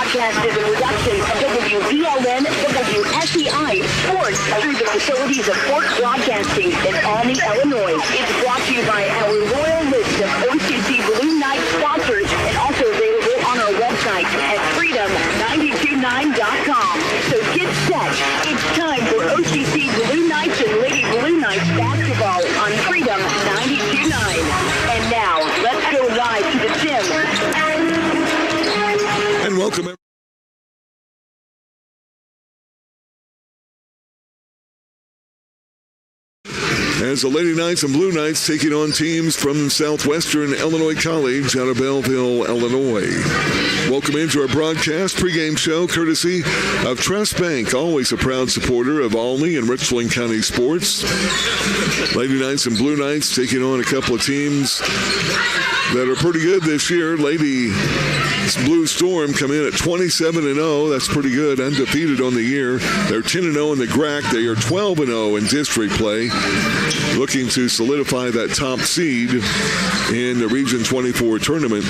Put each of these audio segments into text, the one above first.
broadcast is a production of WVLN, WSEI Sports through the facilities of Fort Broadcasting in Albany, Illinois. It's brought to you by our loyal list of OCC Blue Knights sponsors and also available on our website at freedom929.com. So get set. It's time for OCC Blue Knights and Lady Blue Knights basketball on Freedom 92.9. And now, let's go live to the gym. And welcome. As the Lady Knights and Blue Knights taking on teams from Southwestern Illinois College out of Belleville, Illinois. Welcome into our broadcast pregame show courtesy of Trust Bank, always a proud supporter of Albany and Richland County sports. Lady Knights and Blue Knights taking on a couple of teams that are pretty good this year. Lady Blue Storm come in at 27-0. That's pretty good, undefeated on the year. They're 10-0 in the GRAC. They are 12-0 in district play, looking to solidify that top seed in the Region 24 tournament.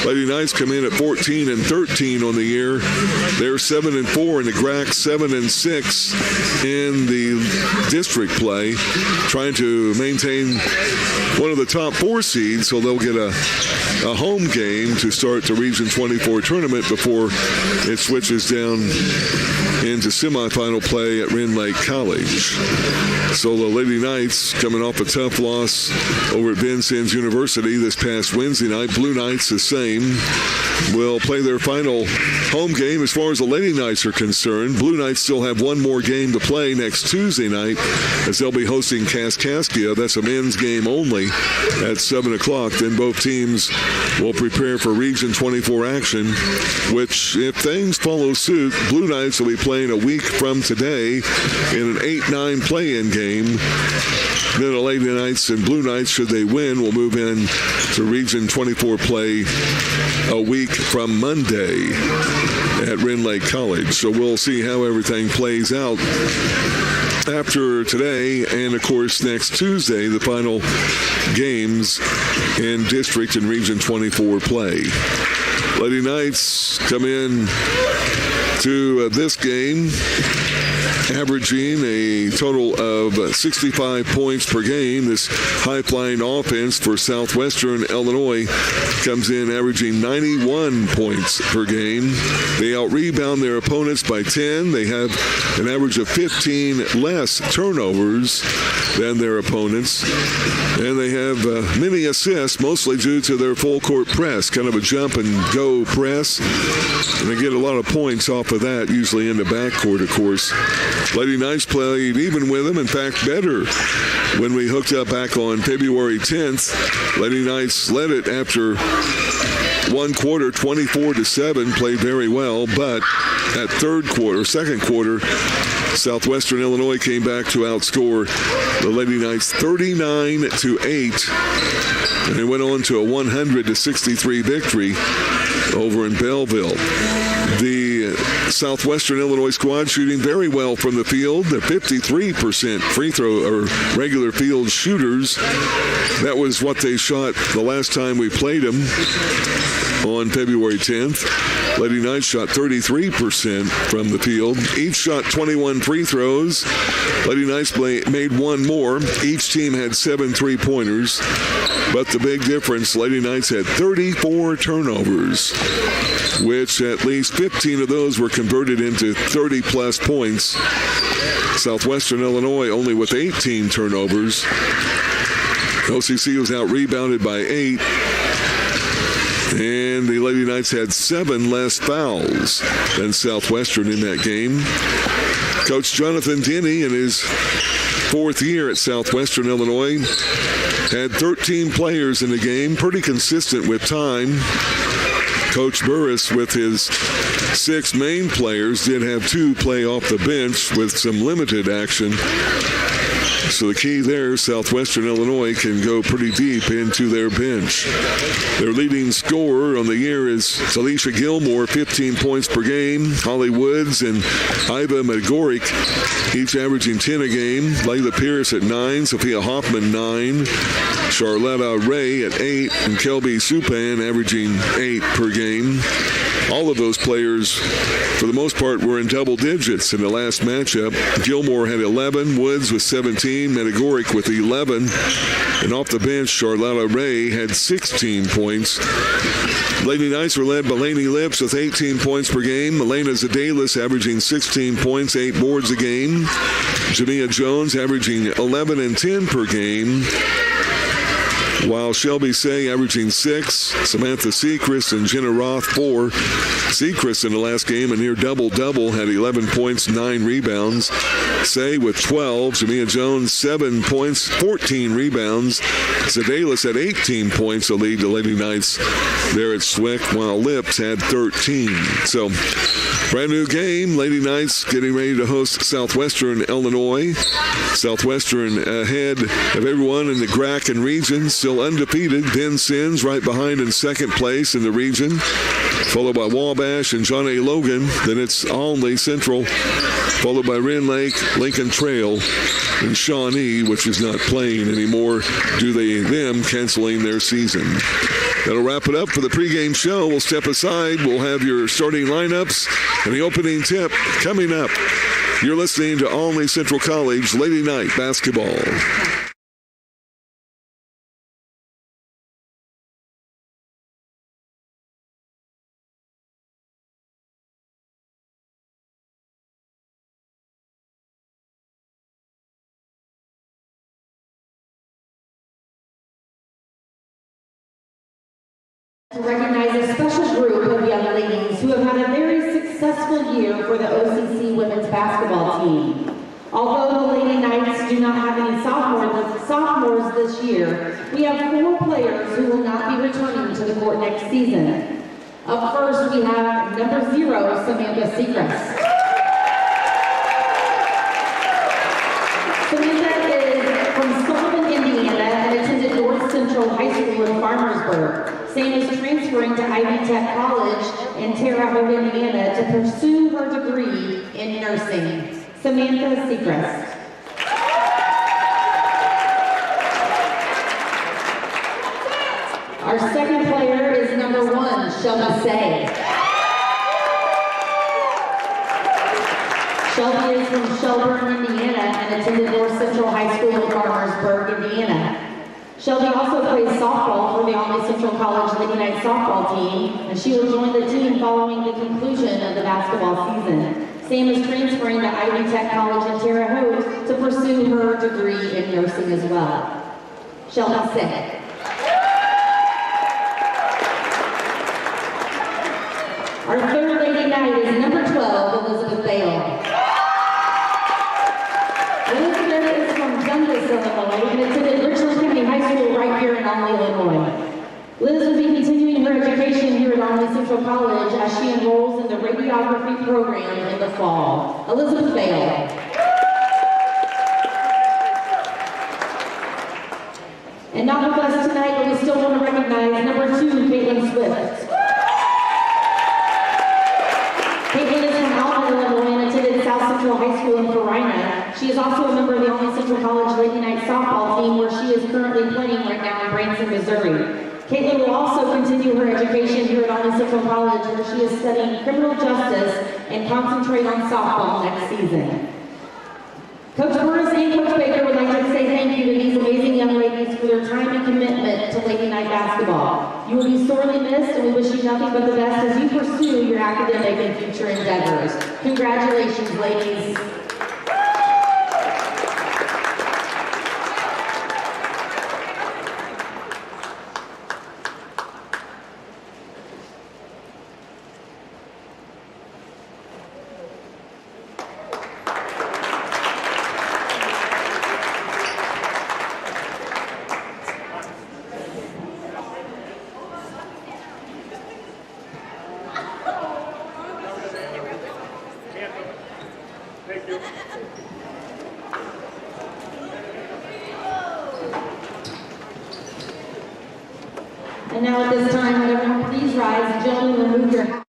Lady Knights come in at 14-13 on the year. They're 7-4 in the GRAC, 7-6 in the district play, trying to maintain one of the top four seeds, so they'll get a home game to start the Region 24 tournament before it switches down into semifinal play at Wren Lake College. So the Lady Knights coming off a tough loss over at Vincennes University this past Wednesday night. Blue Knights the same. Will play their final home game as far as the Lady Knights are concerned. Blue Knights still have one more game to play next Tuesday night as they'll be hosting Kaskaskia. That's a men's game only at 7 o'clock. Then both teams will prepare for Region 24 action, which, if things follow suit, Blue Knights will be playing a week from today in an 8-9 play-in game. Then the Lady Knights and Blue Knights, should they win, will move in to Region 24 play a week from Monday at Wren Lake College. So we'll see how everything plays out after today, and of course next Tuesday, the final games in district and Region 24 play. Lady Knights come in to this game averaging a total of 65 points per game. This high-flying offense for Southwestern Illinois comes in averaging 91 points per game. They out-rebound their opponents by 10. They have an average of 15 less turnovers than their opponents. And they have many assists, mostly due to their full-court press, kind of a jump-and-go press. And they get a lot of points off of that, usually in the backcourt, of course. Lady Knights played even with them, in fact, better when we hooked up back on February 10th. Lady Knights led it after one quarter, 24-7, played very well, but at second quarter, Southwestern Illinois came back to outscore the Lady Knights 39-8, and they went on to a 100-63 victory over in Belleville. The Southwestern Illinois squad shooting very well from the field. They're 53% free throw or regular field shooters. That was what they shot the last time we played them on February 10th. Lady Knights shot 33% from the field. Each shot 21 free throws. Lady Knights made one more. Each team had 7 3-pointers. But the big difference, Lady Knights had 34 turnovers, which at least 15 of those were converted into 30-plus points. Southwestern Illinois only with 18 turnovers. OCC was out-rebounded by 8. And the Lady Knights had 7 less fouls than Southwestern in that game. Coach Jonathan Denny, in his 4th year at Southwestern Illinois, had 13 players in the game, pretty consistent with time. Coach Burris, with his 6 main players, did have 2 play off the bench with some limited action. So the key there, Southwestern Illinois can go pretty deep into their bench. Their leading scorer on the year is Salisha Gilmore, 15 points per game. Holly Woods and Iva Magorik, each averaging 10 a game. Layla Pierce at 9, Sophia Hoffman 9, Charlotta Ray at 8, and Kelby Supan averaging 8 per game. all of those players, for the most part, were in double digits in the last matchup. Gilmore had 11, Woods with 17, Metagoric with 11, and off the bench, Charlotta Ray had 16 points. Lady Knights were led by Lainey Lips with 18 points per game. Elena Zedalis averaging 16 points, 8 boards a game. Jamia Jones averaging 11 and 10 per game, while Shelby Say averaging 6, Samantha Sechrist and Jenna Roth 4. Sechrist in the last game, a near double-double, had 11 points, 9 rebounds. Say with 12, Jamia Jones 7 points, 14 rebounds. Zedalis had 18 points to lead the Lady Knights there at Swick, while Lips had 13. So, brand new game. Lady Knights getting ready to host Southwestern, Illinois. Southwestern ahead of everyone in the Grackin region, still undefeated. Ben Sins right behind in second place in the region, followed by Wabash and John A. Logan. Then it's Olney Central, followed by Wren Lake, Lincoln Trail, and Shawnee, which is not playing anymore due to them canceling their season. That'll wrap it up for the pregame show. We'll step aside. We'll have your starting lineups and the opening tip coming up. You're listening to Olney Central College Lady Night Basketball. To recognize a special group of young ladies who have had a very successful year for the OCC women's basketball team. Although the Lady Knights do not have any sophomores this year, we have 4 players who will not be returning to the court next season. Up first, we have number 0, Samantha Sechrist. Samantha is from Sullivan, Indiana, and attended North Central High School in Farmersburg. Sam is transferring to Ivy Tech College in Terre Haute, Indiana to pursue her degree in nursing. Samantha Sechrist. Our second player is number 1, Shelby Say. Shelby is from Shelburne, Indiana, and attended North Central High School in Farmersburg, Indiana. Shelby also plays softball for the Olney Central College Lady Knights softball team, and she will join the team following the conclusion of the basketball season. Sam is transferring to Ivy Tech College in Terre Haute to pursue her degree in nursing as well. Shelby Say. Our third Lady Knight is number 12, Elizabeth Bale. Elizabeth is from Dundas, Illinois, and attended Richland County High School right here in Olney, Illinois. Liz will be continuing her education here at Olney Central College as she enrolls in the radiography program in the fall. Elizabeth Bale. And not with us tonight, but we still want to recognize number 2, Caitlin Swift. Caitlin is from Alma, Illinois, and attended South Central High School in Corina. She is also a member of the Olney Central College Lady Knights softball team, where she is currently playing right now in Branson, Missouri. Caitlin will also continue her education here at Olney Central College, where she is studying criminal justice and concentrate on softball next season. Coach Burris and Coach Baker would like to say thank you to these amazing young ladies for their time and commitment to Lady Night basketball. You will be sorely missed, and we wish you nothing but the best as you pursue your academic and future endeavors. Congratulations, ladies. And now at this time, would everyone please rise and gentlemen remove your hats.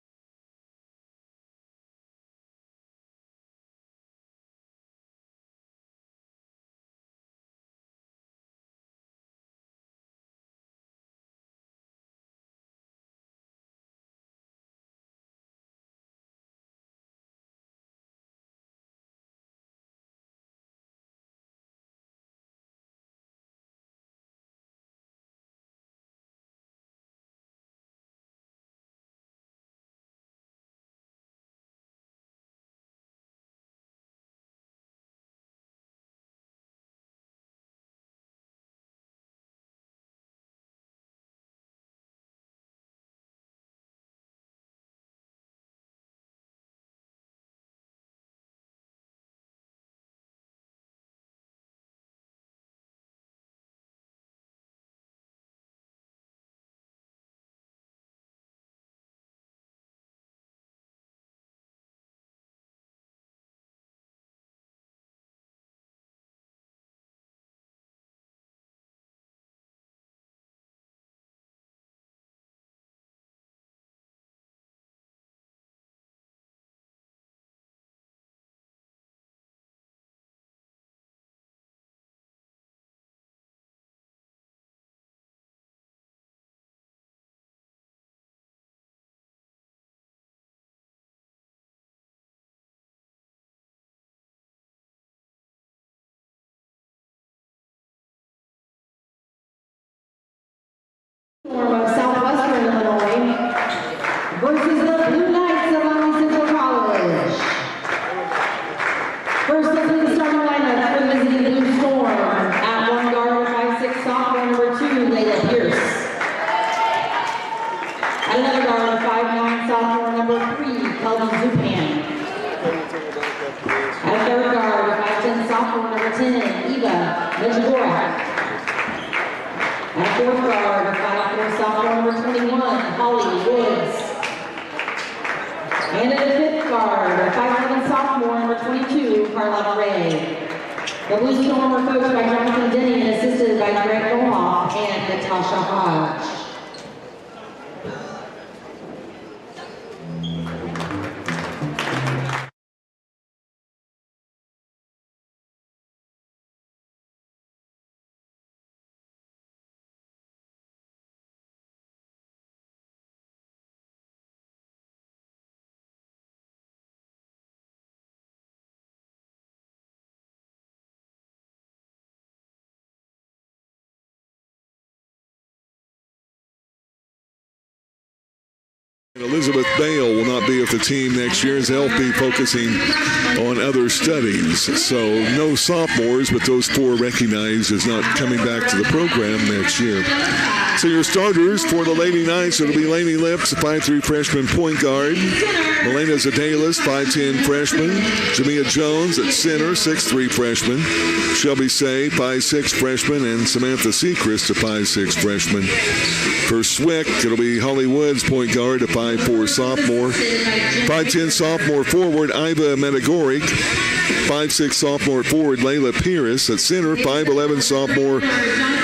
Of Southwestern Illinois versus the Blue Knights of Allen Central College. First up in the starting lineup for the visiting Blue Storm. At one guard, 5'6" sophomore number 2, Layla Pierce. At another guard, 5'9" sophomore number 3, Kelvin Zupan. At third guard, 5'10" sophomore number 10, Eva Medjugorje. At fourth guard, 5'4" sophomore number 21, Holly Woods. And at the fifth guard, 5'7" sophomore number 22, Carlotta Ray. The Blue Storm were coached by Jonathan Denny and assisted by Grant Nohoff and Natasha Hodge. Elizabeth Bale will not be with the team next year as they'll be focusing on other studies. So no sophomores, but those 4 recognized as not coming back to the program next year. So your starters for the Lady Knights, it'll be Lainey Lips, a 5'3" freshman point guard. Melena Zadelis, 5'10" freshman. Jamia Jones at center, 6'3" freshman. Shelby Say, 5'6" freshman. And Samantha Seacrest, a 5'6" freshman. For Swick, it'll be Holly Woods, point guard, a 5'4" sophomore. 5'10" sophomore forward, Iva Medjugorje. 5'6" sophomore forward, Layla Pierce. At center, 5'11" sophomore,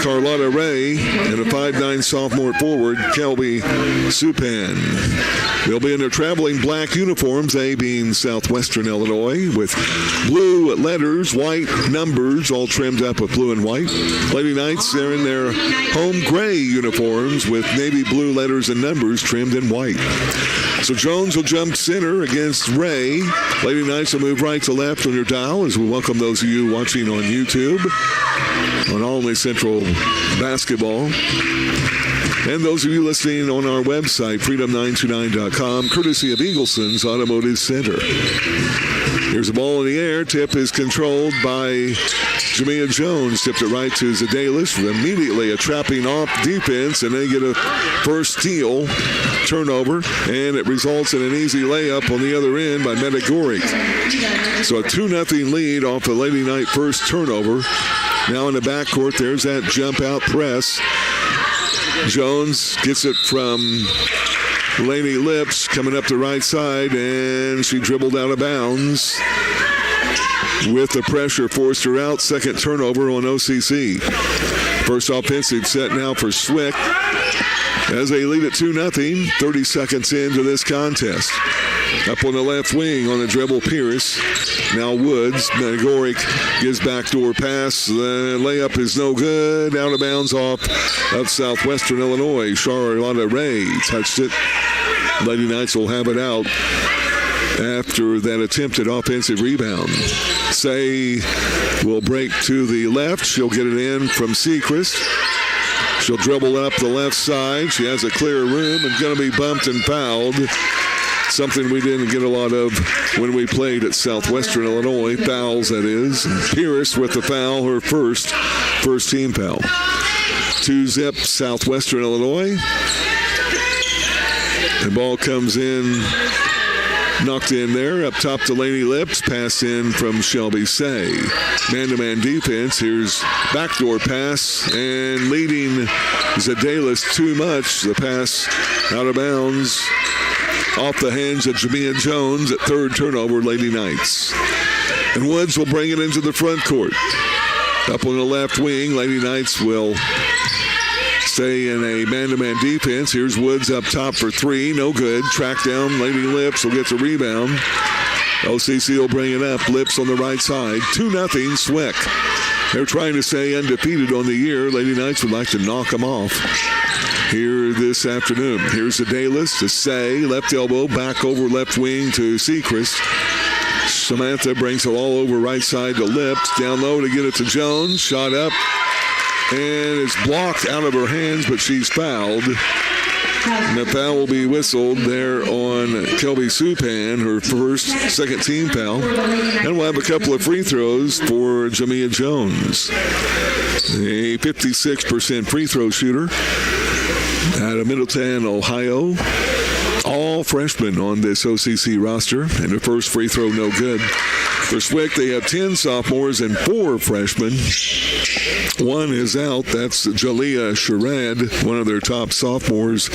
Carlotta Ray. And a 5'9" sophomore forward, Kelby Supan. They'll be in their traveling black uniforms, they being Southwestern Illinois, with blue letters, white numbers, all trimmed up with blue and white. Lady Knights, they're in their home gray uniforms with navy blue letters and numbers trimmed in white. So Jones will jump center against Ray. Lady Knights will move right to left on your dial as we welcome those of you watching on YouTube on Allen Central Basketball. And those of you listening on our website, freedom929.com, courtesy of Eagleson's Automotive Center. Here's the ball in the air. Tip is controlled by Jamia Jones. Tipped it right to Zadelis. Immediately a trapping off defense, and they get a first steal, turnover, and it results in an easy layup on the other end by Medjugorje. So a 2-0 lead off the Lady Knight first turnover. Now in the backcourt, there's that jump out press. Jones gets it from Lainey Lips coming up the right side, and she dribbled out of bounds. With the pressure, forced her out. Second turnover on OCC. First offensive set now for Swick as they lead at 2-0, 30 seconds into this contest. Up on the left wing on the dribble, Pierce. Now Woods. Medjugorje gives backdoor pass. The layup is no good. Out of bounds off of Southwestern Illinois. Charlotta Ray touched it. Lady Knights will have it out after that attempted offensive rebound. Say will break to the left. She'll get it in from Seacrest. She'll dribble up the left side. She has a clear room and going to be bumped and fouled. Something we didn't get a lot of when we played at Southwestern Illinois. Fouls, that is. Pierce with the foul, her first team foul. 2-zip Southwestern Illinois. The ball comes in, knocked in there. Up top to Lainey Lips. Pass in from Shelby Say. Man-to-man defense. Here's backdoor pass. And leading Zadelis too much. The pass out of bounds. Off the hands of Jamia Jones at third turnover, Lady Knights. And Woods will bring it into the front court. Up on the left wing, Lady Knights will stay in a man-to-man defense. Here's Woods up top for three. No good. Track down. Lady Lips will get the rebound. OCC will bring it up. Lips on the right side. 2-0 Swick. They're trying to stay undefeated on the year. Lady Knights would like to knock them off here this afternoon. Here's Zadelis to Say. Left elbow. Back over left wing to Seacrest. Samantha brings it all over right side to Lips. Down low to get it to Jones. Shot up. And it's blocked out of her hands, but she's fouled. And the foul will be whistled there on Kelby Supan, her second team foul. And we'll have a couple of free throws for Jamia Jones. A 56% free throw shooter out of Middletown, Ohio. All freshmen on this OCC roster. And the first free throw, no good. For Swick, they have 10 sophomores and 4 freshmen. One is out. That's Jalea Sherrod, one of their top sophomores,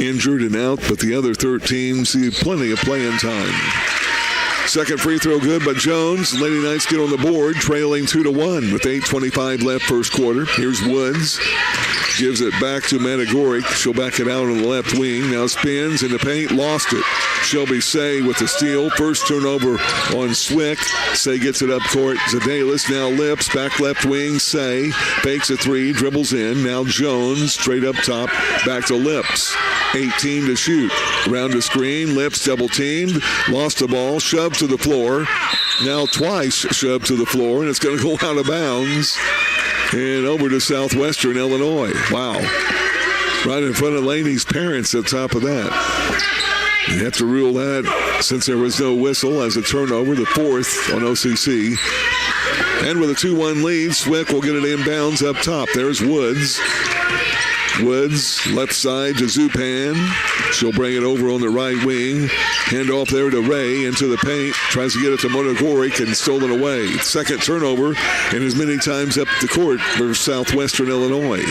injured and out. But the other 13 see plenty of playing time. Second free throw good by Jones. Lady Knights get on the board, trailing 2-1 with 8:25 left first quarter. Here's Woods. Gives it back to Managoric. She'll back it out on the left wing. Now spins in the paint. Lost it. Shelby Say with the steal. First turnover on Swick. Say gets it up court. Zedalis now Lips. Back left wing. Say fakes a three. Dribbles in. Now Jones straight up top. Back to Lips. 18 to shoot. Around the screen. Lips double teamed. Lost the ball. Shoved to the floor. Now twice shoved to the floor. And it's going to go out of bounds. And over to Southwestern, Illinois. Wow. Right in front of Laney's parents at the top of that. You have to rule that since there was no whistle as a turnover, the fourth on OCC. And with a 2-1 lead, Swick will get it inbounds up top. There's Woods. Woods, left side to Zupan. She'll bring it over on the right wing. Hand off there to Ray into the paint. Tries to get it to Monogoric and stolen away. Second turnover and as many times up the court for Southwestern Illinois.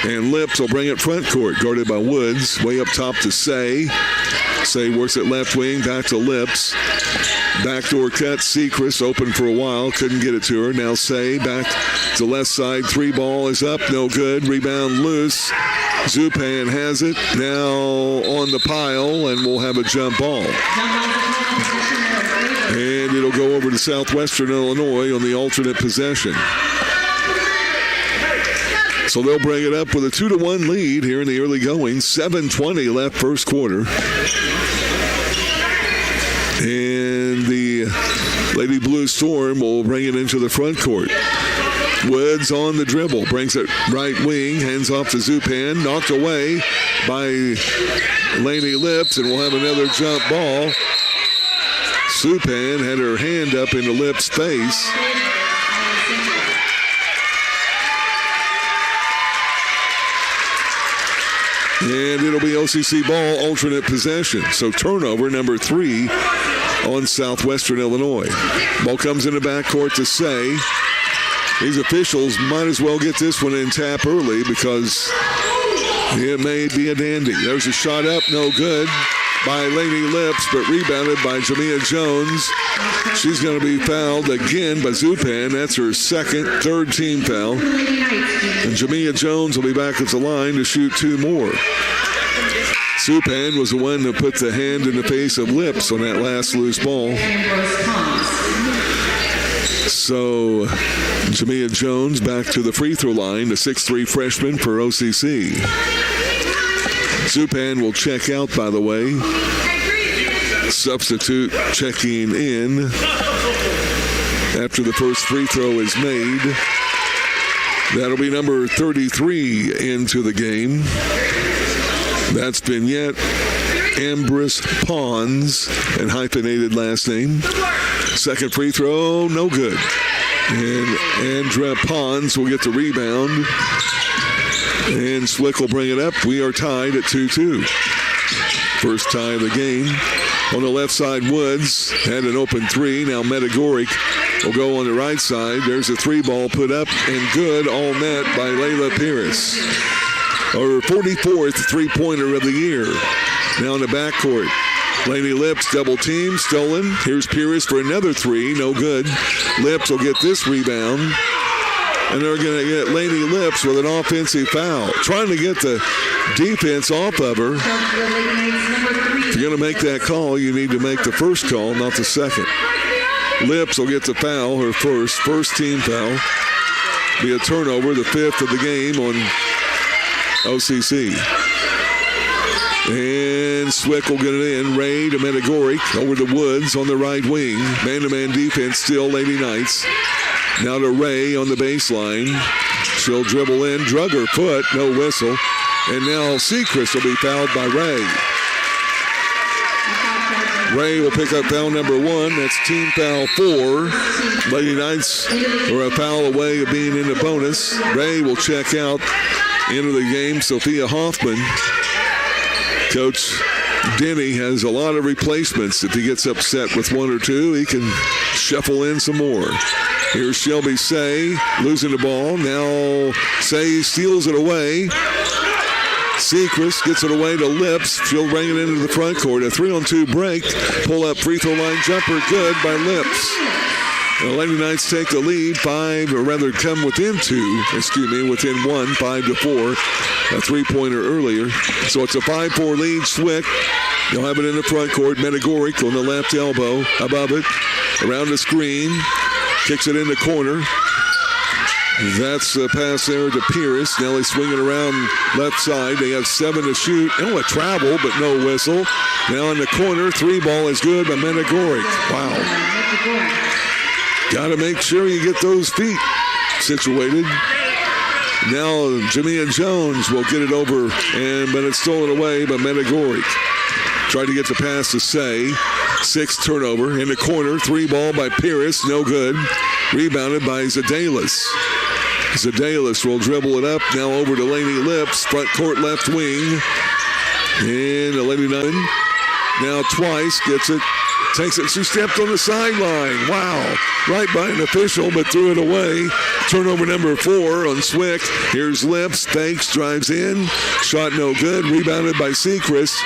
And Lips will bring it front court, guarded by Woods. Way up top to Say. Say works at left wing, back to Lips. Backdoor cut, Sechrist open for a while, couldn't get it to her. Now Say back to left side, 3 ball is up, no good. Rebound loose. Zupan has it, now on the pile, and we'll have a jump ball. And it'll go over to Southwestern Illinois on the alternate possession. So they'll bring it up with a 2-1 lead here in the early going. 7:20 left first quarter. And the Lady Blue Storm will bring it into the front court. Woods on the dribble, brings it right wing, hands off to Zupan, knocked away by Laney Lips, and we'll have another jump ball. Zupan had her hand up into Lips' face. And it'll be OCC ball, alternate possession. So turnover number 3 on Southwestern Illinois. Ball comes in the backcourt to Say. These officials might as well get this one in tap early because it may be a dandy. There's a shot up, no good by Laney Lips, but rebounded by Jamia Jones. She's going to be fouled again by Zupan. That's her third team foul. And Jamia Jones will be back at the line to shoot 2 more. Zupan was the one that put the hand in the face of Lips on that last loose ball. So Jamia Jones back to the free throw line, the 6'3" freshman for OCC. Zupan will check out, by the way. Substitute checking in after the first free throw is made. That'll be number 33 into the game. That's Vignette Ambrose Pons, and hyphenated last name. Second free throw, no good. And Andra Pons will get the rebound. And Swick will bring it up. We are tied at 2-2. First tie of the game. On the left side, Woods had an open 3. Now Metagoric will go on the right side. There's a 3 ball put up and good, all net by Layla Pierce. Her 44th three-pointer of the year. Now in the backcourt. Laney Lips double team, stolen. Here's Pierce for another 3, no good. Lips will get this rebound. And they're going to get Laney Lips with an offensive foul. Trying to get the defense off of her. If you're going to make that call, you need to make the first call, not the second. Lips will get the foul, her first team foul. Be a turnover, the 5th of the game on OCC. And Swick will get it in. Ray to Metagoric over the Woods on the right wing. Man-to-man defense still Lady Knights. Now to Ray on the baseline. She'll dribble in, drug her foot, no whistle. And now Sechrist will be fouled by Ray. Ray will pick up foul number 1. That's team foul 4. Lady Knights are a foul away of being in the bonus. Ray will check out. Into the game, Sophia Hoffman. Coach Denny has a lot of replacements. If he gets upset with 1 or 2, he can shuffle in some more. Here's Shelby Say losing the ball. Now Say steals it away. Sechrist gets it away to Lips. She'll bring it into the front court. A 3-on-2 break. Pull up free throw line jumper. Good by Lips. The Lady Knights take the lead, come within 2, within 1, 5-4. A three-pointer earlier. So it's a 5-4 lead. Swick, they'll have it in the front court. Metagoric on the left elbow, above it, around the screen. Kicks it in the corner. That's a pass there to Pierce. Nelly swinging around left side. They have 7 to shoot. A travel, but no whistle. Now in the corner, 3 ball is good by Metagoric. Wow. Got to make sure you get those feet situated. Now Jamia Jones will get it over, but it's stolen away by Metagoric. Tried to get the pass to Say. 6th turnover in the corner. 3 ball by Pierce, no good. Rebounded by Zadelis. Zadelis will dribble it up. Now over to Lainey Lips. Front court left wing. And the Lady Knights now twice gets it. Takes it. She stepped on the sideline. Wow. Right by an official, but threw it away. Turnover number 4 on Swick. Here's Lips. Fakes, drives in. Shot no good. Rebounded by Sechrist.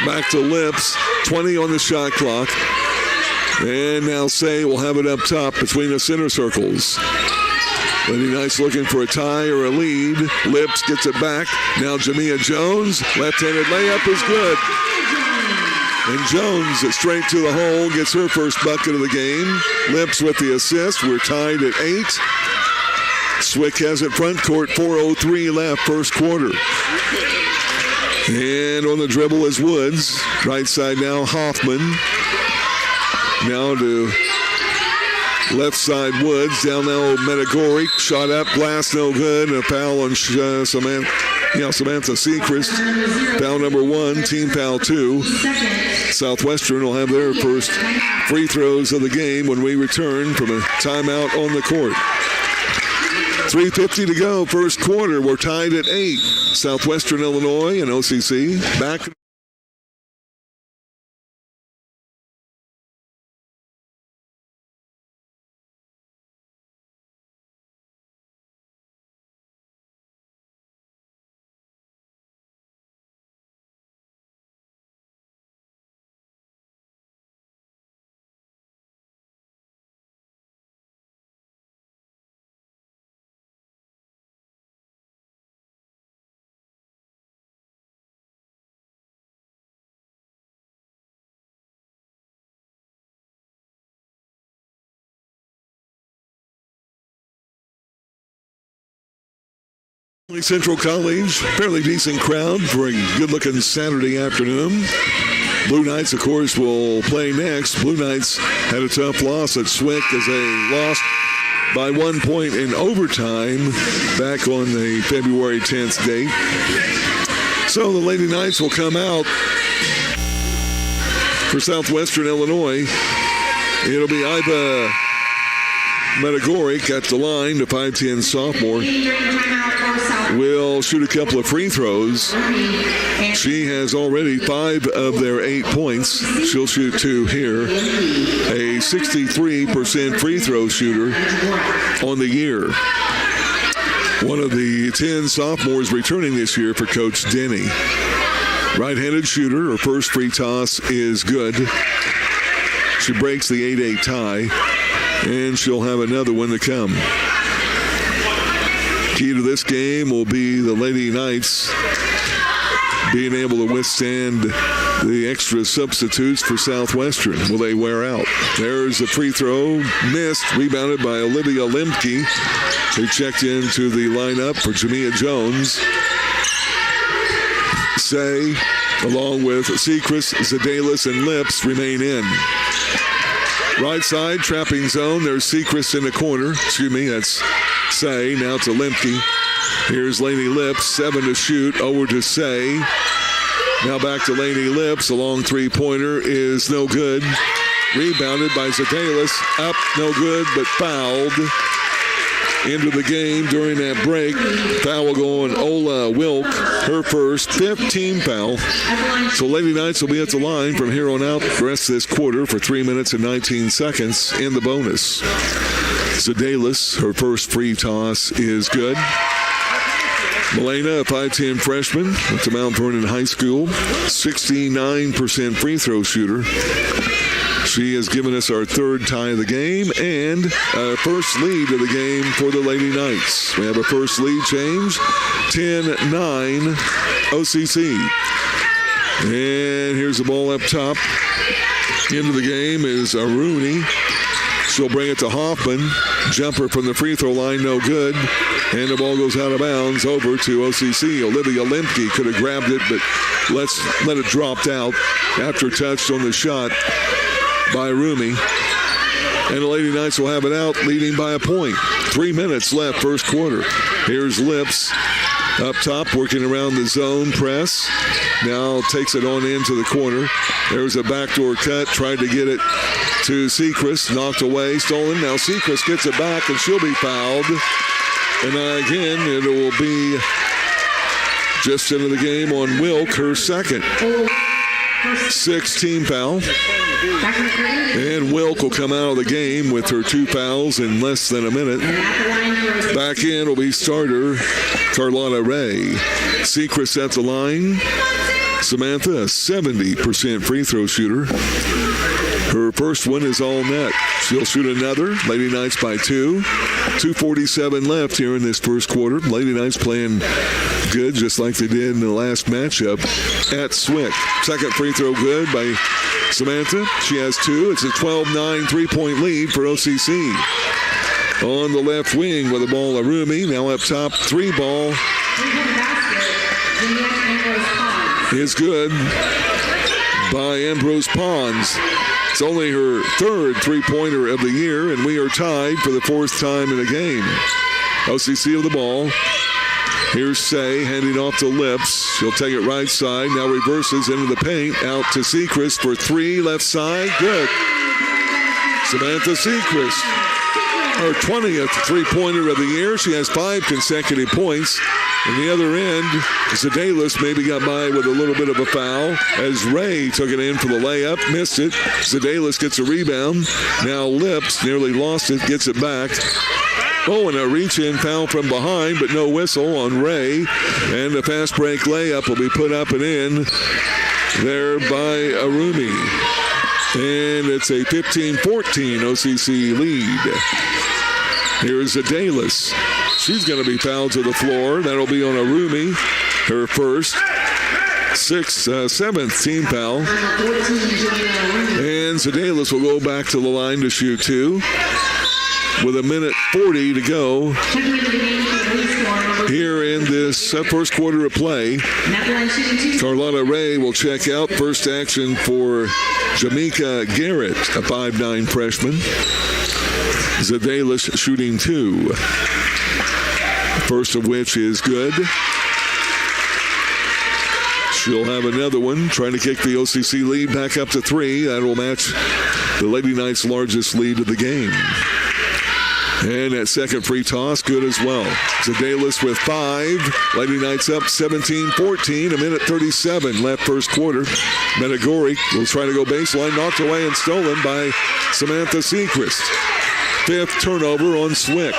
Back to Lips. 20 on the shot clock. And now Say will have it up top between the center circles. Lady Knights looking for a tie or a lead. Lips gets it back. Now Jamia Jones. Left-handed layup is good. And Jones straight to the hole, gets her first bucket of the game. Lips with the assist. We're tied at 8. Swick has it front court, 4:03 left, first quarter. And on the dribble is Woods. Right side now, Hoffman. Now to left side, Woods. Down now, Metagoric. Shot up, glass no good. A foul on Samantha Sechrist. Foul number 1, team foul 2. Southwestern will have their first free throws of the game when we return from a timeout on the court. 3:50 to go, first quarter. We're tied at 8. Southwestern Illinois and OCC back. Central College, fairly decent crowd for a good-looking Saturday afternoon. Blue Knights, of course, will play next. Blue Knights had a tough loss at Swick as they lost by 1 point in overtime back on the February 10th date. So the Lady Knights will come out for Southwestern Illinois. It'll be Iva Metagoric at the line, the 5'10 sophomore. Will shoot a couple of free throws. She has already 5 of their 8 points. She'll shoot 2 here. A 63% free throw shooter on the year. One of the 10 sophomores returning this year for Coach Denny. Right-handed shooter. Her first free toss is good. She breaks the 8-8 tie, and she'll have another one to come. Key to this game will be the Lady Knights being able to withstand the extra substitutes for Southwestern. Will they wear out? There's a free throw. Missed. Rebounded by Olivia Lemke, who checked into the lineup for Jamia Jones. Say, along with Sechrist, Zadelis, and Lips, remain in. Right side, trapping zone. There's Sechrist in the corner. Excuse me, that's Say. Now to Lemke. Here's Lainey Lips, 7 to shoot. Over to Say. Now back to Lainey Lips. A long three-pointer is no good. Rebounded by Zadalis. Up, no good, but fouled. Into the game during that break. Foul will go on Ola Wilk, her first 15 foul. So Lady Knights will be at the line from here on out the rest of this quarter for 3 minutes and 19 seconds in the bonus. Zadalis, her first free toss is good. Milena, a 5'10 freshman at the Mount Vernon High School, 69% free throw shooter. She has given us our third tie of the game and our first lead of the game for the Lady Knights. We have a first lead change, 10-9 OCC. And here's the ball up top. Into the game is Rooney. She'll bring it to Hoffman. Jumper from the free throw line, no good. And the ball goes out of bounds over to OCC. Olivia Lemke could have grabbed it, but let it drop out after touched on the shot by Rumi. And the Lady Knights will have it out, leading by a point. 3 minutes left, first quarter. Here's Lips up top, working around the zone press. Now takes it on into the corner. There's a backdoor cut, tried to get it to Sechrist, knocked away, stolen. Now Sechrist gets it back, and she'll be fouled. And again, it will be just into the game on Wilk, her second. 16 foul. And Wilk will come out of the game with her 2 fouls in less than a minute. Back in will be starter Carlotta Ray. Sechrist at the line. Samantha, a 70% free throw shooter. Her first one is all net. She'll shoot another. Lady Knights by 2. 2:47 left here in this first quarter. Lady Knights playing good, just like they did in the last matchup at Swick. Second free throw good by Samantha. She has 2. It's a 12-9 three-point lead for OCC. On the left wing with the ball, Arumi. Now up top, 3 ball is good by Ambrose Pons. It's only her third three-pointer of the year, and we are tied for the 4th time in a game. OCC of the ball. Here's Say, handing off to Lips. She'll take it right side. Now reverses into the paint. Out to Sechrist for 3, left side. Good. Samantha Sechrist, her 20th three-pointer of the year. She has 5 consecutive points. On the other end, Zadalis maybe got by with a little bit of a foul as Ray took it in for the layup, missed it. Zadalis gets a rebound. Now Lips nearly lost it, gets it back. Oh, and a reach-in foul from behind, but no whistle on Ray. And the fast break layup will be put up and in there by Arumi. And it's a 15-14 OCC lead. Here's Zadalis. She's going to be fouled to the floor. That'll be on Arumi, her first, 7th team foul. And Zadalis will go back to the line to shoot 2. With 1:40 to go here in this first quarter of play. Carlotta Ray will check out. First action for Jamaica Garrett, a 5'9 freshman. Zadalis shooting 2. First of which is good. She'll have another one, trying to kick the OCC lead back up to 3. That will match the Lady Knights' largest lead of the game. And that second free toss, good as well. Zadalis with 5. Lady Knights up 17-14. 1:37 left first quarter. Medagoric will try to go baseline. Knocked away and stolen by Samantha Sechrist. 5th turnover on Swick.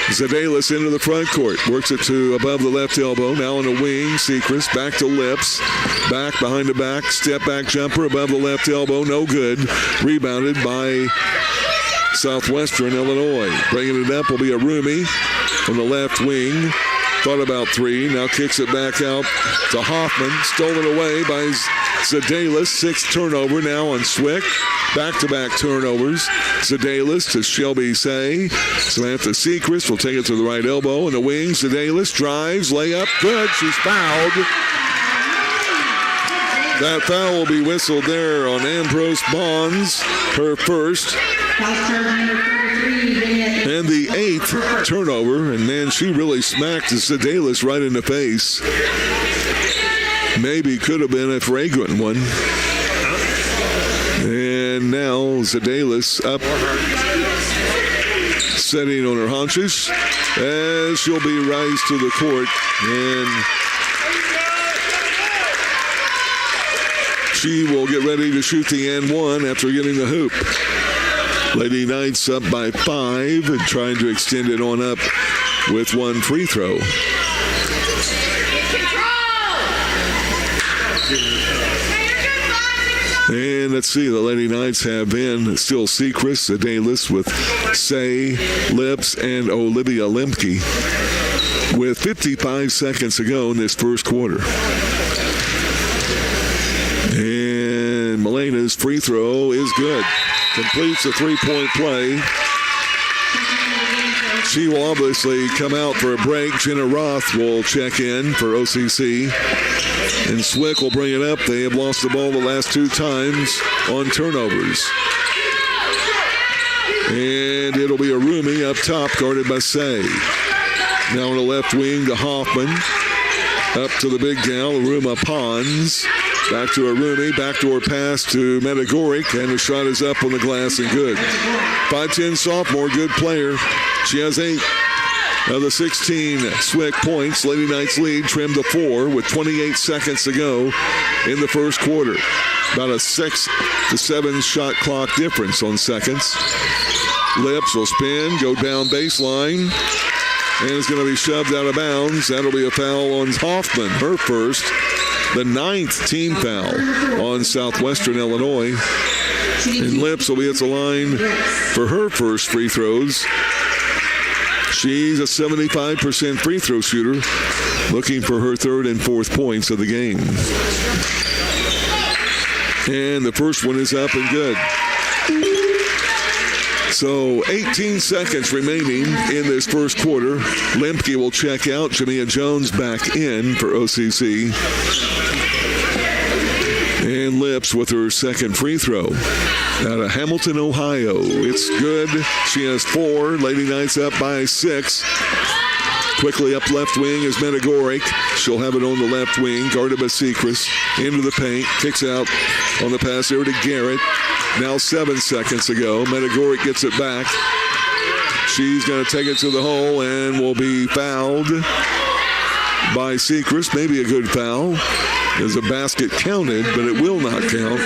Zadalis into the front court. Works it to above the left elbow. Now on the wing. Sechrist back to Lips. Back behind the back. Step back jumper above the left elbow. No good. Rebounded by Southwestern Illinois. Bringing it up will be Arumi on the left wing. Thought about 3. Now kicks it back out to Hoffman. Stolen away by Zadalis. 6th turnover now on Swick. Back-to-back turnovers. Zadalis to Shelby Say. Samantha Sechrist will take it to the right elbow. In the wing, Zadalis drives, layup, good. She's fouled. That foul will be whistled there on Ambrose Bonds, her first. And the 8th turnover, and man, she really smacked Sedalis right in the face. Maybe could have been a fragrant one. And now Sedalis up, setting on her haunches as she'll be raised to the court. And she will get ready to shoot the and one after getting the hoop. Lady Knights up by 5 and trying to extend it on up with one free throw. And let's see, the Lady Knights have been still Sechrist, Sedalis with Say, Lips, and Olivia Lemke with 55 seconds to go in this first quarter. And Melena's free throw is good. Completes a three-point play. She will obviously come out for a break. Jenna Roth will check in for OCC. And Swick will bring it up. They have lost the ball the last 2 times on turnovers. And it'll be a Rumi up top, guarded by Say. Now on the left wing to Hoffman. Up to the big gal, Aruma Pons. Back to Arumi, backdoor pass to Medagoric, and the shot is up on the glass and good. 5'10" sophomore, good player. She has 8 of the 16 Swick points. Lady Knights lead trimmed to 4 with 28 seconds to go in the first quarter. About a 6 to 7 shot clock difference on seconds. Lips will spin, go down baseline, and it's going to be shoved out of bounds. That'll be a foul on Hoffman, her first. The 9th team foul on Southwestern Illinois. And Lips will be at the line for her first free throws. She's a 75% free throw shooter, looking for her 3rd and 4th points of the game. And the first one is up and good. So 18 seconds remaining in this first quarter. Lemke will check out. Jamia Jones back in for OCC. And Lips with her second free throw out of Hamilton, Ohio. It's good. She has 4. Lady Knights up by 6. Quickly up left wing is Medagoric. She'll have it on the left wing, guarded by Sechrist. Into the paint, kicks out on the pass there to Garrett. Now 7 seconds to go. Medagoric gets it back. She's going to take it to the hole and will be fouled by Sechrist. Maybe a good foul. As a basket counted, but it will not count.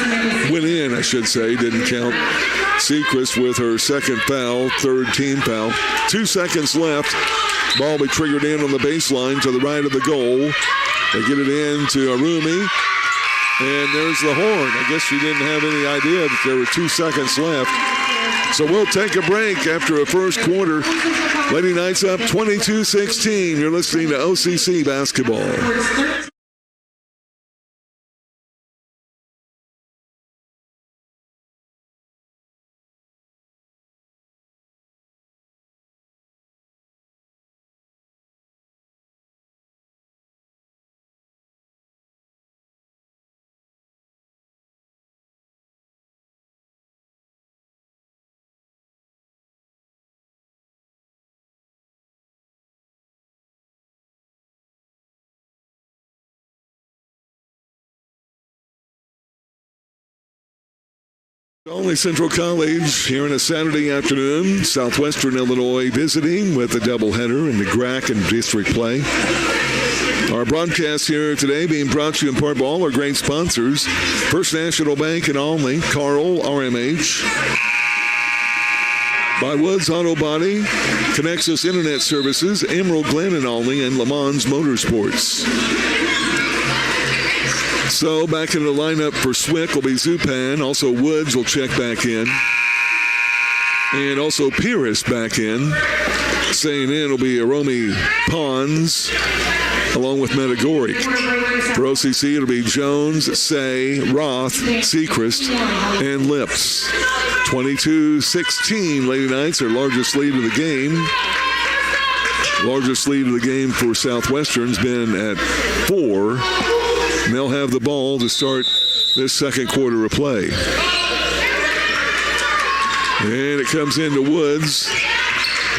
Went in, I should say, didn't count. Sechrist with her second foul, 3rd team foul. 2 seconds left. Ball be triggered in on the baseline to the right of the goal. They get it in to Arumi. And there's the horn. I guess she didn't have any idea that there were 2 seconds left. So we'll take a break after a first quarter. Lady Knights up 22-16. You're listening to OCC basketball. Only Central College here on a Saturday afternoon. Southwestern Illinois visiting with a doubleheader in the GRAC and district play. Our broadcast here today being brought to you in part by all our great sponsors. First National Bank in Olney, Carl, RMH. By Woods Auto Body, Connexus Internet Services, Emerald Glen in Olney, and Le Mans Motorsports. So back in the lineup for Swick will be Zupan. Also Woods will check back in. And also Pierce back in. Staying in will be Aromi Pons along with Medagoric. For OCC it'll be Jones, Say, Roth, Sechrist, and Lips. 22-16 Lady Knights, their largest lead of the game. Largest lead of the game for Southwestern's been at 4. And they'll have the ball to start this second quarter of play. And it comes into Woods.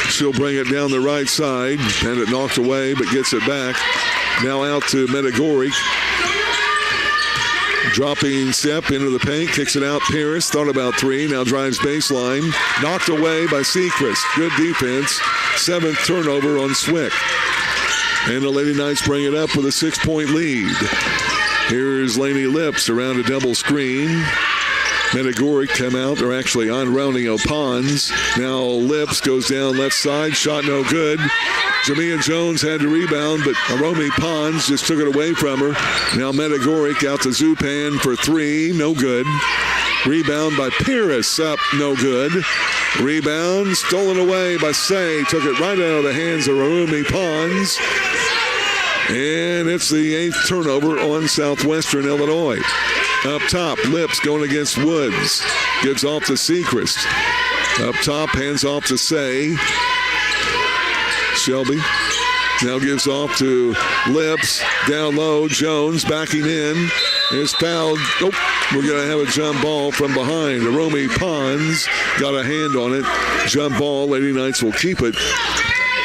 She'll bring it down the right side. And it knocked away, but gets it back. Now out to Medjugorje. Dropping step into the paint. Kicks it out. Pierce thought about three. Now drives baseline. Knocked away by Sechrist. Good defense. 7th turnover on Swick. And the Lady Knights bring it up with a 6-point lead. Here's Lainey Lips around a double screen. Medjugorje come out. They're actually on rounding Pons. Now Lips goes down left side. Shot no good. Jamia Jones had to rebound, but Aromi Pons just took it away from her. Now Medjugorje out to Zupan for three. No good. Rebound by Pierce. Up. No good. Rebound stolen away by Say. Took it right out of the hands of Aromi Pons. And it's the 8th turnover on Southwestern Illinois. Up top, Lips going against Woods. Gives off to Sechrist. Up top, hands off to Say. Shelby now gives off to Lips. Down low, Jones backing in. Is fouled. Oh, we're going to have a jump ball from behind. Aromi Pons got a hand on it. Jump ball. Lady Knights will keep it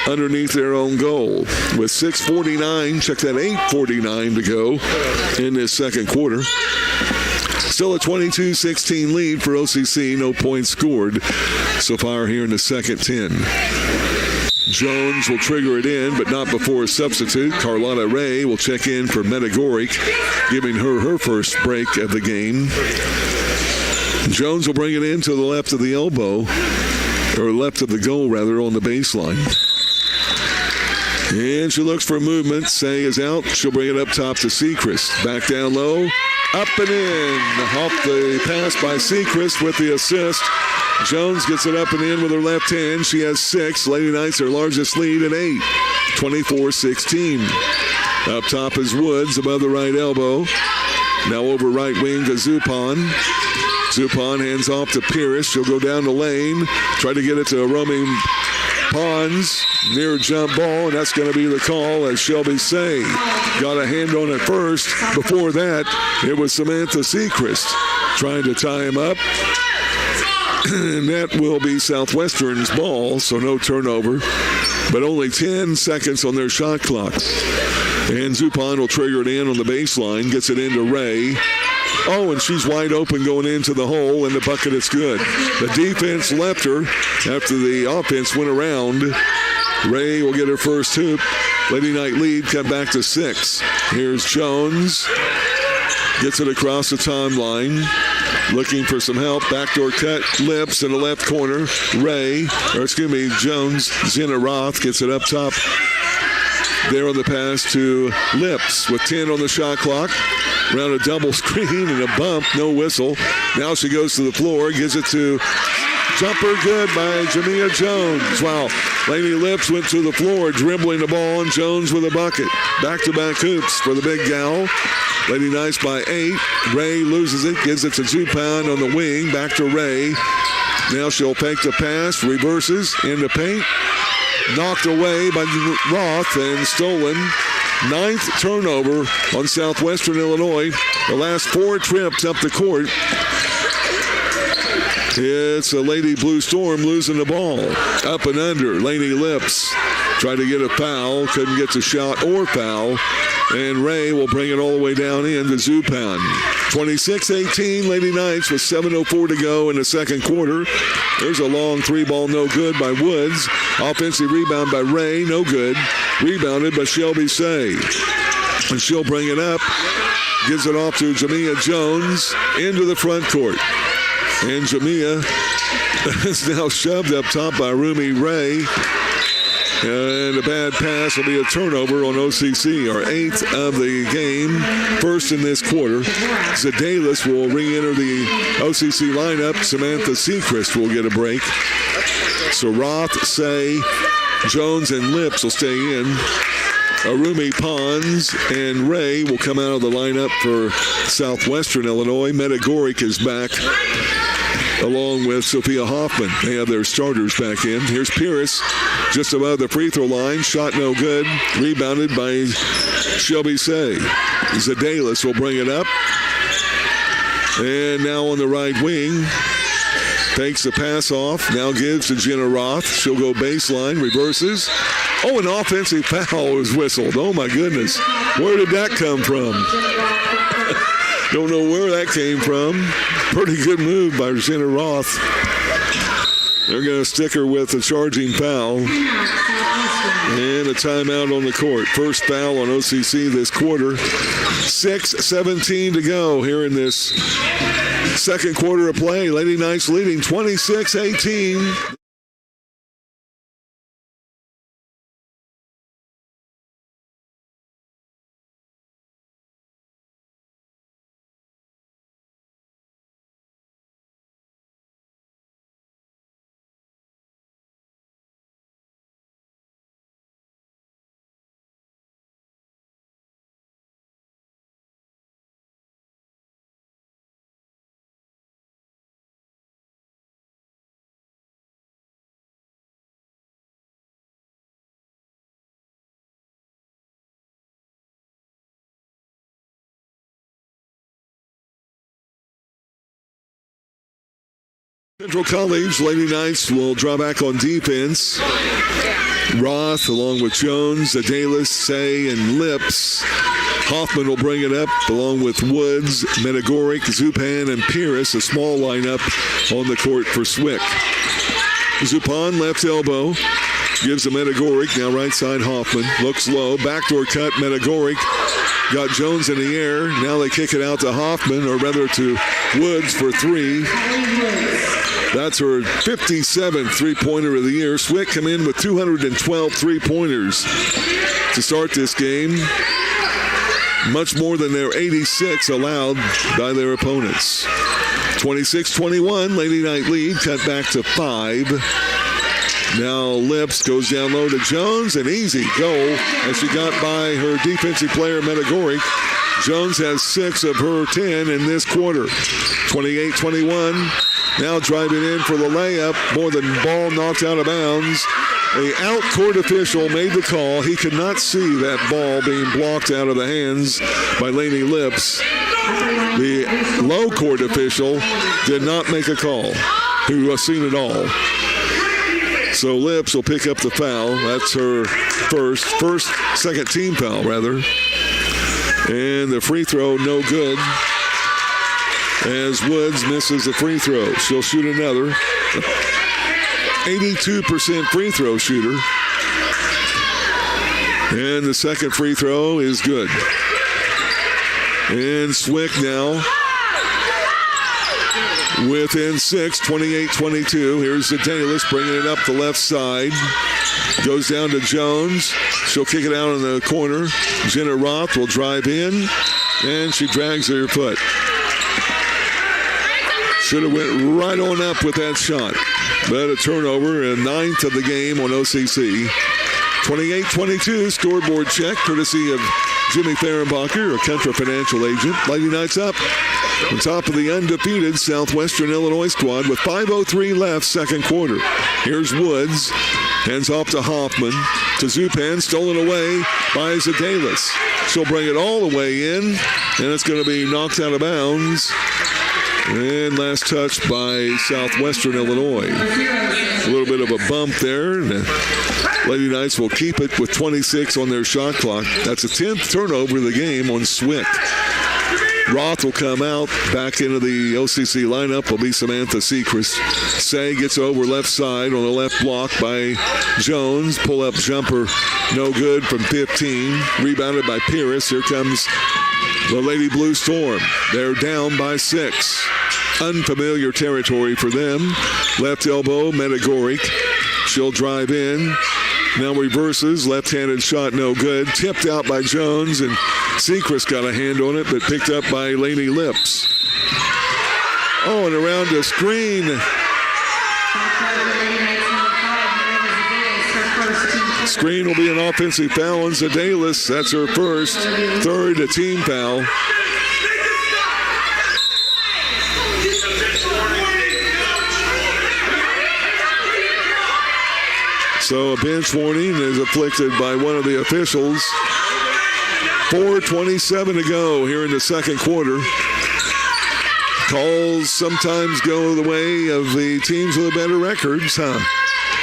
underneath their own goal. With 6:49, check that, 8:49 to go in this second quarter. Still a 22-16 lead for OCC. No points scored so far here in the second 10. Jones will trigger it in, but not before a substitute. Carlotta Ray will check in for Medjugorje, giving her first break of the game. Jones will bring it in to the left of the elbow, or left of the goal, rather, on the baseline. And she looks for movement. Say is out. She'll bring it up top to Sechrist. Back down low. Up and in. Off the pass by Sechrist with the assist. Jones gets it up and in with her left hand. She has 6. Lady Knights her largest lead at 8. 24-16. Up top is Woods above the right elbow. Now over right wing to Zupan. Zupan hands off to Pierce. She'll go down the lane. Try to get it to Aromi Pons. Near jump ball, and that's going to be the call as Shelby Say got a hand on it first. Before that, it was Samantha Sechrist trying to tie him up. And that will be Southwestern's ball, so no turnover. But only 10 seconds on their shot clock. And Zupan will trigger it in on the baseline, gets it into Ray. Oh, and she's wide open going into the hole, and the bucket is good. The defense left her after the offense went around. Ray will get her first hoop. Lady Knight lead, cut back to 6. Here's Jones. Gets it across the timeline. Looking for some help. Backdoor cut. Lips in the left corner. Jones. Zena Roth gets it up top. There on the pass to Lips with 10 on the shot clock. Around a double screen and a bump. No whistle. Now she goes to the floor. Gives it to jumper good by Jamia Jones. Wow. Lainey Lips went to the floor, dribbling the ball, and Jones with a bucket. Back-to-back hoops for the big gal. Lady Knights by 8. Ray loses it, gives it to Zupan on the wing. Back to Ray. Now she'll take the pass, reverses in the paint. Knocked away by Roth and stolen. 9th turnover on Southwestern Illinois. The last 4 trips up the court. It's a Lady Blue Storm losing the ball. Up and under. Lainey Lips tried to get a foul. Couldn't get the shot or foul. And Ray will bring it all the way down in to Zupan. 26-18, Lady Knights with 7:04 to go in the second quarter. There's a long 3-ball, no good by Woods. Offensive rebound by Ray, no good. Rebounded by Shelby Say. And she'll bring it up. Gives it off to Jamia Jones into the front court. And Jamia is now shoved up top by Rumi Ray. And a bad pass will be a turnover on OCC, our 8th of the game, first in this quarter. Zedalis will re-enter the OCC lineup. Samantha Sechrist will get a break. So Roth, Say, Jones, and Lips will stay in. Arumi Pons and Ray will come out of the lineup for Southwestern Illinois. Medjugorje is back, along with Sophia Hoffman. They have their starters back in. Here's Pierce, just above the free throw line. Shot no good. Rebounded by Shelby Say. Zedalis will bring it up. And now on the right wing, takes the pass off, now gives to Jenna Roth. She'll go baseline, reverses. Oh, an offensive foul was whistled. Oh, my goodness. Where did that come from? Don't know where that came from. Pretty good move by Jenna Roth. They're going to stick her with a charging foul. And a timeout on the court. First foul on OCC this quarter. 6:17 to go here in this second quarter of play. Lady Knights leading 26-18. Central College Lady Knights will draw back on defense. Roth along with Jones, Adelis, Say, and Lips. Hoffman will bring it up along with Woods, Medagoric, Zupan, and Pierce. A small lineup on the court for Swick. Zupan left elbow. Gives to Medagoric. Now right side Hoffman. Looks low. Backdoor cut. Medagoric. Got Jones in the air. Now they kick it out to Hoffman, or rather to Woods for three. That's her 57th three-pointer of the year. Swick come in with 212 three-pointers to start this game. Much more than their 86 allowed by their opponents. 26-21, Lady Knight lead, cut back to 5. Now Lips goes down low to Jones, an easy goal as she got by her defensive player Medagoric. Jones has 6 of her 10 in this quarter. 28-21. Now driving in for the layup. More than ball knocked out of bounds. A out-court official made the call. He could not see that ball being blocked out of the hands by Lainey Lips. The low-court official did not make a call, who has seen it all. So Lips will pick up the foul. That's her second team foul, rather. And the free throw, no good, as Woods misses the free throw. She'll shoot another. 82% free throw shooter. And the second free throw is good. And Swick now within 6, 28-22. Here's Adelis bringing it up the left side. Goes down to Jones. She'll kick it out in the corner. Jenna Roth will drive in, and she drags her foot. Should have went right on up with that shot. But a turnover, a 9th of the game on OCC. 28-22, scoreboard check, courtesy of Jimmy Fehrenbacher, a Contra Financial agent. Lady Knights up on top of the undefeated Southwestern Illinois squad with 5:03 left, second quarter. Here's Woods. Hands off to Hoffman. To Zupan, stolen away by Zadelis. She'll bring it all the way in, and it's going to be knocked out of bounds. And last touch by Southwestern Illinois. A little bit of a bump there. Lady Knights will keep it with 26 on their shot clock. That's a 10th turnover of the game on Swick. Roth will come out. Back into the OCC lineup will be Samantha Sechrist. Say gets over left side on the left block by Jones. Pull-up jumper, no good from 15. Rebounded by Pierce. Here comes the Lady Blue Storm. They're down by 6. Unfamiliar territory for them. Left elbow, Medagoric. She'll drive in. Now reverses. Left-handed shot, no good. Tipped out by Jones, and Sechrist got a hand on it, but picked up by Lainey Lips. Oh, and around the screen. Screen will be an offensive foul on Zadelis. That's her first. Third, a team foul. So a bench warning is afflicted by one of the officials. 4:27 to go here in the second quarter. Calls sometimes go the way of the teams with the better records, huh?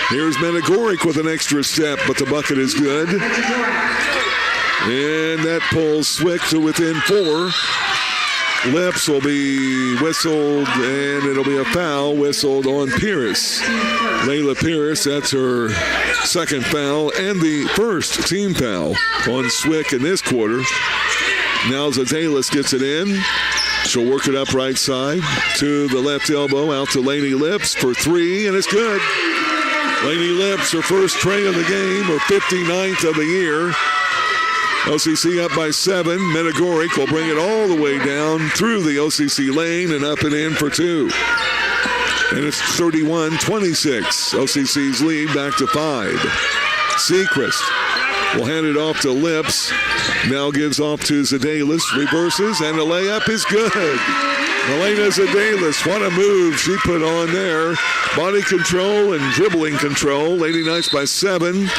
Here's Menegoric with an extra step, but the bucket is good. And that pulls Swick to within 4. Lips will be whistled, and it'll be a foul whistled on Pierce. Layla Pierce, that's her second foul and the first team foul on Swick in this quarter. Now Zadalis gets it in. She'll work it up right side to the left elbow, out to Lainey Lips for 3, and it's good. Lainey Lips, her first tray of the game, her 59th of the year. OCC up by 7. Menegoric will bring it all the way down through the OCC lane and up and in for 2. And it's 31-26. OCC's lead back to 5. Sechrist will hand it off to Lips. Now gives off to Zadalis. Reverses, and the layup is good. Elena Zadalis, what a move she put on there. Body control and dribbling control. Lady Knights by 7.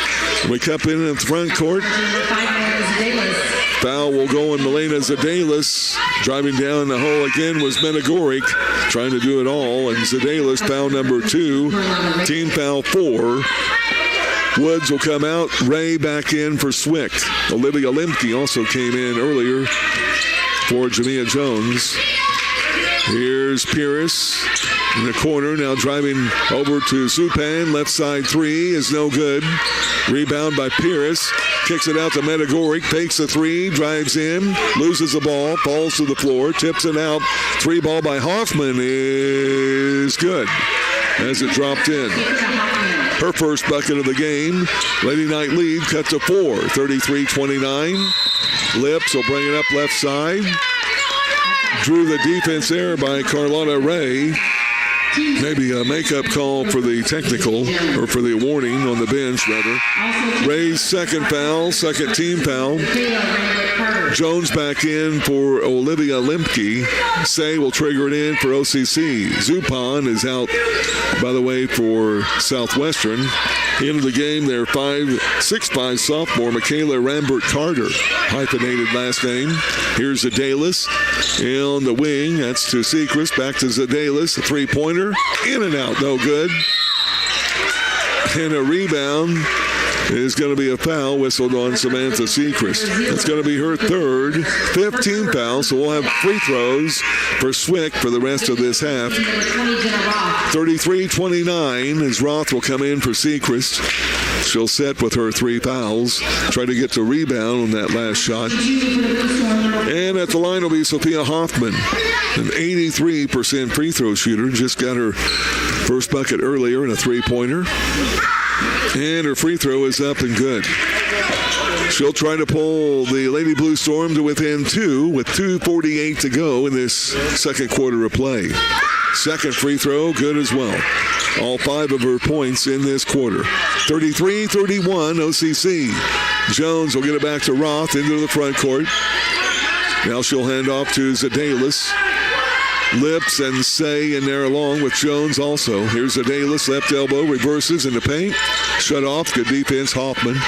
We cup in the front court. Foul will go on Milena Zadalis. Driving down the hole again was Menegoric, trying to do it all. And Zadalis, foul number 2. Team foul 4. Woods will come out. Ray back in for Swick. Olivia Limke also came in earlier for Jamia Jones. Here's Pierce in the corner, now driving over to Zupan. Left side 3 is no good. Rebound by Pierce. Kicks it out to Menegoric. Fakes the 3, drives in, loses the ball, falls to the floor, tips it out. 3 ball by Hoffman is good as it dropped in. Her first bucket of the game. Lady Knight lead cut to 4, 33-29. Lips will bring it up left side. Drew the defense there by Carlotta Ray. Maybe a makeup call for the technical, or for the warning on the bench, rather. Ray's second foul, second team foul. Jones back in for Olivia Limke. Say will trigger it in for OCC. Zupan is out, by the way, for Southwestern. Into the game there, 6'5" sophomore Michaela Rambert Carter, hyphenated last name. Here's Zadalis on the wing. That's to Sechrist. Back to Zadalis. A 3-pointer. In and out. No good. And a rebound is going to be a foul whistled on Samantha Sechrist. It's going to be her third, 15th foul, so we'll have free throws for Swick for the rest of this half. 33-29 as Roth will come in for Sechrist. She'll set with her 3 fouls. Try to get to rebound on that last shot. And at the line will be Sophia Hoffman, an 83% free throw shooter. Just got her first bucket earlier in a 3-pointer. And her free throw is up and good. She'll try to pull the Lady Blue Storm to within 2 with 2:48 to go in this second quarter of play. Second free throw, good as well. All 5 of her points in this quarter. 33-31 OCC. Jones will get it back to Roth into the front court. Now she'll hand off to Zadalis. Lips and Say in there along with Jones also. Here's Zadalis, left elbow, reverses in the paint. Shut off, good defense, Hoffman.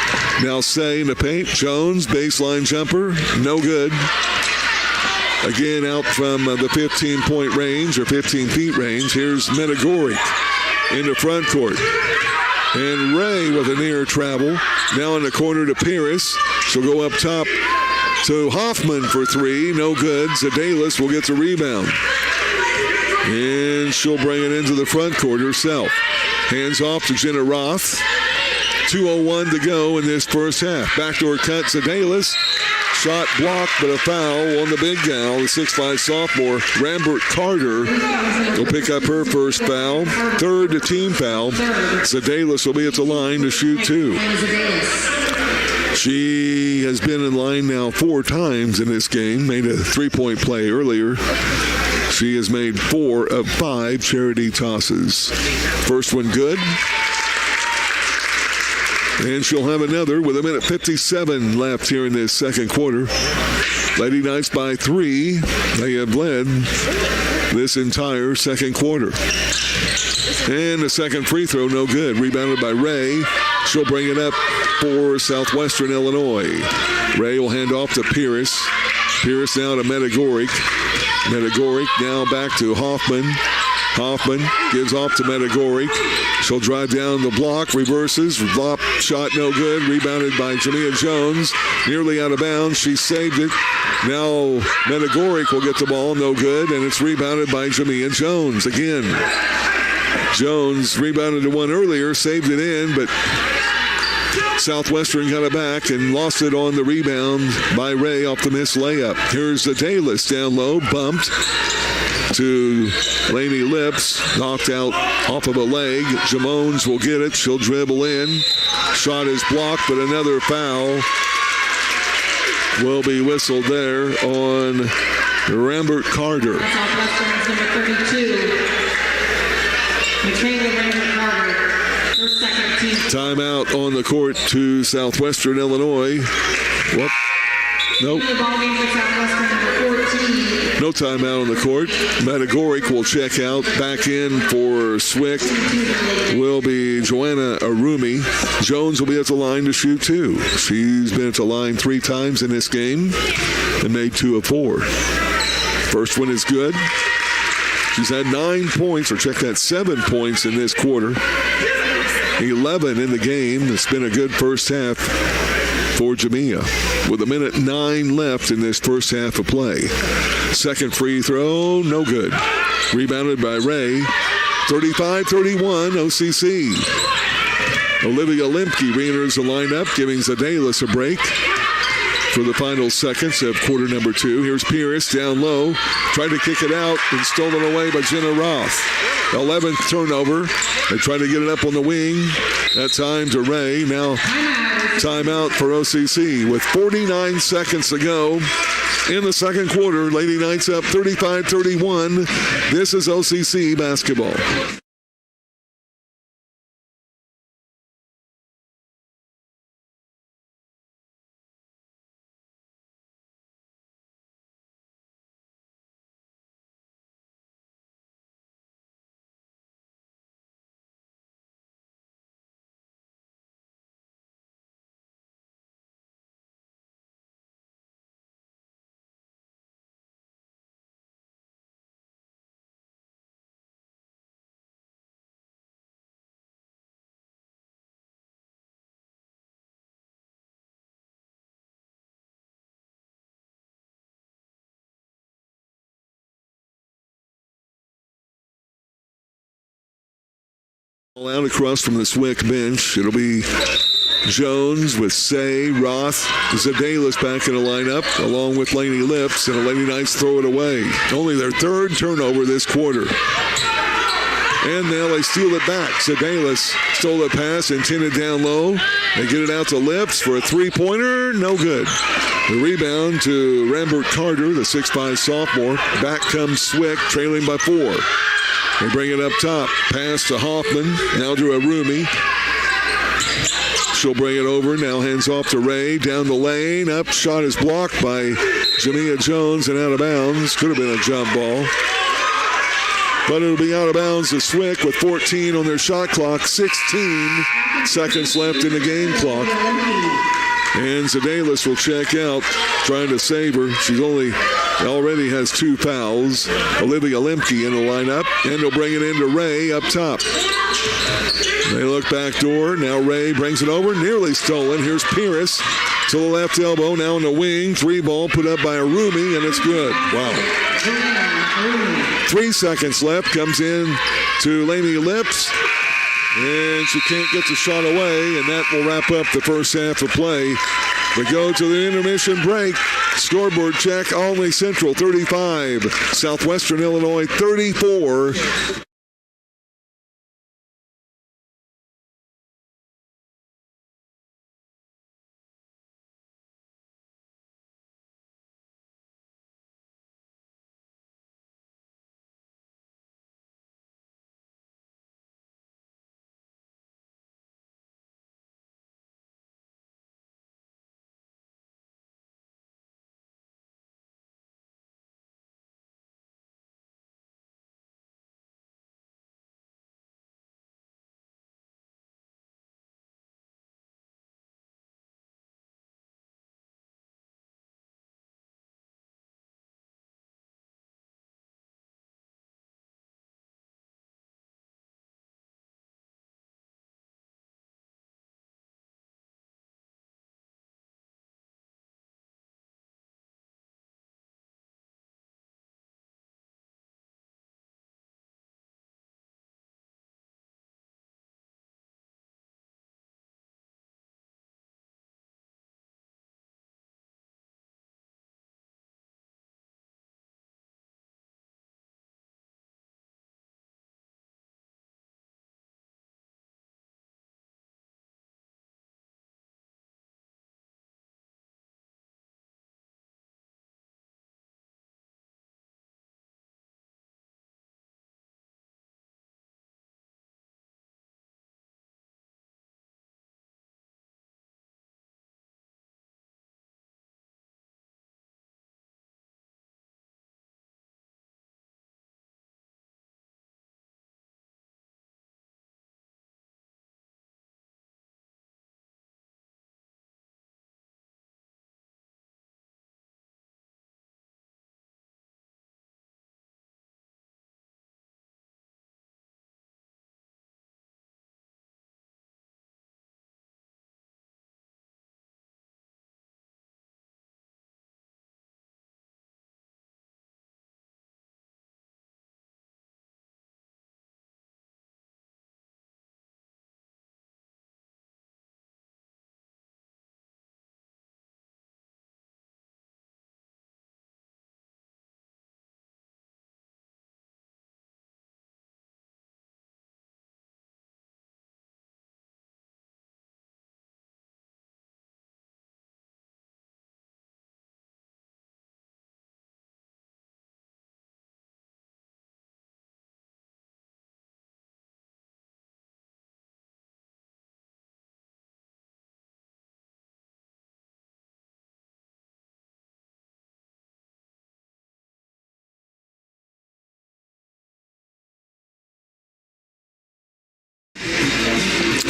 Now Say in the paint. Jones, baseline jumper, no good. Again, out from the 15-point range, or 15 feet range. Here's Menegoric in the front court. And Ray with a near travel. Now in the corner to Pierce. She'll go up top to Hoffman for 3. No good. Zadalis will get the rebound. And she'll bring it into the front court herself. Hands off to Jenna Roth. 2:01 to go in this first half. Backdoor cut, Zadalis. Shot blocked, but a foul on the big gal, the 6'5" sophomore, Rambert Carter, will pick up her first foul. Third team foul. Zadalis will be at the line to shoot 2. She has been in line now 4 times in this game. Made a 3-point play earlier. She has made 4 of 5 charity tosses. First one good. And she'll have another with 1:57 left here in this second quarter. Lady Knights by 3. They have led this entire second quarter. And the second free throw, no good. Rebounded by Ray. She'll bring it up for Medagoric now back to Hoffman. Hoffman gives off to Medagoric. She'll drive down the block, reverses, flop shot no good, rebounded by Jamia Jones. Nearly out of bounds, she saved it. Now Medagoric will get the ball, no good, and it's rebounded by Jamia Jones again. Jones rebounded to one earlier, saved it in, but Southwestern got it back and lost it on the rebound by Ray off the missed layup. Here's the Dalis down low, bumped to Lainey Lips, knocked out off of a leg. Jamones will get it. She'll dribble in. Shot is blocked, but another foul will be whistled there on Rambert Carter. Southwestern's number 32. Michaela Rambert Carter, her second team. Timeout on the court to Southwestern Illinois. Whoop. Nope. No timeout on the court. Medagoric will check out. Back in for Swick will be Joanna Arumi. Jones will be at the line to shoot two. She's been at the line 3 times in this game and made 2 of 4. First one is good. She's had 9 points, or check that, 7 points in this quarter. 11 in the game. It's been a good first half for Jamia, with 1:09 left in this first half of play. Second free throw, no good. Rebounded by Ray. 35-31, OCC. Olivia Limke re-enters the lineup, giving Zadalis a break for the final seconds of quarter number 2. Here's Pierce down low, tried to kick it out and stolen away by Jenna Roth. 11th turnover. They try to get it up on the wing. That time to Ray. Now timeout for OCC with 49 seconds to go in the second quarter. Lady Knights up 35-31. This is OCC basketball. Out across from the Swick bench. It'll be Jones with Say, Roth, Zadalis back in the lineup, along with Lainey Lips, and the Lady Knights throw it away. Only their 3rd turnover this quarter. And now they steal it back. Zadalis stole the pass, intended down low. They get it out to Lips for a 3-pointer. No good. The rebound to Rambert Carter, the 6'5 sophomore. Back comes Swick, trailing by 4. They bring it up top. Pass to Hoffman. Now to Arumi. She'll bring it over. Now hands off to Ray. Down the lane. Up. Shot is blocked by Jamia Jones and out of bounds. Could have been a jump ball. But it'll be out of bounds to Swick with 14 on their shot clock. 16 seconds left in the game clock. And Zadalis will check out, trying to save her. She's already has 2 fouls. Olivia Limke in the lineup, and they'll bring it into Ray up top. They look back door. Now Ray brings it over, nearly stolen. Here's Pierce to the left elbow, now in the wing. 3 ball put up by Arumi, and it's good. Wow. 3 seconds left, comes in to Lainey Lips. And she can't get the shot away, and that will wrap up the first half of play. We go to the intermission break. Scoreboard check, Olney Central 35, Southwestern Illinois 34.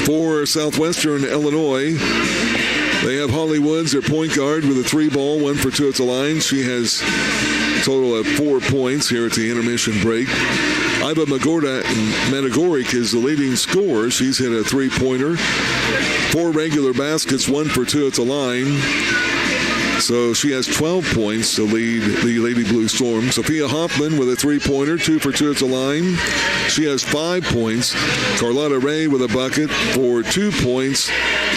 For Southwestern Illinois, they have Holly Woods, their point guard, with a 3-ball, 1 for 2 at the line. She has a total of 4 points here at the intermission break. Iva Medagoric is the leading scorer. She's hit a 3-pointer. 4 regular baskets, 1 for 2 at the line. So she has 12 points to lead the Lady Blue Storm. Sophia Hoffman with a 3-pointer, 2 for 2 at the line. She has 5 points. Carlotta Ray with a bucket for 2 points.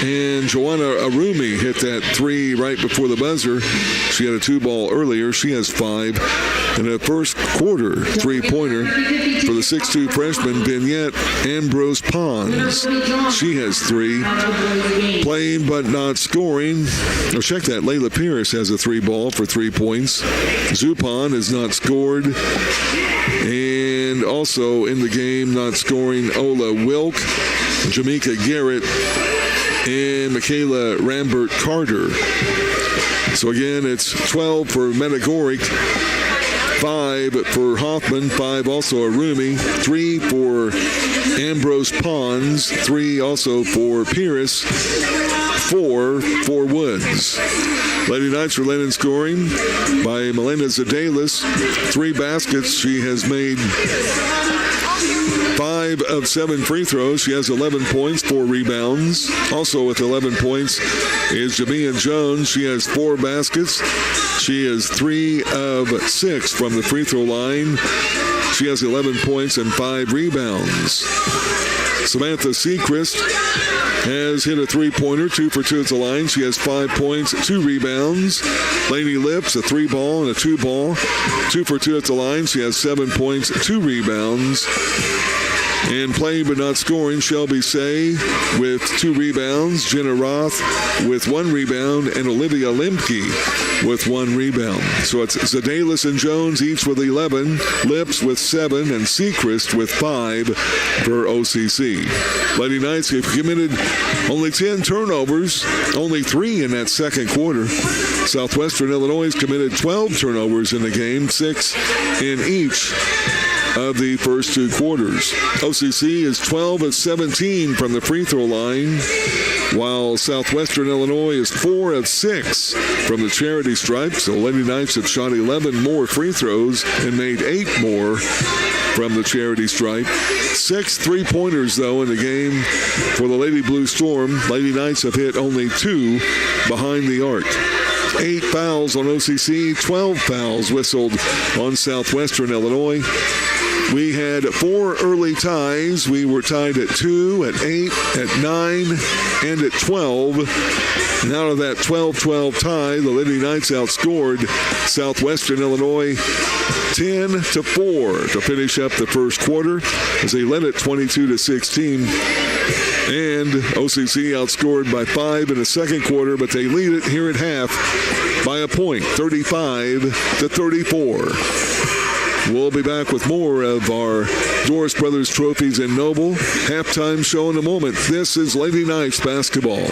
And Joanna Arumi hit that 3 right before the buzzer. She had a 2-ball earlier. She has 5. In the first quarter, 3-pointer for the 6'2 freshman, Vignette Ambrose Pons. She has 3. Playing but not scoring. Oh, check that. Layla Pierce has a 3-ball for 3 points. Zupon has not scored. And also in the game, not scoring, Ola Wilk, Jamaica Garrett, and Michaela Rambert Carter. So again, it's 12 for Medagoric, 5 for Hoffman, 5 also Arumi, 3 for Ambrose Pons, 3 also for Pierce, 4 for Woods. Lady Knights are led in scoring by Melena Zadelis, 3 baskets. She has made 5 of 7 free throws. She has 11 points, 4 rebounds. Also with 11 points is Jamia Jones. She has 4 baskets. She is 3 of 6 from the free throw line. She has 11 points and 5 rebounds. Samantha Seacrest has hit a 3-pointer, 2 for 2 at the line. She has 5 points, 2 rebounds. Lainey Lips, a 3-ball and a 2-ball, 2 for 2 at the line. She has 7 points, 2 rebounds. And playing but not scoring, Shelby Say with 2 rebounds, Jenna Roth with 1 rebound, and Olivia Limke with 1 rebound. So it's Zadelis and Jones each with 11, Lips with 7, and Seacrest with 5 for OCC. Lady Knights have committed only 10 turnovers, only 3 in that second quarter. Southwestern Illinois has committed 12 turnovers in the game, 6 in each of the first 2 quarters. OCC is 12 of 17 from the free throw line, while Southwestern Illinois is 4 of 6 from the charity stripe. So Lady Knights have shot 11 more free throws and made 8 more from the charity stripe. 6 3-pointers, though, in the game for the Lady Blue Storm. Lady Knights have hit only 2 behind the arc. 8 fouls on OCC, 12 fouls whistled on Southwestern Illinois. We had 4 early ties. We were tied at 2, at 8, at 9, and at 12. And out of that 12-12 tie, the Lady Knights outscored Southwestern Illinois 10-4 to finish up the first quarter as they led it 22-16. And OCC outscored by 5 in the second quarter, but they lead it here at half by a point, 35-34. We'll be back with more of our Doris Brothers trophies in Noble. Halftime show in a moment. This is Lady Knights basketball.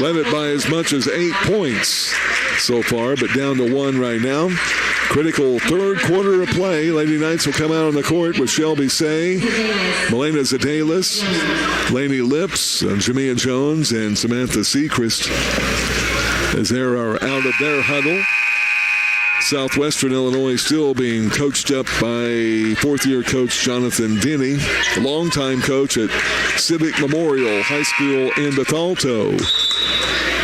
led it by as much as 8 points so far, but down to 1 right now. Critical third quarter of play. Lady Knights will come out on the court with Shelby Say, Melena Zedalis, Lainey Lips, Jamia Jones, and Samantha Sechrist as they are out of their huddle. Southwestern Illinois still being coached up by fourth-year coach Jonathan Denny, the longtime coach at Civic Memorial High School in Bethalto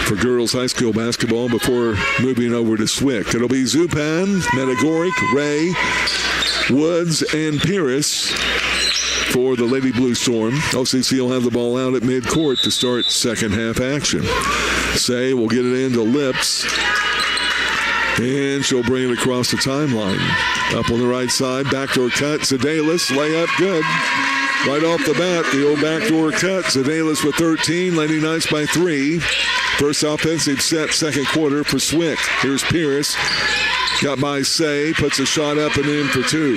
for girls high school basketball before moving over to Swick. It'll be Zupan, Metagoric, Ray, Woods, and Pierce for the Lady Blue Storm. OCC will have the ball out at midcourt to start second half action. Say will get it into Lips, and she'll bring it across the timeline. Up on the right side, backdoor cut, Zedalis, layup good. Right off the bat, the old backdoor cut. Zedalis with 13, Lady Knights by 3. First offensive set, second quarter for Swick. Here's Pierce. Got by Say, puts a shot up and in for 2.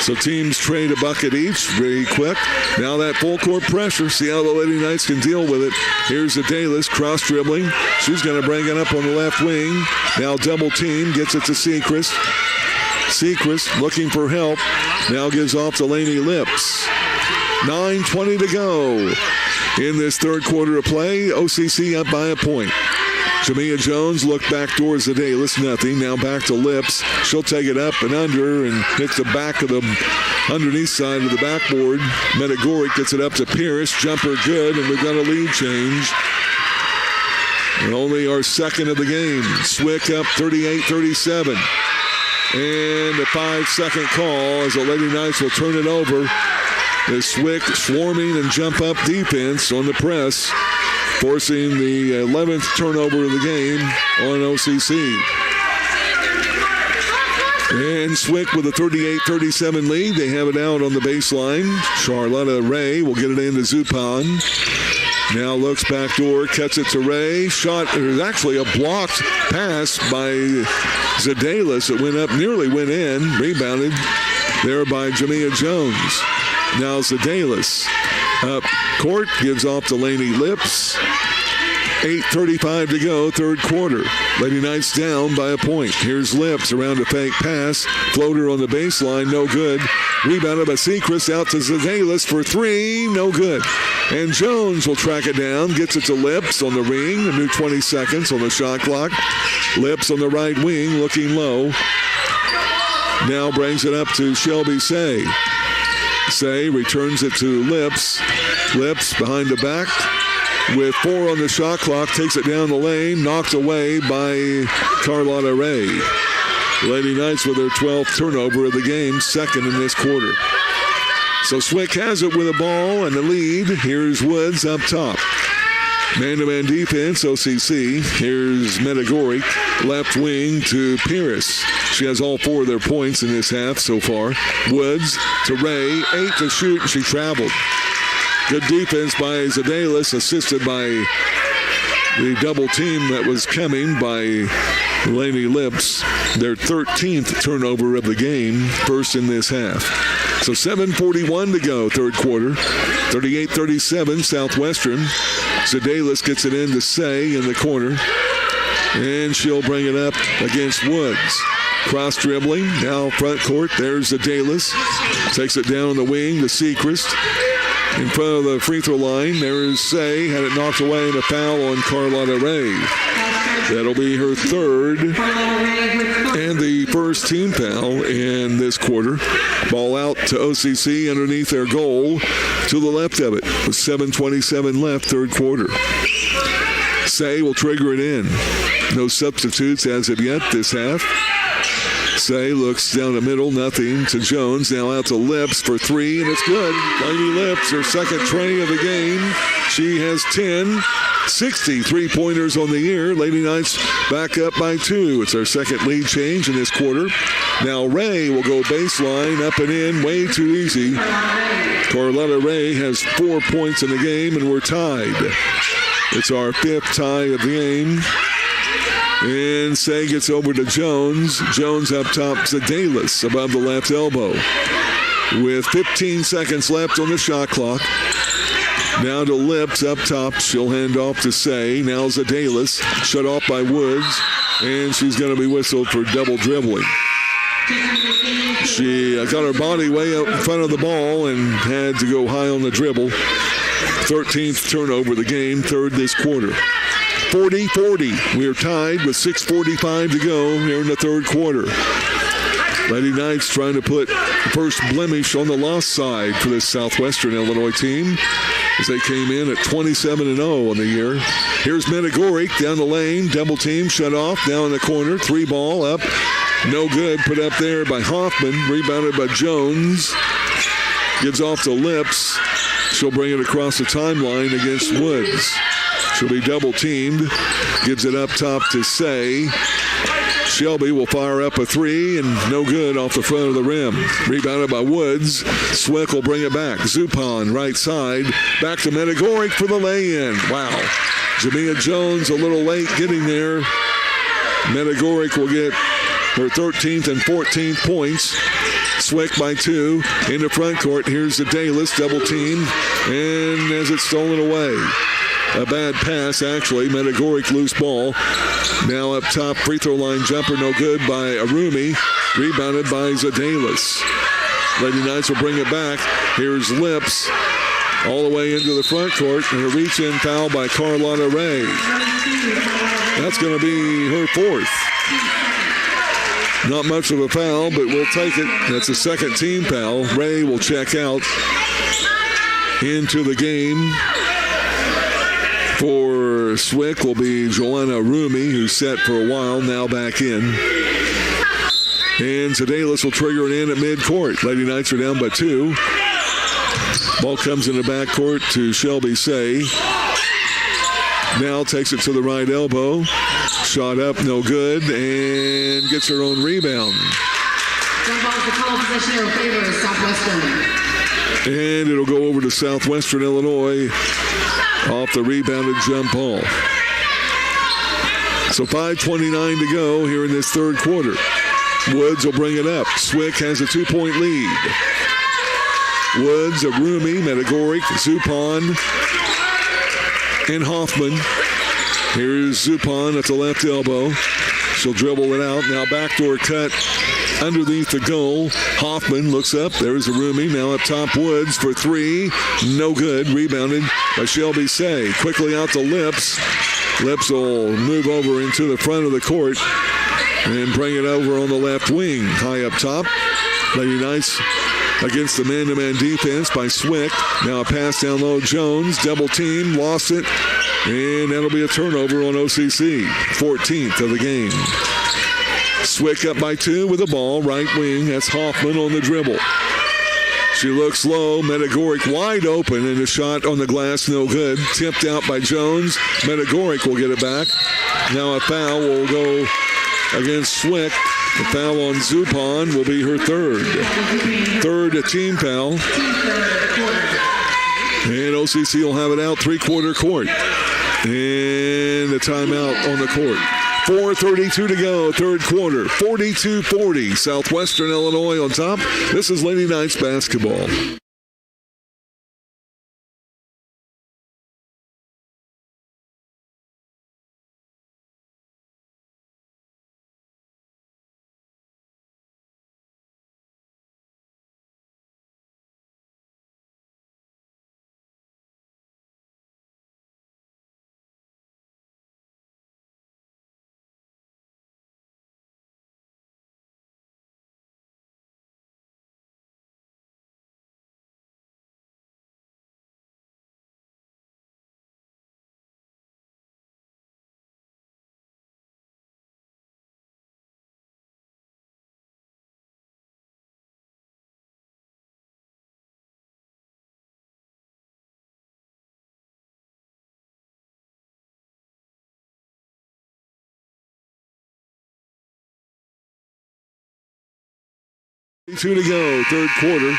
So teams trade a bucket each, very quick. Now that full court pressure, see how the Lady Knights can deal with it. Here's Zedalis, cross dribbling. She's going to bring it up on the left wing. Now double team, gets it to Sechrist. Sechrist looking for help. Now gives off to Lainey Lips. 9:20 to go in this third quarter of play. OCC up by a point. Jamia Jones looked back towards Zedalis, nothing. Now back to Lips. She'll take it up and under and hits the back of the underneath side of the backboard. Metagoric gets it up to Pierce. Jumper good, and we've got a lead change. And only our second of the game. Swick up 38-37. And a 5-second call as the Lady Knights will turn it over. The Swick swarming and jump up defense on the press, forcing the 11th turnover of the game on OCC. And Swick with a 38-37 lead. They have it out on the baseline. Charlotta Ray will get it into Zupan. Now looks backdoor, cuts it to Ray. Shot, there's actually a blocked pass by Zedalis. It went up, nearly went in. Rebounded there by Jamia Jones. Now Zedalis up court, gives off to Lainey Lips. 8:35 to go, third quarter. Lady Knights down by a point. Here's Lips around a fake pass. Floater on the baseline, no good. Rebounded by Sechrist, out to Zedalis for 3, no good. And Jones will track it down, gets it to Lips on the ring. A new 20 seconds on the shot clock. Lips on the right wing, looking low. Now brings it up to Shelby Say. Say returns it to Lips. Lips behind the back with 4 on the shot clock. Takes it down the lane. Knocked away by Carlotta Ray. Lady Knights with their 12th turnover of the game. Second in this quarter. So Swick has it with a ball and the lead. Here's Woods up top. Man-to-man defense, OCC. Here's Metagoric, left wing to Pierce. She has all 4 of their points in this half so far. Woods to Ray, 8 to shoot, and she traveled. Good defense by Zedalis, assisted by the double team that was coming by Lainey Lips. Their 13th turnover of the game, first in this half. So 7:41 to go, third quarter. 38-37, Southwestern. Zedalis gets it in to Say in the corner. And she'll bring it up against Woods. Cross dribbling, now front court. There's Zedalis. Takes it down the wing to Sechrist. In front of the free throw line, there is Say. Had it knocked away in a foul on Carlotta Ray. That'll be her third and the first team foul in this quarter. Ball out to OCC underneath their goal to the left of it with 7:27 left, third quarter. Say will trigger it in. No substitutes as of yet this half. Say looks down the middle, nothing to Jones. Now out to Lips for 3, and it's good. Lainey Lips, her second tray of the game. She has 10. 63 pointers on the year. Lady Knights back up by 2. It's our second lead change in this quarter. Now Ray will go baseline, up and in, way too easy. Carlotta Ray has 4 points in the game, and we're tied. It's our 5th tie of the game. And Say gets over to Jones. Jones up top, Zedalis above the left elbow. With 15 seconds left on the shot clock. Now to Lips up top. She'll hand off to Say. Now Zadalis, shut off by Woods. And she's going to be whistled for double dribbling. She got her body way out in front of the ball and had to go high on the dribble. 13th turnover of the game, third this quarter. 40-40. We are tied with 6:45 to go here in the third quarter. Lady Knights trying to put the first blemish on the loss side for this Southwestern Illinois team as they came in at 27-0 on the year. Here's Metagoric down the lane, double team, shut off, now in the corner, 3-ball up, no good, put up there by Hoffman, rebounded by Jones, gives off to Lips, she'll bring it across the timeline against Woods. She'll be double teamed, gives it up top to Say. Shelby will fire up a three and no good off the front of the rim. Rebounded by Woods. Swick will bring it back. Zupon right side. Back to Metagoric for the lay-in. Wow. Jamia Jones a little late getting there. Metagoric will get her 13th and 14th points. Swick by 2 in the front court. Here's the Dalis double team and as it's stolen away. A bad pass, actually. Metagoric loose ball. Now up top, free throw line jumper, no good by Arumi. Rebounded by Zadalis. Lady Knights will bring it back. Here's Lips all the way into the front court. And a reach-in foul by Carlotta Ray. That's going to be her fourth. Not much of a foul, but we'll take it. That's a second team foul. Ray will check out into the game. For Swick will be Joanna Rumi, who's set for a while, now back in. And Zadalis will trigger it in at midcourt. Lady Knights are down by 2. Ball comes in the backcourt to Shelby Say. Now takes it to the right elbow. Shot up, no good, and gets her own rebound. Jump ball to call possession in favor of Southwestern. And it'll go over to Southwestern Illinois. Off the rebounded jump ball. So 5:29 to go here in this third quarter. Woods will bring it up. Swick has a 2-point lead. Woods, Arumi, Metagoric, Zupon, and Hoffman. Here's Zupon at the left elbow. She'll dribble it out. Now backdoor cut underneath the goal. Hoffman looks up. There's Arumi. Now up top, Woods for 3. No good. Rebounded by Shelby Say. Quickly out to Lips. Lips will move over into the front of the court and bring it over on the left wing. High up top. Lady Knights against the man-to-man defense by Swick. Now a pass down low. Jones, double team, lost it. And that'll be a turnover on OCC. 14th of the game. Swick up by 2 with the ball, right wing. That's Hoffman on the dribble. She looks low. Metagoric wide open, and a shot on the glass, no good. Tipped out by Jones. Metagoric will get it back. Now a foul will go against Swick. The foul on Zupon will be her third. Third team foul. And OCC will have it out three-quarter court. And a timeout on the court. 4:32 to go, third quarter. 42-40. Southwestern Illinois on top. This is Lady Knights basketball. Two to go, third quarter.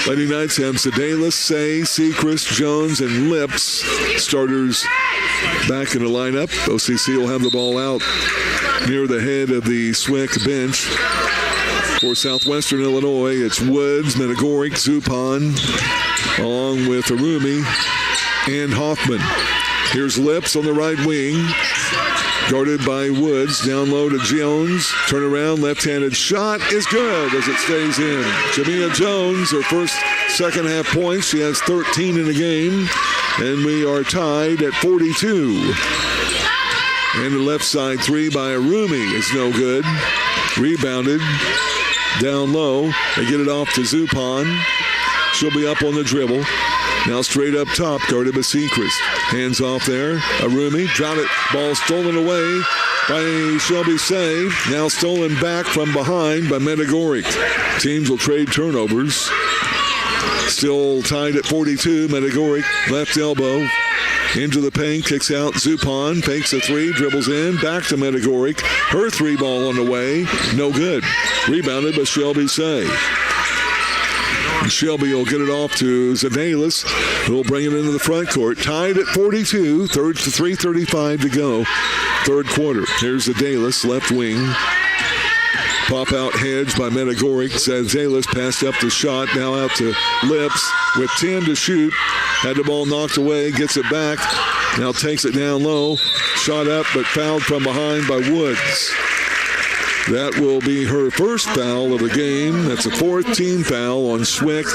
Lady Knights have Sedalis, Say, Sechrist, Jones, and Lips. Starters back in the lineup. OCC will have the ball out near the head of the Swick bench. For Southwestern Illinois, it's Woods, Medagoric, Zupan, along with Arumi and Hoffman. Here's Lips on the right wing, guarded by Woods. Down low to Jones. Turn around, left-handed shot is good as it stays in. Jamia Jones, her first second half points. She has 13 in the game, and we are tied at 42. And the left side three by Arumi is no good. Rebounded. Down low. They get it off to Zupan. She'll be up on the dribble. Now straight up top, guarded by Seacrest. Hands off there. Arumi, dropped it. Ball stolen away by Shelby Say. Now stolen back from behind by Medagoric. Teams will trade turnovers. Still tied at 42. Medagoric, left elbow. Into the paint, kicks out. Zupan fakes a three, dribbles in. Back to Medagoric. Her three ball on the way. No good. Rebounded by Shelby Say. Shelby will get it off to Zedalis, who will bring it into the front court. Tied at 42, 3:35 to go. Third quarter. Here's Zedalis, left wing. Pop out hedge by Medagoric. Zedalis passed up the shot. Now out to Lips with 10 to shoot. Had the ball knocked away. Gets it back. Now takes it down low. Shot up, but fouled from behind by Woods. That will be her first foul of the game. That's a fourth team foul on Swick.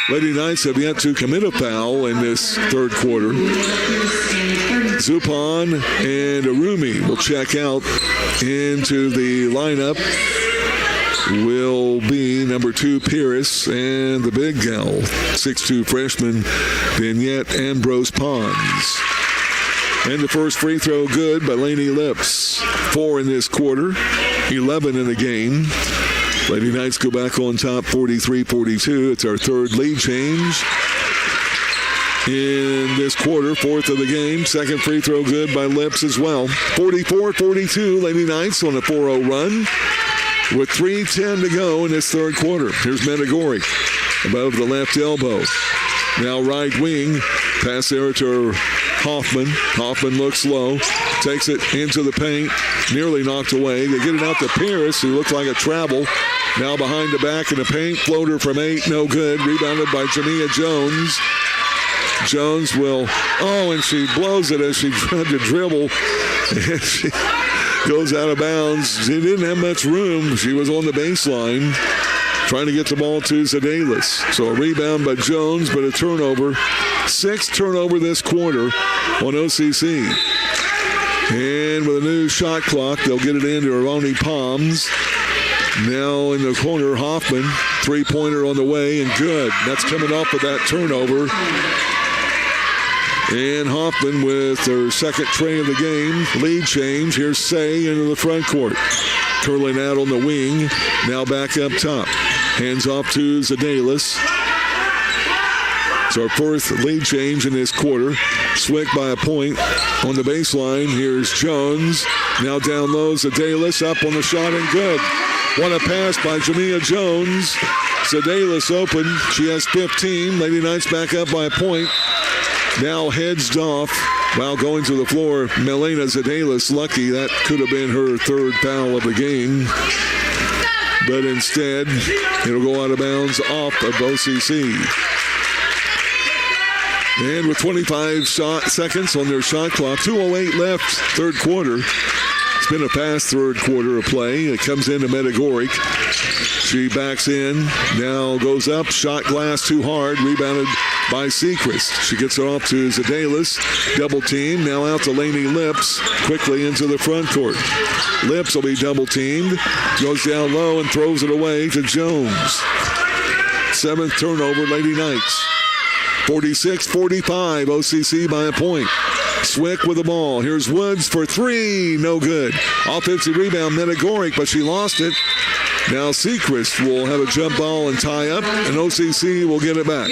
Lady Knights have yet to commit a foul in this third quarter. Zupan and Arumi will check out. Into the lineup will be number 2 Pierce and the big gal, 6'2" freshman Vignette Ambrose Pons. And the first free throw good by Lainey Lips. 4 in this quarter, 11 in the game. Lady Knights go back on top 43-42. It's our third lead change in this quarter, fourth of the game. Second free throw good by Lips as well. 44-42, Lady Knights on a 4-0 run with 3:10 to go in this third quarter. Here's Medagoric above the left elbow. Now right wing, pass there to Hoffman. Hoffman looks low, takes it into the paint, nearly knocked away. They get it out to Pierce, who looked like a travel. Now behind the back in the paint, floater from 8, no good. Rebounded by Jamia Jones. Jones will, and she blows it as she tried to dribble. And she goes out of bounds. She didn't have much room. She was on the baseline trying to get the ball to Zedalis. So a rebound by Jones, but a turnover. 6th turnover this quarter on OCC. And with a new shot clock, they'll get it into Aroni Palms. Now in the corner, Hoffman, three-pointer on the way, and good. That's coming off of that turnover. And Hoffman with her second tray of the game. Lead change. Here's Say into the front court. Curling out on the wing. Now back up top. Hands off to Zedalis. It's our fourth lead change in this quarter. Swick by a point on the baseline. Here's Jones. Now down low, Zedalis up on the shot and good. What a pass by Jamia Jones. Zedalis open. She has 15. Lady Knights back up by a point. Now hedged off while going to the floor. Melena Zedalis lucky. That could have been her third foul of the game. But instead, it'll go out of bounds off of OCC. And with 25 seconds on their shot clock, 2:08 left, third quarter. It's been a fast third quarter of play. It comes into Medagoric. She backs in, now goes up, shot glass too hard, rebounded by Seacrest. She gets it off to Zedalis, double team, now out to Lainey Lips, quickly into the front court. Lips will be double teamed, goes down low and throws it away to Jones. 7th turnover, Lady Knights. 46-45, OCC by a point. Swick with the ball. Here's Woods for 3. No good. Offensive rebound, Medagoric, but she lost it. Now Seacrest will have a jump ball and tie up, and OCC will get it back.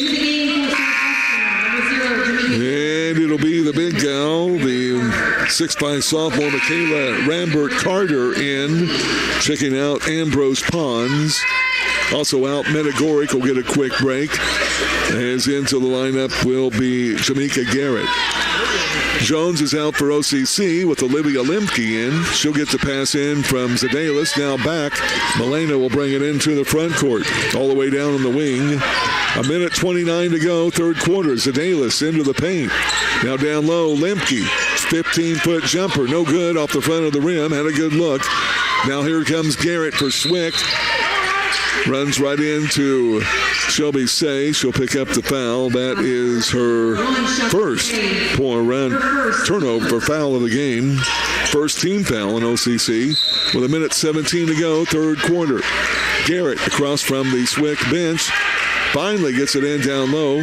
And it'll be the big gal, the 6'5" sophomore Michaela Rambert-Carter in, checking out Ambrose Pons. Also out, Medagoric will get a quick break. As into the lineup will be Jamaica Garrett. Jones is out for OCC with Olivia Lemke in. She'll get the pass in from Zedalis. Now back. Milena will bring it into the front court. All the way down on the wing. A minute 29 to go, third quarter. Zedalis into the paint. Now down low, Lemke. 15-foot jumper. No good off the front of the rim. Had a good look. Now here comes Garrett for Swick. Runs right into Shelby Say. She'll pick up the foul. That is her first turnover foul of the game. First team foul in OCC with a minute 17 to go, third quarter. Garrett across from the Swick bench. Finally gets it in down low.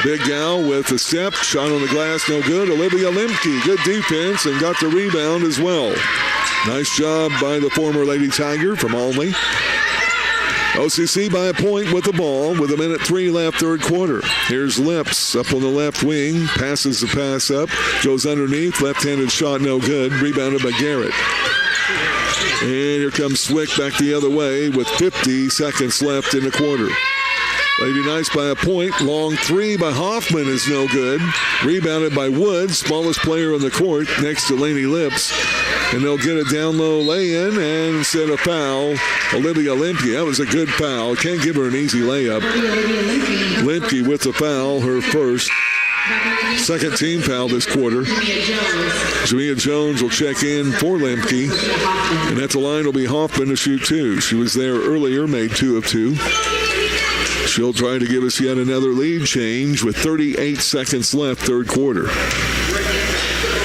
Big gal with a step. Shot on the glass, no good. Olivia Lemke, good defense and got the rebound as well. Nice job by the former Lady Tiger from Olney. OCC by a point with the ball with a minute 3 left, third quarter. Here's Lips up on the left wing. Passes the pass up. Goes underneath. Left-handed shot, no good. Rebounded by Garrett. And here comes Swick back the other way with 50 seconds left in the quarter. Lady Knights by a point. Long three by Hoffman is no good. Rebounded by Woods, smallest player on the court next to Lainey Lips. And they'll get a down low lay-in and set a foul. Olivia Lemke, that was a good foul. Can't give her an easy layup. Lemke with the foul, her first. Second team foul this quarter. Jamia Jones will check in for Lemke. And at the line will be Hoffman to shoot 2. She was there earlier, made 2 of 2. She'll try to give us yet another lead change with 38 seconds left, third quarter.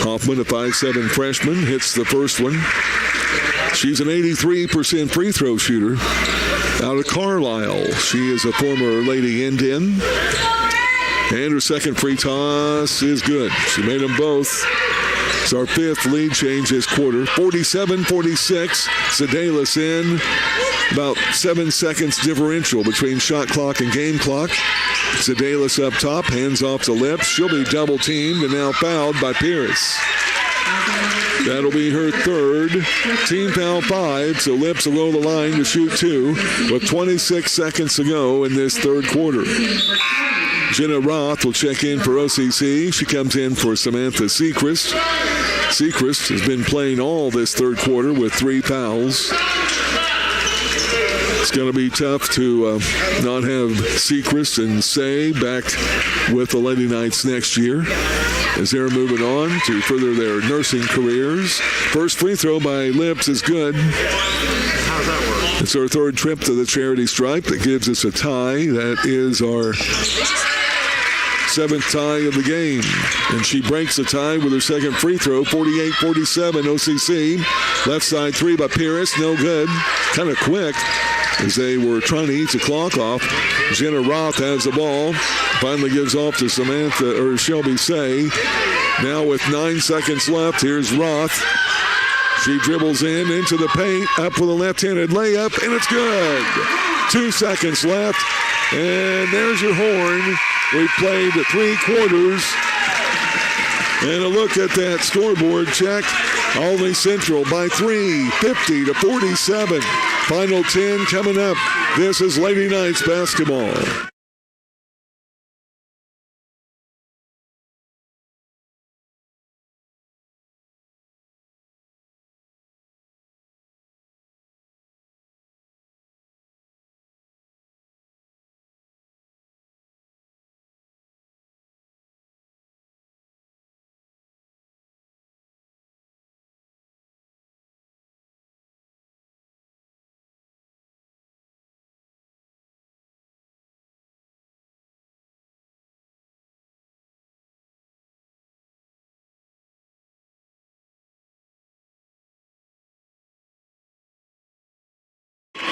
Hoffman, a 5'7" freshman, hits the first one. She's an 83% free throw shooter out of Carlisle. She is a former Lady Indian. And her second free toss is good. She made them both. It's our 5th lead change this quarter. 47-46. Zedalis in. About 7 seconds differential between shot clock and game clock. Zedalis up top, hands off to Lips. She'll be double teamed and now fouled by Pierce. That'll be her third. Team foul 5, so Lips will go to the line to shoot 2 with 26 seconds to go in this third quarter. Jenna Roth will check in for OCC. She comes in for Samantha Sechrist. Sechrist has been playing all this third quarter with 3 fouls. It's going to be tough to not have Sechrist and Say back with the Lady Knights next year as they're moving on to further their nursing careers. First free throw by Lips is good. How's that work? It's our third trip to the charity stripe. That gives us a tie. That is our 7th tie of the game. And she breaks the tie with her second free throw. 48-47 OCC. Left side 3 by Pierce. No good. Kind of quick as they were trying to eat the clock off. Jenna Roth has the ball. Finally gives off to Shelby Say. Now with 9 seconds left, here's Roth. She dribbles into the paint, up with a left-handed layup, and it's good. 2 seconds left, and there's your horn. We've played 3 quarters. And a look at that scoreboard check. Olney Central by 3, 50-47. Final 10 coming up. This is Lady Knights basketball.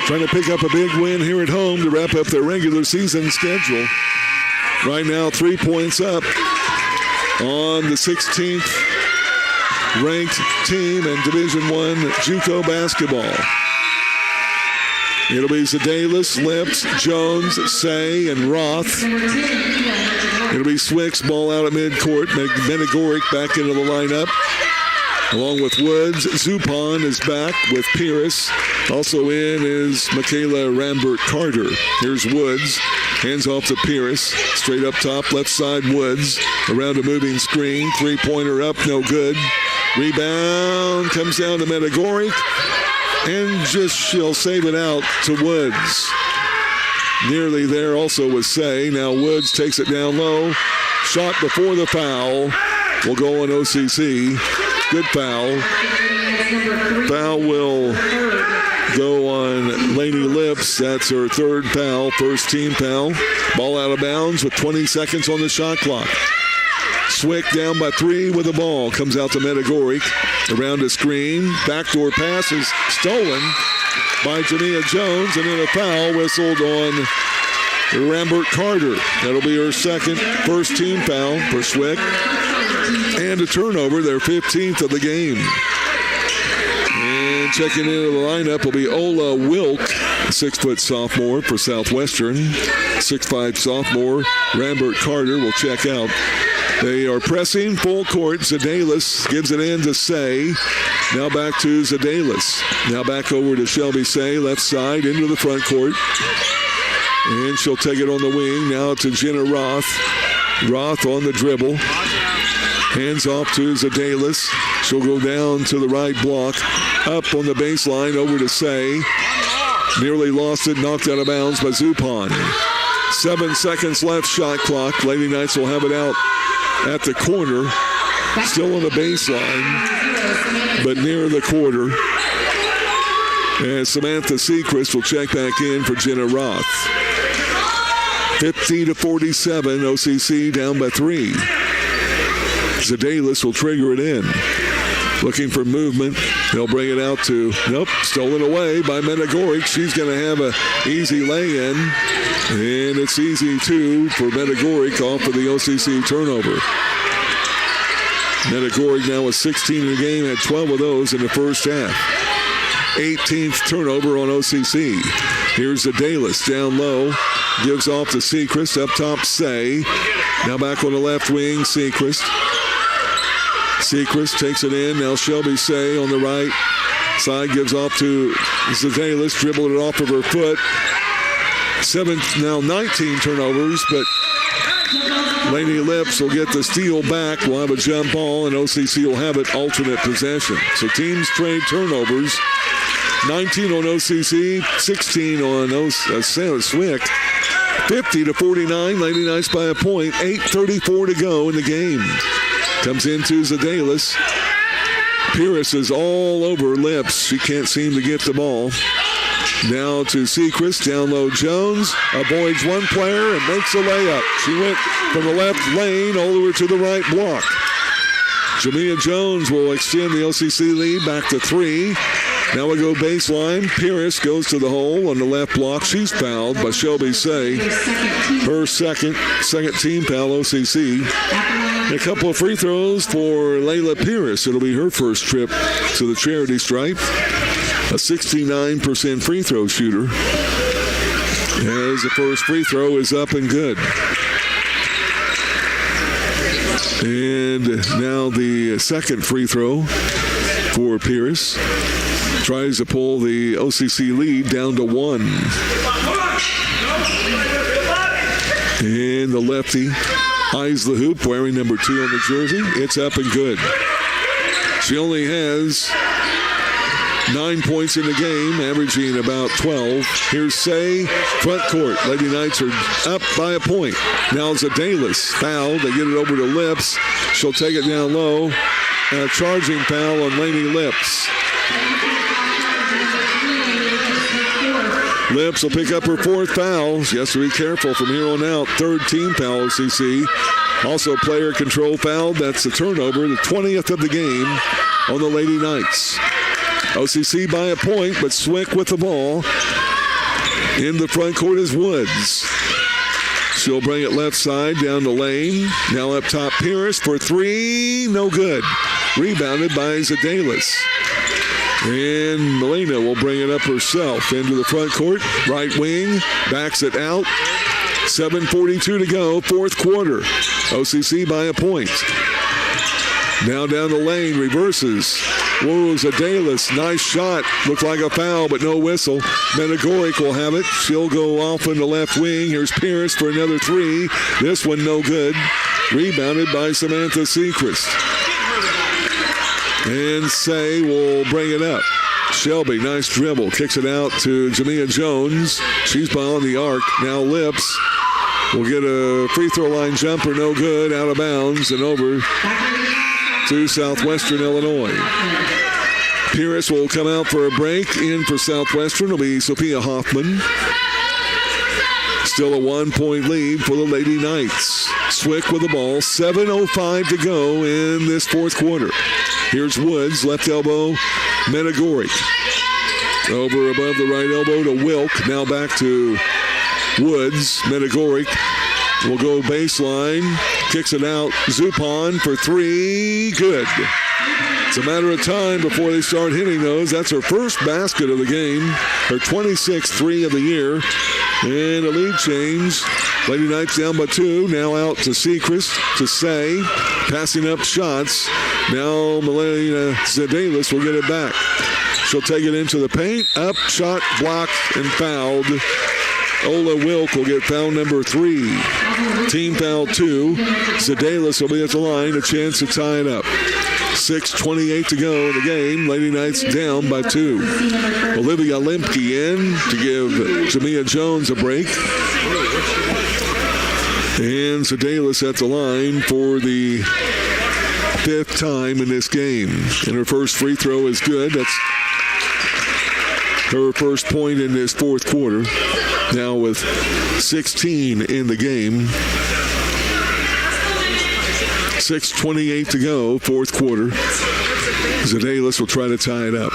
Trying to pick up a big win here at home to wrap up their regular season schedule. Right now, 3 points up on the 16th ranked team in Division I JUCO basketball. It'll be Zedalis, Lips, Jones, Say, and Roth. It'll be Swick's ball out at midcourt. Menegoric back into the lineup. along with Woods. Zupon is back with Pierce. Also in is Michaela Rambert-Carter. Here's Woods. Hands off to Pierce. Straight up top, left side Woods. Around a moving screen. Three-pointer up, no good. Rebound comes down to Medagoric. And she'll save it out to Woods. Nearly there also was Say. Now Woods takes it down low. Shot before the foul. Will go on OCC. Good foul. Foul will go on Lainey Lips. That's her third foul, first team foul. Ball out of bounds with 20 seconds on the shot clock. Swick down by 3 with the ball. Comes out to Medagoric. Around a screen. Backdoor pass is stolen by Jamia Jones. And then a foul whistled on Rambert-Carter. That'll be her first team foul for Swick. And a turnover, their 15th of the game. And checking into the lineup will be Ola Wilk, 6-foot sophomore for Southwestern. 6'5" sophomore Rambert-Carter will check out. They are pressing full court. Zedalis gives it in to Say. Now back to Zedalis. Now back over to Shelby Say, left side into the front court. And she'll take it on the wing. Now to Jenna Roth. Roth on the dribble. Hands off to Zedalis. She'll go down to the right block. Up on the baseline over to Say. Nearly lost it. Knocked out of bounds by Zupon. 7 seconds left shot clock. Lady Knights will have it out at the corner. Still on the baseline, but near the quarter. And Samantha Seacrest will check back in for Jenna Roth. 50-47, OCC down by 3. Zedalis will trigger it in. Looking for movement. They'll bring it out to, stolen away by Medagoric. She's going to have an easy lay-in. And it's easy, too, for Medagoric off of the OCC turnover. Medagoric now with 16 in the game, had 12 of those in the first half. 18th turnover on OCC. Here's Zedalis down low. Gives off to Seacrest. Up top, Say. Now back on the left wing, Seacrest. Seacrest takes it in. Now Shelby Say on the right side. Gives off to Zedalis. Dribbled it off of her foot. 19 turnovers, but Lainey Lips will get the steal back. We'll have a jump ball, and OCC will have it alternate possession. So teams trade turnovers. 19 on OCC, 16 on Swick. 50-49, Lady Knights by a point. 8:34 to go in the game. Comes into Zedalis. Pierce is all over Lips. She can't seem to get the ball. Now to Seacrest, down low Jones, avoids one player and makes a layup. She went from the left lane all the way to the right block. Jamia Jones will extend the OCC lead back to 3. Now we go baseline. Pierce goes to the hole on the left block. She's fouled by Shelby Say. Her second team foul, OCC. A couple of free throws for Layla Pierce. It'll be her first trip to the charity stripe. A 69% free throw shooter. As the first free throw is up and good. And now the second free throw for Pierce. Tries to pull the OCC lead down to 1. And the lefty eyes the hoop, wearing number 2 on the jersey. It's up and good. She only has 9 points in the game, averaging about 12. Here's Say, front court. Lady Knights are up by a point. Now Zedalis fouled. They get it over to Lips. She'll take it down low. And a charging foul on Lainey Lips. Lips will pick up her 4th foul. She has to be careful from here on out. 3rd team foul, OCC. Also player control foul. That's the turnover, the 20th of the game on the Lady Knights. OCC by a point, but Swick with the ball. In the front court is Woods. She'll bring it left side down the lane. Now up top, Pierce for 3. No good. Rebounded by Zedalis. And Melina will bring it up herself into the front court. Right wing, backs it out. 7:42 to go, 4th quarter. OCC by a point. Now down the lane, reverses. Whoa, Zadalis, nice shot. Looked like a foul, but no whistle. Medagoric will have it. She'll go off in the left wing. Here's Pierce for another three. This one no good. Rebounded by Samantha Seacrest. And Say will bring it up. Shelby, nice dribble. Kicks it out to Jamia Jones. She's behind the arc. Now Lips will get a free throw line jumper. No good. Out of bounds and over to Southwestern Illinois. Pierce will come out for a break. In for Southwestern will be Sophia Hoffman. Still a 1-point lead for the Lady Knights. Swick with the ball. 7:05 to go in this fourth quarter. Here's Woods, left elbow, Medagoric. Over above the right elbow to Wilk. Now back to Woods. Medagoric will go baseline. Kicks it out. Zupon for three. Good. It's a matter of time before they start hitting those. That's her first basket of the game. Her 26th three of the year. And a lead change. Lady Knights down by two. Now out to Seacrest, to Say. Passing up shots. Now Melania Zadalis will get it back. She'll take it into the paint. Up, shot, blocked, and fouled. Ola Wilk will get foul number 3. Team foul 2. Zadalis will be at the line. A chance to tie it up. 6:28 to go in the game. Lady Knights down by 2. Olivia Lemke in to give Jamia Jones a break. And Zadalis at the line for the 5th time in this game. And her first free throw is good. That's her first point in this fourth quarter. Now with 16 in the game. 6:28 to go, fourth quarter. Zadalis will try to tie it up.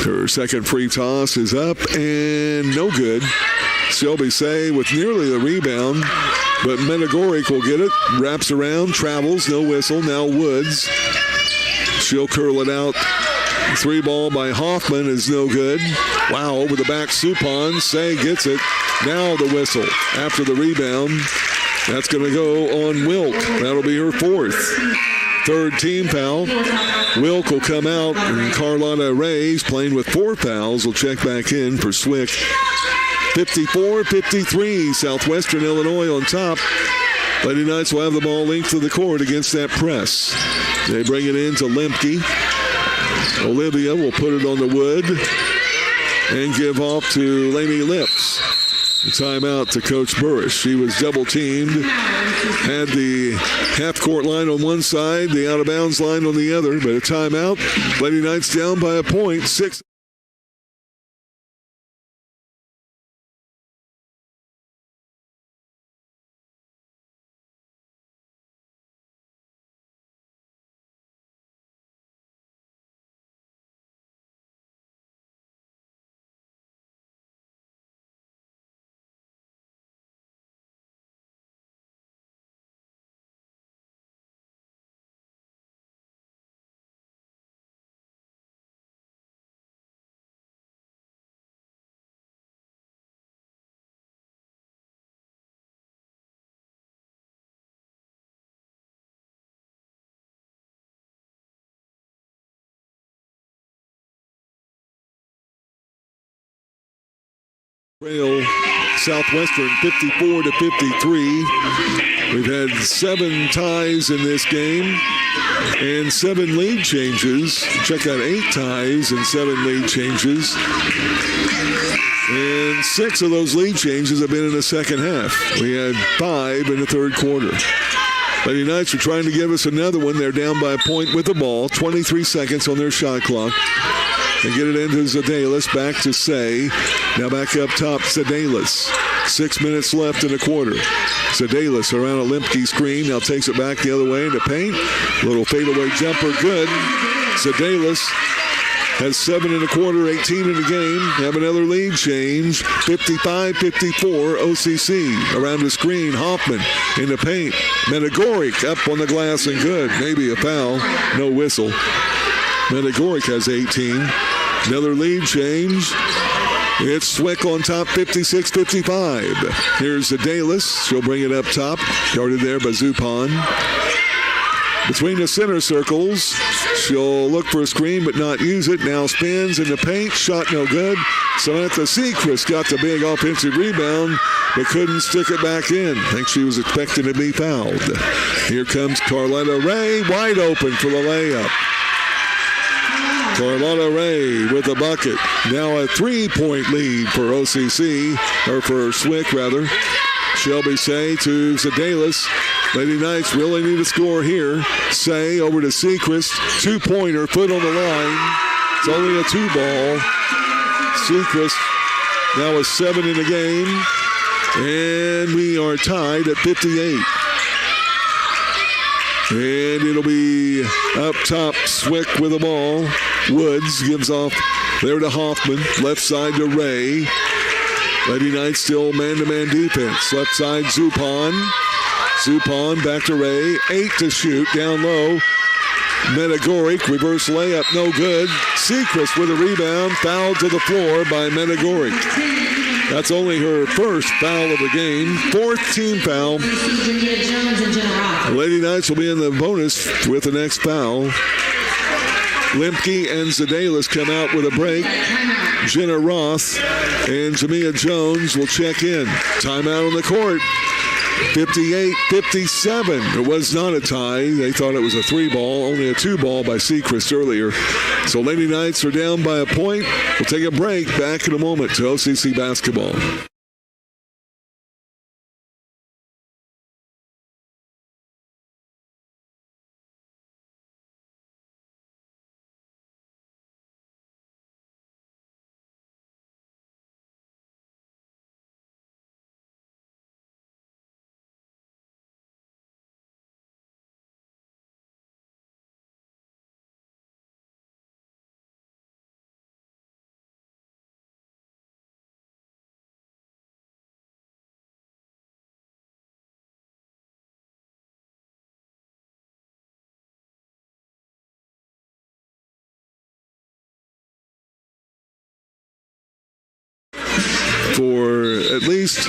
Her second free toss is up and no good. Shelby Say with nearly the rebound, but Medagoric will get it. Wraps around, travels, no whistle. Now Woods. She'll curl it out. 3 ball by Hoffman is no good. Wow, over the back, Supon. Say gets it. Now the whistle after the rebound. That's going to go on Wilk. That'll be her 4th. 3rd team foul. Wilk will come out, and Carlotta Reyes, playing with 4 fouls, will check back in for Swick. 54-53, Southwestern Illinois on top. Lady Knights will have the ball length of the court against that press. They bring it in to Lemke. Olivia will put it on the wood and give off to Lainey Lips. The timeout to Coach Burrish. She was double-teamed. Had the half-court line on one side, the out-of-bounds line on the other. But a timeout. Lady Knights down by a point. 6. Trail Southwestern 54-53. We've had 7 ties in this game and 7 lead changes. Check out 8 ties and 7 lead changes. And 6 of those lead changes have been in the second half. We had 5 in the third quarter. Lady Knights are trying to give us another one. They're down by a point with the ball. 23 seconds on their shot clock. And get it into Zadalis, back to Say. Now back up top, Zadalis. 6 minutes left in the quarter. Zadalis around a Lemke screen. Now takes it back the other way into paint. Little fadeaway jumper, good. Zadalis has 7 in the quarter, 18 in the game. Have another lead change. 55-54, OCC. Around the screen, Hoffman in the paint. Medagoric up on the glass and good. Maybe a foul, no whistle. Medagoric has 18. Another lead change. It's Swick on top, 56-55. Here's Zadalis. She'll bring it up top. Guarded there by Zupon. Between the center circles, she'll look for a screen but not use it. Now spins in the paint, shot no good. Samantha Sechrist got the big offensive rebound but couldn't stick it back in. I think she was expecting to be fouled. Here comes Carlotta Ray, wide open for the layup. Carlotta Ray with a bucket. Now a 3-point lead for OCC, or for Swick rather. Shelby Say to Zedalis. Lady Knights really need a score here. Say over to Sechrist. 2-pointer, foot on the line. It's only a 2-ball. Sechrist now with 7 in the game. And we are tied at 58. And it'll be up top, Swick with the ball. Woods gives off there to Hoffman. Left side to Ray. Lady Knights still man-to-man defense. Left side, Zupan. Zupan back to Ray. 8 to shoot, down low. Medagoric, reverse layup, no good. Sechrist with a rebound, fouled to the floor by Medagoric. That's only her first foul of the game. 4th team foul. Lady Knights will be in the bonus with the next foul. Limke and Zedalis come out with a break. Jenna Roth and Jamia Jones will check in. Timeout on the court. 58-57. It was not a tie. They thought it was a 3-ball, only a 2-ball by Sechrist earlier. So Lady Knights are down by a point. We'll take a break. Back in a moment to OCC basketball. For at least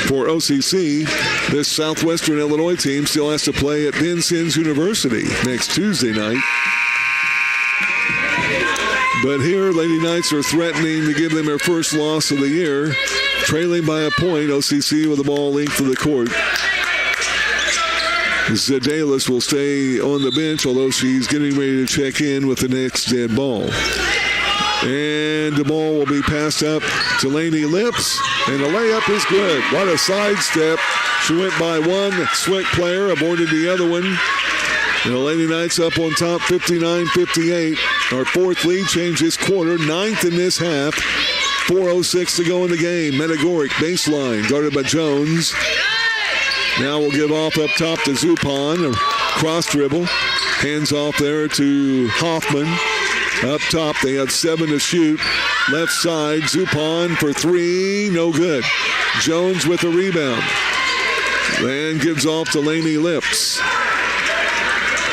for OCC, this Southwestern Illinois team still has to play at Vincennes University next Tuesday night. But here, Lady Knights are threatening to give them their first loss of the year, trailing by a point. OCC with the ball length of the court. Zedalis will stay on the bench, although she's getting ready to check in with the next dead ball. And the ball will be passed up to Lainey Lips, and the layup is good. What a sidestep. She went by one Swick player, avoided the other one. And the Lady Knights up on top, 59-58. Our 4th lead changed this quarter, 9th in this half. 4:06 to go in the game. Medagoric baseline, guarded by Jones. Now we'll give off up top to Zupan, a cross dribble. Hands off there to Hoffman. Up top, they have 7 to shoot. Left side, Zupan for 3, no good. Jones with the rebound. And gives off to Lainey Lips.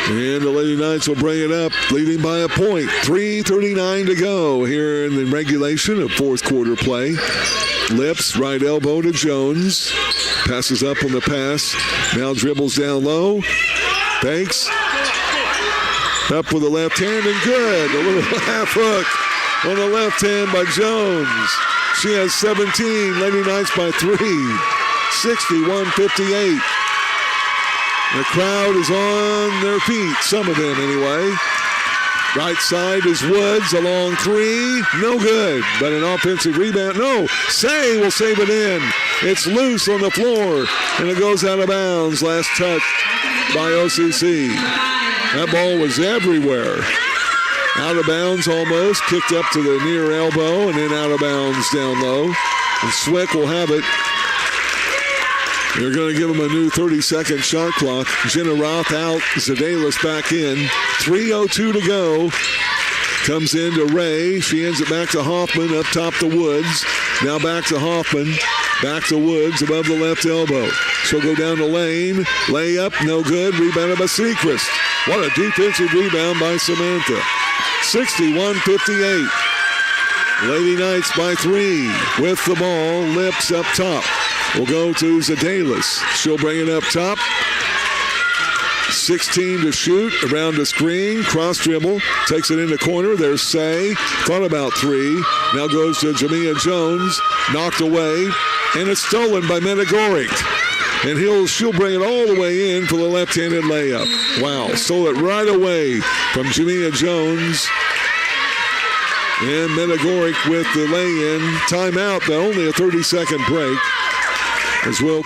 And the Lady Knights will bring it up, leading by a point. 3:39 to go here in the regulation of 4th quarter play. Lips, right elbow to Jones. Passes up on the pass. Now dribbles down low. Fakes. Up with the left hand and good. A little half hook on the left hand by Jones. She has 17. Lady Knights by 3. 61-58. The crowd is on their feet. Some of them anyway. Right side is Woods. A long 3. No good. But an offensive rebound. No. Say will save it in. It's loose on the floor. And it goes out of bounds. Last touch by OCC. That ball was everywhere. Out of bounds almost. Kicked up to the near elbow and then out of bounds down low. And Swick will have it. They're going to give him a new 30-second shot clock. Jenna Roth out. Zedalis back in. 3:02 to go. Comes into Ray. She ends it back to Hoffman. Up top to Woods. Now back to Hoffman. Back to Woods above the left elbow. She'll go down the lane. Layup, no good. Rebounded by Sechrist. What a defensive rebound by Samantha. 61-58. Lady Knights by 3 with the ball. Lips up top. We'll go to Zedalis. She'll bring it up top. 16 to shoot, around the screen, cross dribble, takes it in the corner. There's Say, thought about three, now goes to Jamia Jones, knocked away, and it's stolen by Medagoric. And she'll bring it all the way in for the left-handed layup. Wow, stole it right away from Jamia Jones. And Medagoric with the lay-in. Timeout, but only a 30-second break as well.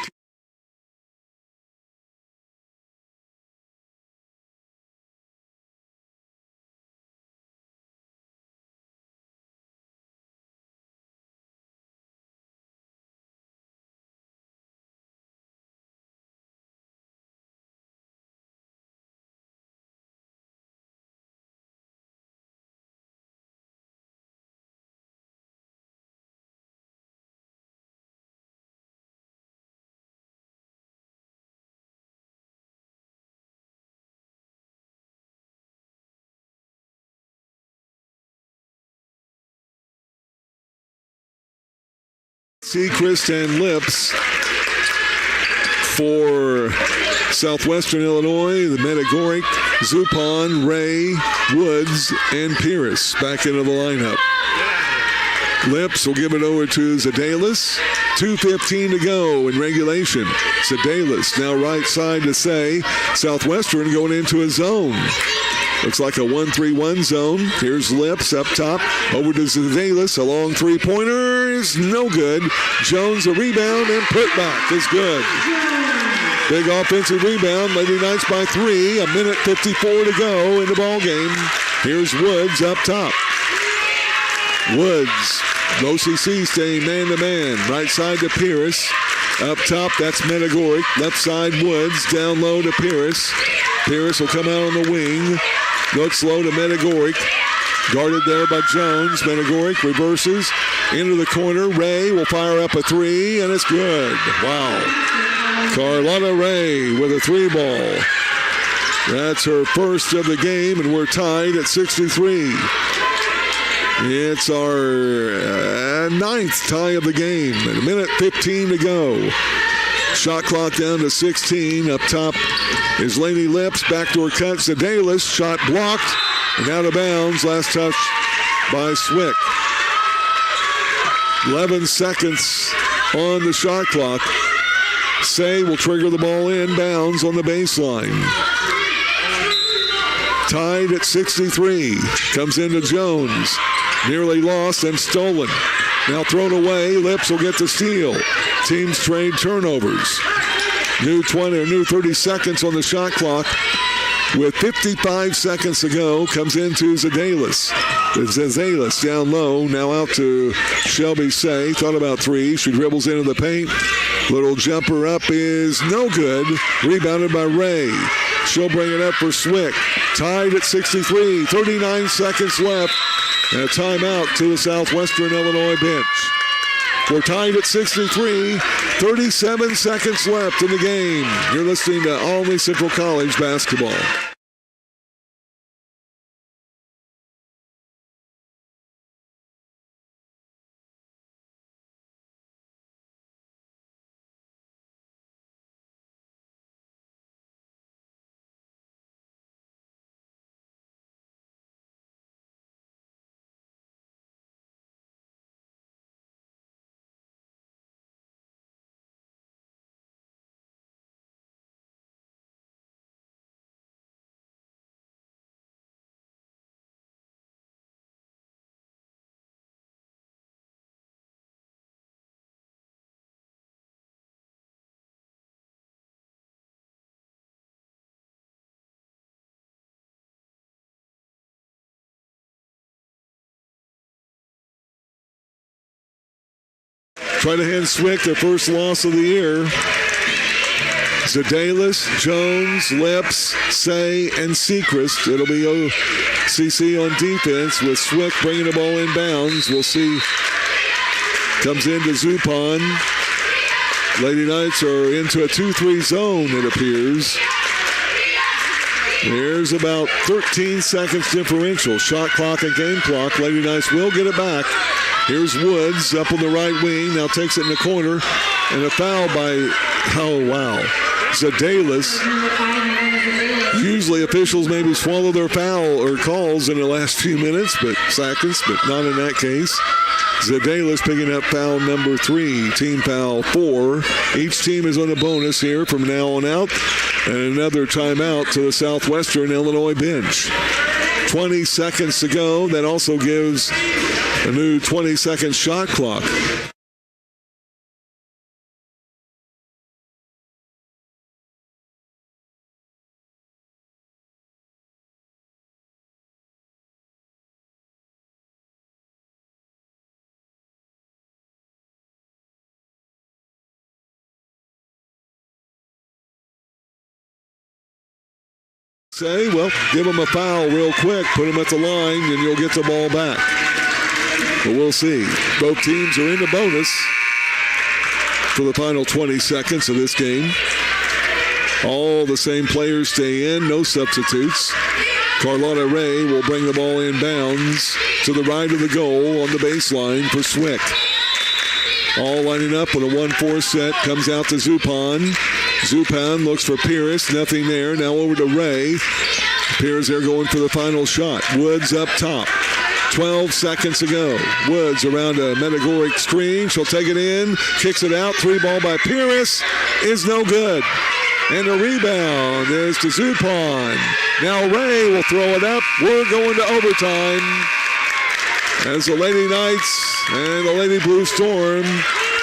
Seacrest and Lips for Southwestern Illinois, the Medagoric, Zupon, Ray, Woods, and Pierce back into the lineup. Lips will give it over to Zadalis. 2:15 to go in regulation. Zadalis now right side to Say. Southwestern going into a zone. Looks like a 1-3-1 zone. Here's Lips up top. Over to Zadalis. A long three-pointer is no good. Jones a rebound and putback is good. Big offensive rebound. Lady Knights by 3. 1:54 to go in the ball game. Here's Woods up top. Woods. OCC staying man-to-man. Right side to Pierce. Up top, that's Medagoric. Left side, Woods. Down low to Pierce. Pierce will come out on the wing. Looks low to Medagoric. Guarded there by Jones. Medagoric reverses into the corner. Ray will fire up a three, and it's good. Wow. Carlotta Ray with a three ball. That's her first of the game, and we're tied at 63. It's our ninth tie of the game. 1:15 to go. Shot clock down to 16. Up top is Lady Lips. Backdoor cut. Zadalis. Shot blocked and out of bounds. Last touch by Swick. 11 seconds on the shot clock. Say will trigger the ball inbounds on the baseline. Tied at 63. Comes into Jones. Nearly lost and stolen. Now thrown away. Lips will get the steal. Teams trade turnovers. New 30 seconds on the shot clock. With 55 seconds to go, comes into Zadalis. Zadalis down low. Now out to Shelby Say. Thought about three. She dribbles into the paint. Little jumper up is no good. Rebounded by Ray. She'll bring it up for Swick. Tied at 63. 39 seconds left. And a timeout to the Southwestern Illinois bench. We're tied at 63. 37 seconds left in the game. You're listening to Albany Central College basketball. Try to hand Swick their first loss of the year. Zadalis, Jones, Lips, Say, and Seacrest. It'll be OCC on defense with Swick bringing the ball inbounds. We'll see. Comes into Zupon. Lady Knights are into a 2-3 zone, it appears. There's about 13 seconds differential. Shot clock and game clock. Lady Knights will get it back. Here's Woods up on the right wing. Now takes it in the corner. And a foul by, oh, wow, Zadalis. Usually officials maybe swallow their foul or calls in the last few minutes, seconds, but not in that case. Zedalis picking up foul number 3, team foul 4. Each team is on a bonus here from now on out. And another timeout to the Southwestern Illinois bench. 20 seconds to go. That also gives a new 20-second shot clock. Well, give them a foul real quick, put them at the line, and you'll get the ball back. But we'll see. Both teams are in the bonus for the final 20 seconds of this game. All the same players stay in, no substitutes. Carlotta Ray will bring the ball inbounds to the right of the goal on the baseline for Swick. All lining up with a 1-4 set, comes out to Zupan. Zupan looks for Pierce, nothing there. Now over to Ray. Pierce there going for the final shot. Woods up top. 12 seconds to go. Woods around a Metagoric screen. She'll take it in, kicks it out. 3-ball by Pierce is no good. And the rebound is to Zupan. Now Ray will throw it up. We're going to overtime as the Lady Knights and the Lady Blue Storm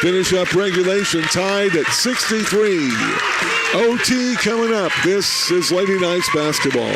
finish up regulation tied at 63. OT coming up. This is Lady Knights basketball.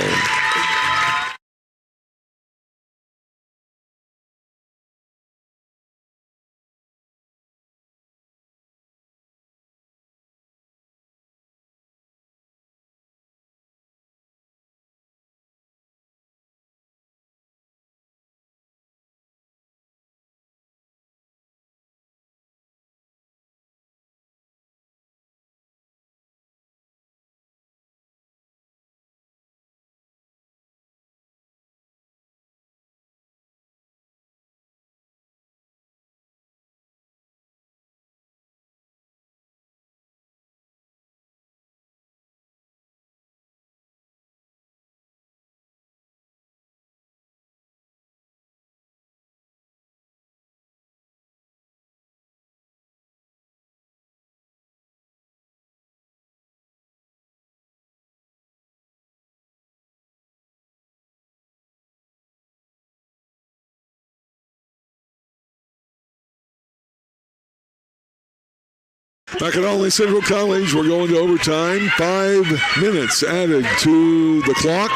Back at Olney Central College, we're going to overtime. 5 minutes added to the clock.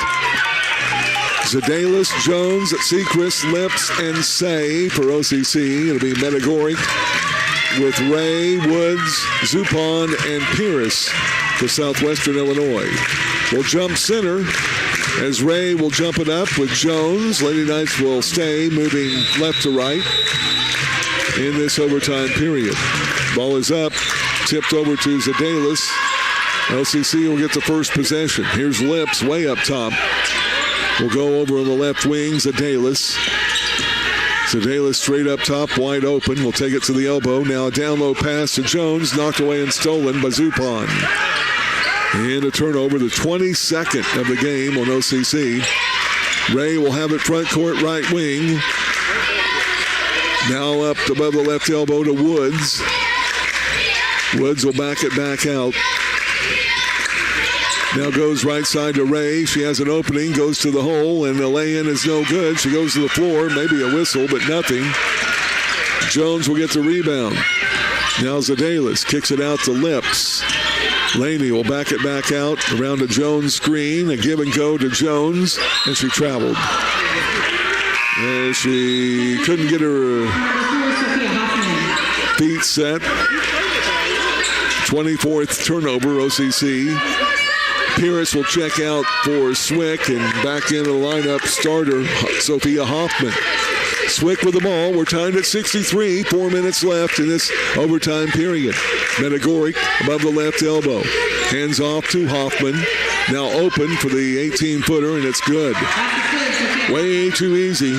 Zedalis, Jones, Seacrest, Lips, and Say for OCC. It'll be Metagoric with Ray, Woods, Zupan, and Pierce for Southwestern Illinois. We'll jump center as Ray will jump it up with Jones. Lady Knights will stay moving left to right in this overtime period. Ball is up, tipped over to Zedalis. LCC will get the first possession. Here's Lips way up top. We'll go over on the left wing, Zedalis. Zedalis straight up top, wide open. We'll take it to the elbow. Now a down low pass to Jones, knocked away and stolen by Zupan. And a turnover, the 22nd of the game on OCC. Ray will have it front court, right wing. Now up above the left elbow to Woods. Woods will back it back out. Now goes right side to Ray. She has an opening, goes to the hole, and the lay-in is no good. She goes to the floor, maybe a whistle, but nothing. Jones will get the rebound. Now Zedalis kicks it out to Lips. Laney will back it back out around a Jones screen. A give and go to Jones, and she traveled. And she couldn't get her feet set. 24th turnover, OCC. Pierce will check out for Swick and back into the lineup starter, Sophia Hoffman. Swick with the ball. We're timed at 63. 4 minutes left in this overtime period. Metagoric above the left elbow. Hands off to Hoffman. Now open for the 18-footer, and it's good. Way too easy.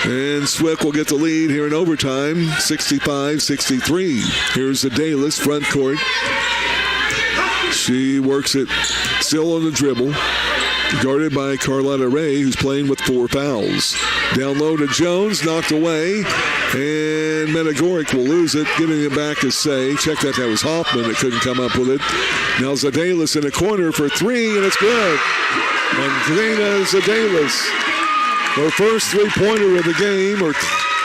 And Swick will get the lead here in overtime, 65-63. Here's Zedalis, front court. She works it still on the dribble. Guarded by Carlotta Ray, who's playing with 4 fouls. Down low to Jones, knocked away. And Metagoric will lose it. Giving it back to Say. Check that was Hoffman that couldn't come up with it. Now Zadalis in the corner for 3, and it's good. And Karina Zadalis, her first 3-pointer of the game, or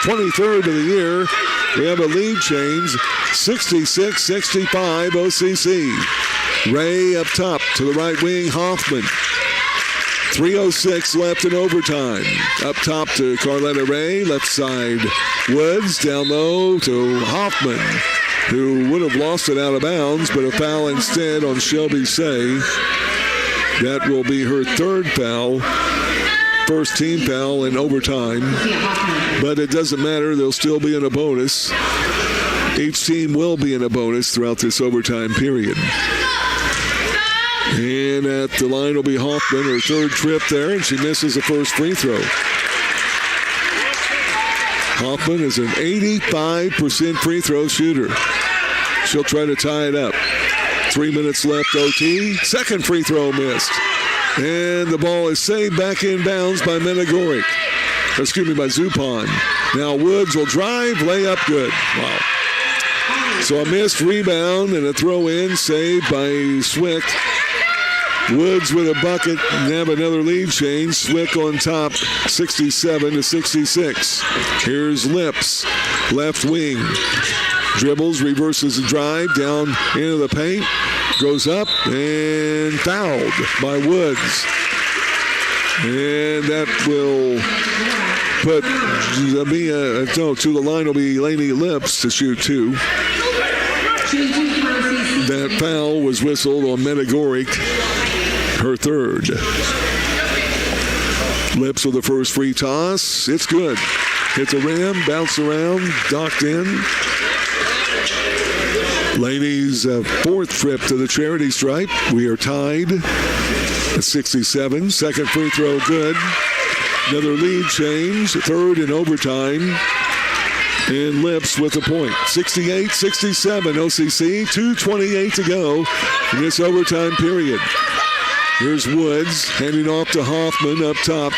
23rd of the year. We have a lead change, 66-65 OCC. Ray up top to the right wing, Hoffman. 3:06 left in overtime. Up top to Carletta Ray, left side Woods, down low to Hoffman, who would have lost it out of bounds, but a foul instead on Shelby Say. That will be her 3rd foul, first team foul in overtime. But it doesn't matter, they'll still be in a bonus. Each team will be in a bonus throughout this overtime period. And at the line will be Hoffman, her 3rd trip there, and she misses the first free throw. Hoffman is an 85% free throw shooter. She'll try to tie it up. 3 minutes left, OT. Second free throw missed. And the ball is saved back in bounds by Metagoric. Excuse me, by Zupan. Now Woods will drive, layup good. Wow. So a missed rebound and a throw in, saved by Swick. Woods with a bucket and have another lead change. Swick on top, 67-66. Here's Lips, left wing. Dribbles, reverses the drive, down into the paint. Goes up and fouled by Woods. And that will put to the line will be Lainey Lips to shoot 2. That foul was whistled on Metagoric, her 3rd. Lips with the first free toss. It's good. Hits a rim, bounce around, docked in. Laney's 4th trip to the charity stripe. We are tied at 67. Second free throw good. Another lead change. 3rd in overtime. And Lips with the point. 68-67 OCC. 2:28 to go in this overtime period. Here's Woods handing off to Hoffman up top.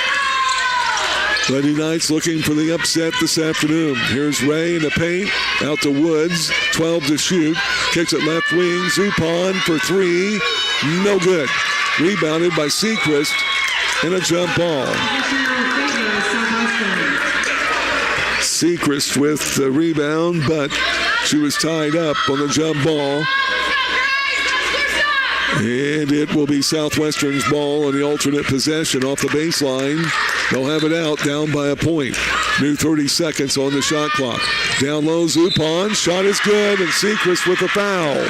Lady Knights looking for the upset this afternoon. Here's Ray in the paint. Out to Woods. 12 to shoot. Kicks it left wing. Zupan for 3. No good. Rebounded by Seacrest. And a jump ball. Seacrest with the rebound, but she was tied up on the jump ball. And it will be Southwestern's ball on the alternate possession off the baseline. They'll have it out, down by a point. New 30 seconds on the shot clock. Down low, Zupan. Shot is good, and Seacrest with a foul.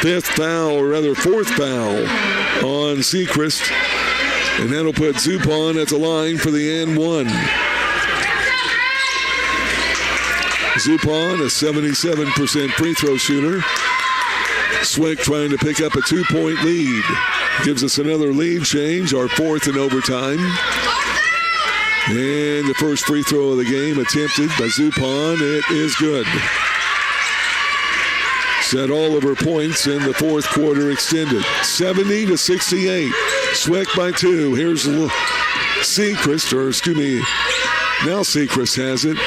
4th foul on Seacrest. And that'll put Zupan at the line for the and 1. Zupan, a 77% free throw shooter. Swick trying to pick up a 2-point lead. Gives us another lead change, our 4th in overtime. And the first free throw of the game attempted by Zupan. It is good. Set all of her points in the 4th quarter extended. 70-68. Swick by 2. Here's Seacrest, now Seacrest has it.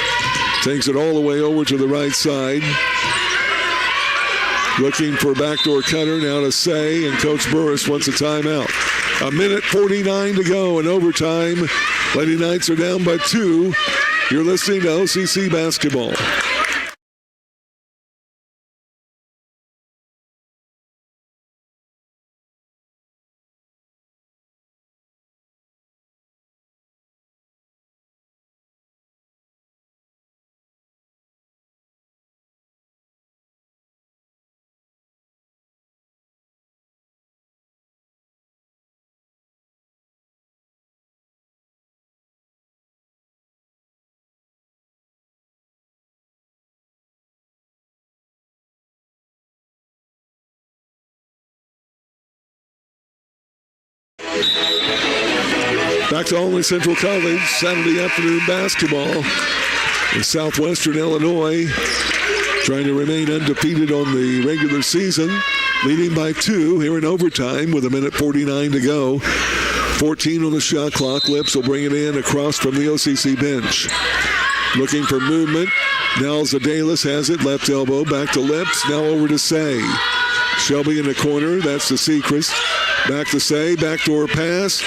Takes it all the way over to the right side. Looking for a backdoor cutter now to Say, and Coach Burris wants a timeout. 1:49 to go in overtime. Lady Knights are down by 2. You're listening to OCC basketball. Back to Only Central College, Saturday afternoon basketball. In Southwestern Illinois, trying to remain undefeated on the regular season. leading by 2 here in overtime with 1:49 to go. 14 on the shot clock. Lips will bring it in across from the OCC bench. Looking for movement. Now Zedalis has it. Left elbow. Back to Lips. Now over to Say. Shelby in the corner. That's the Sechrist. Back to Say. Backdoor pass.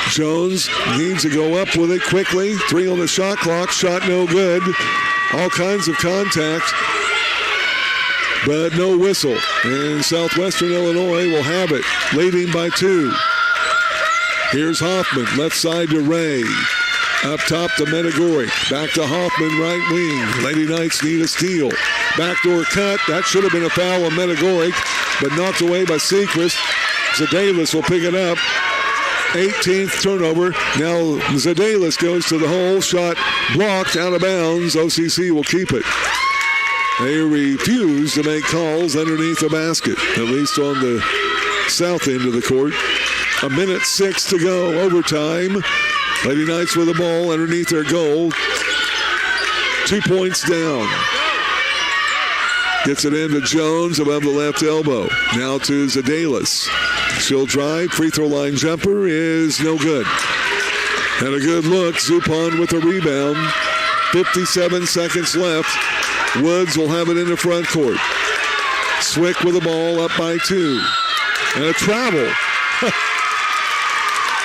Jones needs to go up with it quickly. 3 on the shot clock. Shot no good. All kinds of contact, but no whistle. And Southwestern Illinois will have it, leading by 2. Here's Hoffman, left side to Ray. Up top to Medagoric. Back to Hoffman, right wing. Lady Knights need a steal. Backdoor cut. That should have been a foul on Medagoric, but knocked away by Sechrist. Zedalis will pick it up. 18th turnover. Now Zedalis goes to the hole. Shot blocked out of bounds. OCC will keep it. They refuse to make calls underneath the basket, at least on the south end of the court. 1:06 to go. Overtime. Lady Knights with the ball underneath their goal. 2 points down. Gets it into Jones above the left elbow. Now to Zedalis. She'll drive. Free throw line jumper is no good. Had a good look. Zupon with a rebound. 57 seconds left. Woods will have it in the front court. Swick with the ball up by 2. And a travel.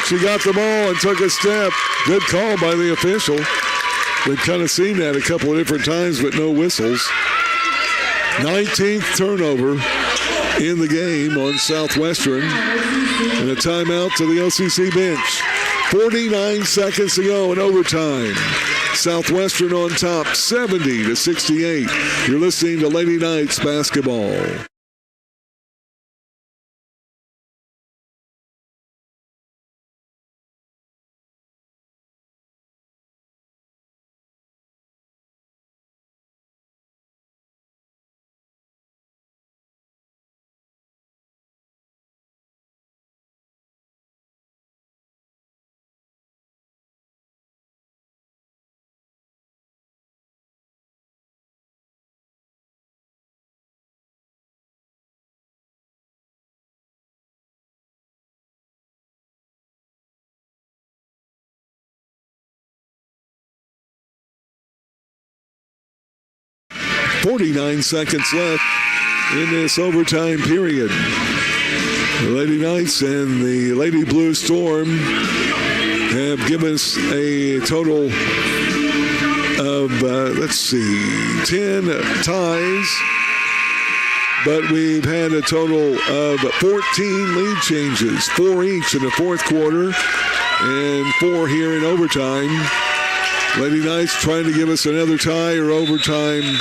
She got the ball and took a step. Good call by the official. We've kind of seen that a couple of different times, but no whistles. 19th turnover in the game on Southwestern. And a timeout to the OCC bench. 49 seconds to go in overtime. Southwestern on top, 70-68. You're listening to Lady Knights basketball. .49 seconds left in this overtime period. The Lady Knights and the Lady Blue Storm have given us a total of, 10 ties. But we've had a total of 14 lead changes, 4 each in the fourth quarter and 4 here in overtime. Lady Knights trying to give us another tie or overtime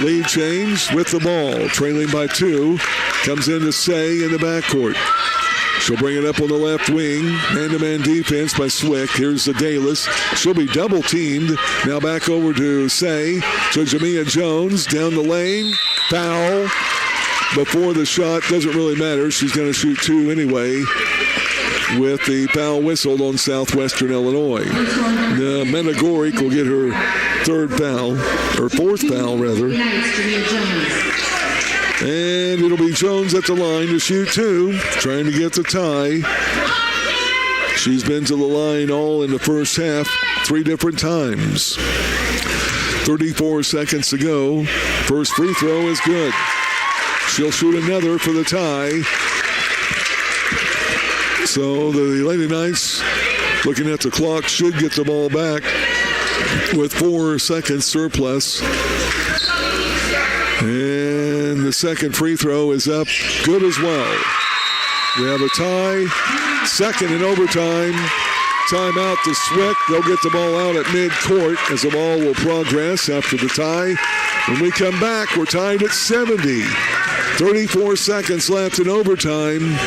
lead change with the ball, trailing by 2. Comes in to Say in the backcourt. She'll bring it up on the left wing. Man-to-man defense by Swick. Here's Zedalis. She'll be double-teamed. Now back over to Say. To Jamia Jones. Down the lane. Foul. Before the shot. Doesn't really matter. She's going to shoot 2 anyway. With the foul whistled on Southwestern Illinois. Medagoric will get her 3rd foul, or 4th foul rather. And it'll be Jones at the line to shoot 2, trying to get the tie. She's been to the line all in the first half, 3 different times. 34 seconds to go. First free throw is good. She'll shoot another for the tie. So the Lady Knights, looking at the clock, should get the ball back with 4 seconds surplus. And the second free throw is up, good as well. We have a tie, second in overtime. Timeout to Swick. They'll get the ball out at mid-court as the ball will progress after the tie. When we come back, we're tied at 70. 34 seconds left in overtime.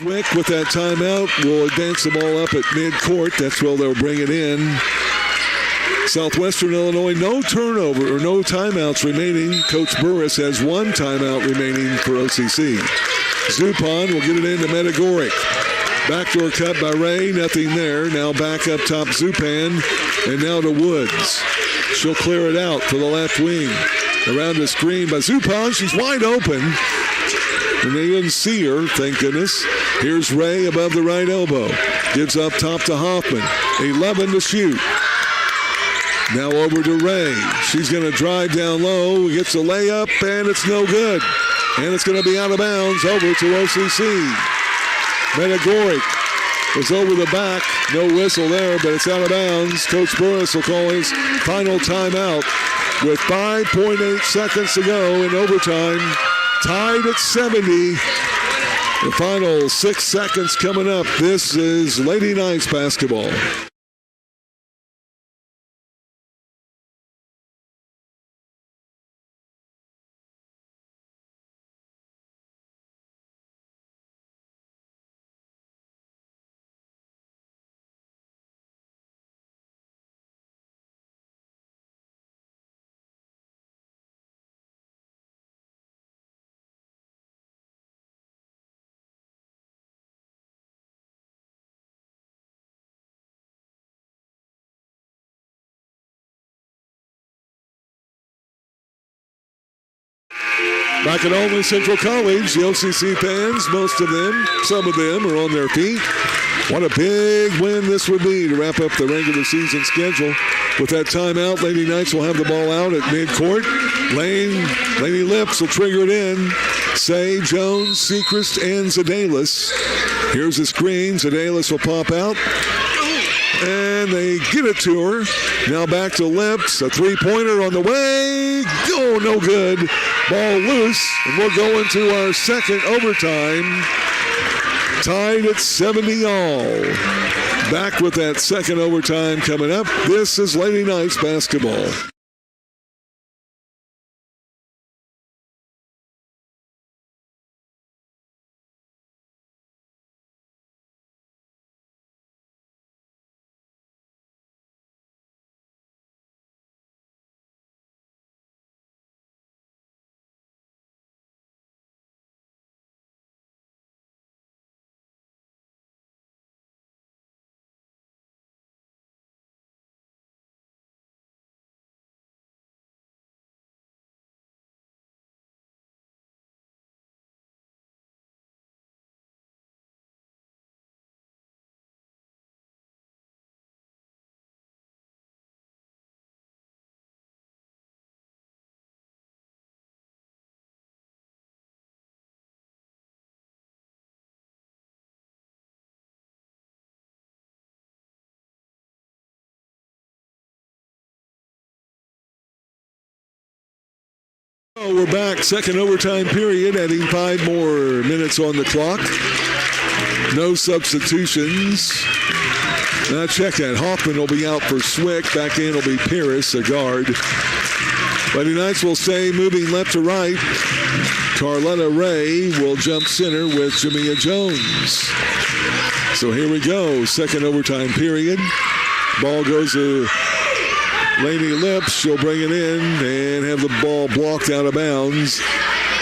Wick with that timeout will advance the ball up at midcourt. That's where they'll bring it in. Southwestern Illinois, no turnover or no timeouts remaining. Coach Burris has one timeout remaining for OCC. Zupon will get it into Medagoric. Backdoor cut by Ray, nothing there. Now back up top Zupan, and now to Woods. She'll clear it out for the left wing. Around the screen by Zupon, she's wide open. And they didn't see her, thank goodness. Here's Ray above the right elbow. Gives up top to Hoffman. 11 to shoot. Now over to Ray. She's going to drive down low. Gets a layup, and it's no good. And it's going to be out of bounds over to OCC. Medagoric was over the back. No whistle there, but it's out of bounds. Coach Burris will call his final timeout with 5.8 seconds to go in overtime. Tied at 70. The final 6 seconds coming up. This is Lady Knights basketball. Back at Olney Central College, the OCC fans, most of them, some of them are on their feet. What a big win this would be to wrap up the regular season schedule. With that timeout, Lady Knights will have the ball out at midcourt. Lady Lips will trigger it in. Say, Jones, Sechrist, and Zedalis. Here's the screen. Zedalis will pop out. And they get it to her. Now back to Lips. A three-pointer on the way. Oh, no good. Ball loose. And we'll go into our second overtime. Tied at 70 all. Back with that second overtime coming up. This is Lady Knights basketball. We're back, second overtime period, adding 5 more minutes on the clock. No substitutions. Now check that. Hoffman will be out for Swick. Back in will be Pierce, a guard. Lady Knights will stay moving left to right. Carletta Ray will jump center with Jamia Jones. So here we go, second overtime period. Ball goes to Lady Lips. She'll bring it in and have the ball blocked out of bounds.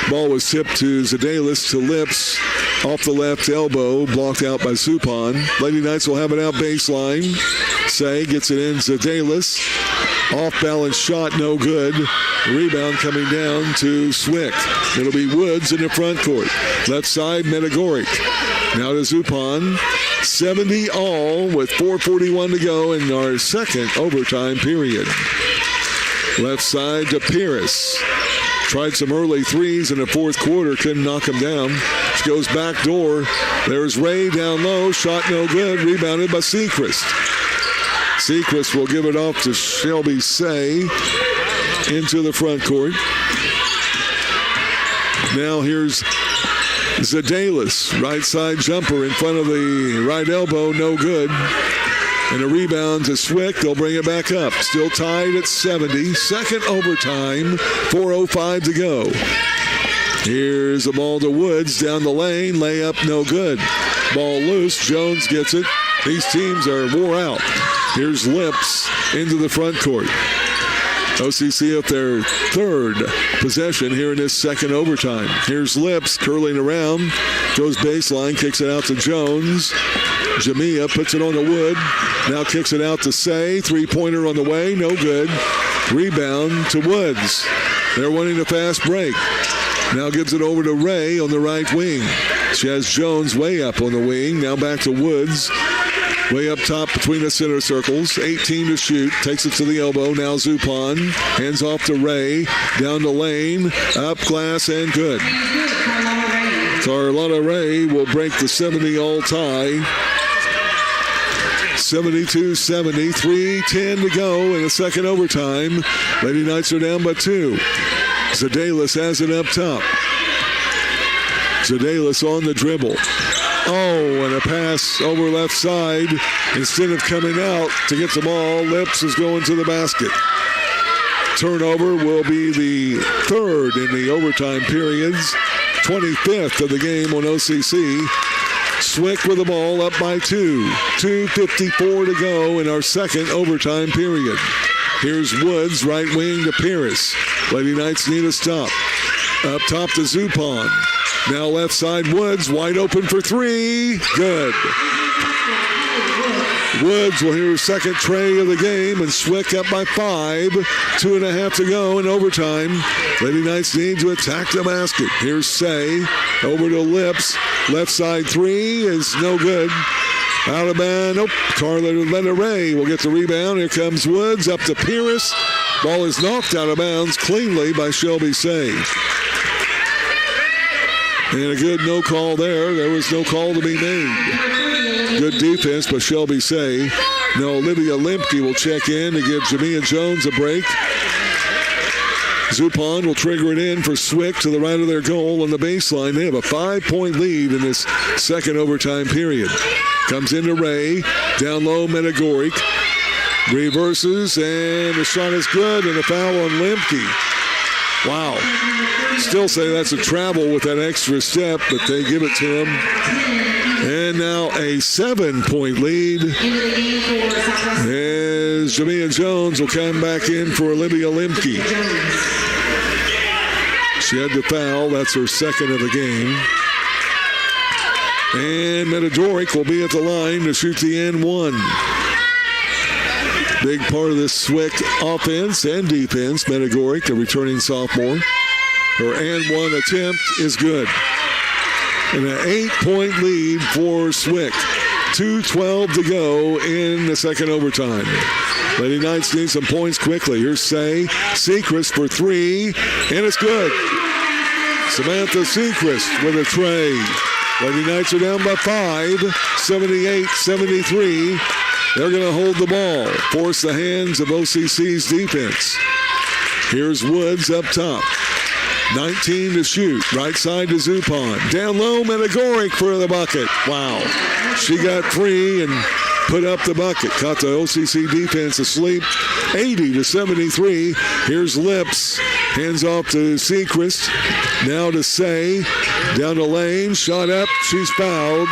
Ball was tipped to Zedalis, to Lips. Off the left elbow, blocked out by Supon. Lady Knights will have it out baseline. Say gets it in, Zedalis. Off balance shot, no good. Rebound coming down to Swick. It'll be Woods in the front court. Left side, Medagoric. Now to Supon. 70 all with 4:41 to go in our second overtime period. Left side to Pierce. Tried some early threes in the fourth quarter, couldn't knock him down. She goes back door. There's Ray down low, shot no good, rebounded by Sechrist. Sechrist will give it off to Shelby Say into the front court. Now here's Zedalis, right side jumper in front of the right elbow, no good. And a rebound to Swick. They'll bring it back up. Still tied at 70. Second overtime, 4:05 to go. Here's the ball to Woods down the lane. Layup no good. Ball loose. Jones gets it. These teams are wore out. Here's Lips into the front court. OCC at their third possession here in this second overtime. Here's Lips curling around. Goes baseline, kicks it out to Jones. Jamia puts it on the Wood. Now kicks it out to Say. Three-pointer on the way. No good. Rebound to Woods. They're wanting a fast break. Now gives it over to Ray on the right wing. She has Jones way up on the wing. Now back to Woods. Way up top between the center circles. 18 to shoot. Takes it to the elbow. Now Zupon. Hands off to Ray. Down the lane. Up glass and good. Carlotta Ray will break the 70-all tie. 72-70. 3:10 to go in the second overtime. Lady Knights are down by 2. Zedalis has it up top. Zedalis on the dribble. Oh, and a pass over left side. Instead of coming out to get the ball, Lips is going to the basket. Turnover will be the third in the overtime periods. 25th of the game on OCC. Swick with the ball up by 2. 2:54 to go in our second overtime period. Here's Woods, right wing to Pierce. Lady Knights need a stop. Up top to Zupon. Now left side, Woods, wide open for 3. Good. Woods will hear his second tray of the game, and Swick up by 5. 2.5 to go in overtime. Lady Knights need to attack the basket. Here's Say. Over to Lips. Left side 3 is no good. Out of bounds. Nope. Carlotta Ray will get the rebound. Here comes Woods up to Pierce. Ball is knocked out of bounds cleanly by Shelby Say. And a good no call there. There was no call to be made. Good defense by Shelby Say. Now Olivia Lemke will check in to give Jamia Jones a break. Zupon will trigger it in for Swick to the right of their goal on the baseline. They have a 5-point lead in this second overtime period. Comes into Ray. Down low, Metagoric. Reverses, and the shot is good, and a foul on Lemke. Wow. Still say that's a travel with that extra step, but they give it to him. And now a 7-point lead as Jamia Jones will come back in for Olivia Lemke. She had the foul. That's her second of the game. And Metadoric will be at the line to shoot the N1. Big part of this Swick offense and defense. Metagoric, the returning sophomore. Her N1 attempt is good. And an 8-point lead for Swick. 2:12 to go in the second overtime. Lady Knights need some points quickly. Here's Say. Sechrist for 3, and it's good. Samantha Sechrist with a tray. Lady Knights are down by 5, 78-73. They're going to hold the ball, force the hands of OCC's defense. Here's Woods up top. 19 to shoot. Right side to Zupon. Down low, Metagoric for the bucket. Wow. She got 3 and put up the bucket. Caught the OCC defense asleep. 80-73. Here's Lips. Hands off to Sechrist. Now to Say. Down the lane. Shot up. She's fouled.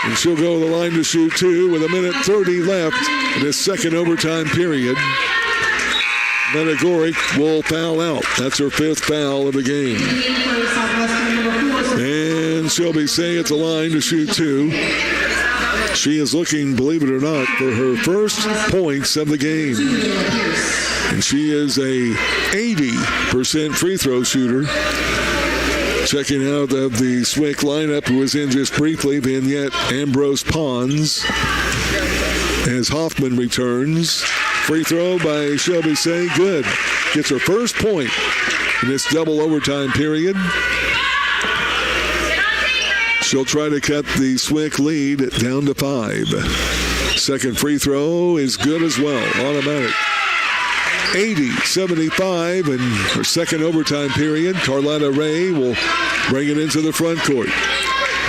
And she'll go to the line to shoot 2 with 1:30 left in this second overtime period. Metagoric will foul out. That's her 5th foul of the game. And Shelby Say at the line to shoot 2. She is looking, believe it or not, for her first points of the game. And she is a 80% free throw shooter. Checking out of the Swick lineup, who was in just briefly, Vignette Ambrose Pons. As Hoffman returns. Free throw by Shelby Say, good. Gets her first point in this double overtime period. She'll try to cut the Swick lead down to 5. Second free throw is good as well, automatic. 80-75 in her second overtime period. Carlotta Ray will bring it into the front court.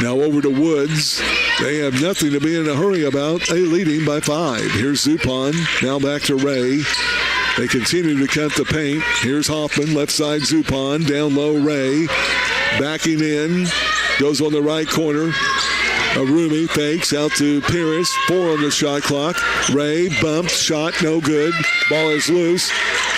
Now over to Woods. They have nothing to be in a hurry about. They leading by 5. Here's Zupon. Now back to Ray. They continue to cut the paint. Here's Hoffman, left side Zupan, down low Ray. Backing in, goes on the right corner. Arumi fakes out to Pierce. 4 on the shot clock. Ray bumps, shot, no good. Ball is loose.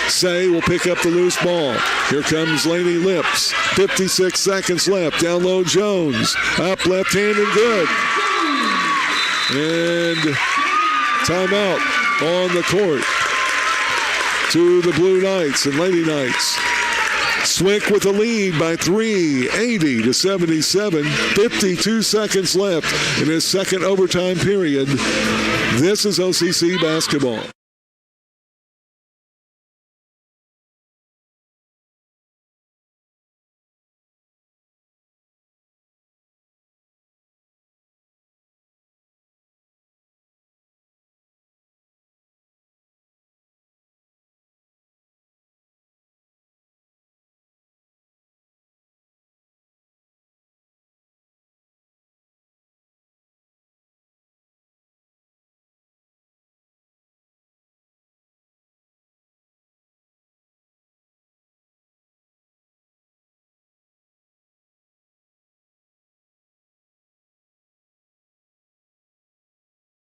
Say will pick up the loose ball. Here comes Laney Lips. 56 seconds left. Down low Jones. Up left hand and good. And timeout on the court to the Blue Knights and Lady Knights. Swick with a lead by 3, 80-77. 52 seconds left in his second overtime period. This is OCC basketball.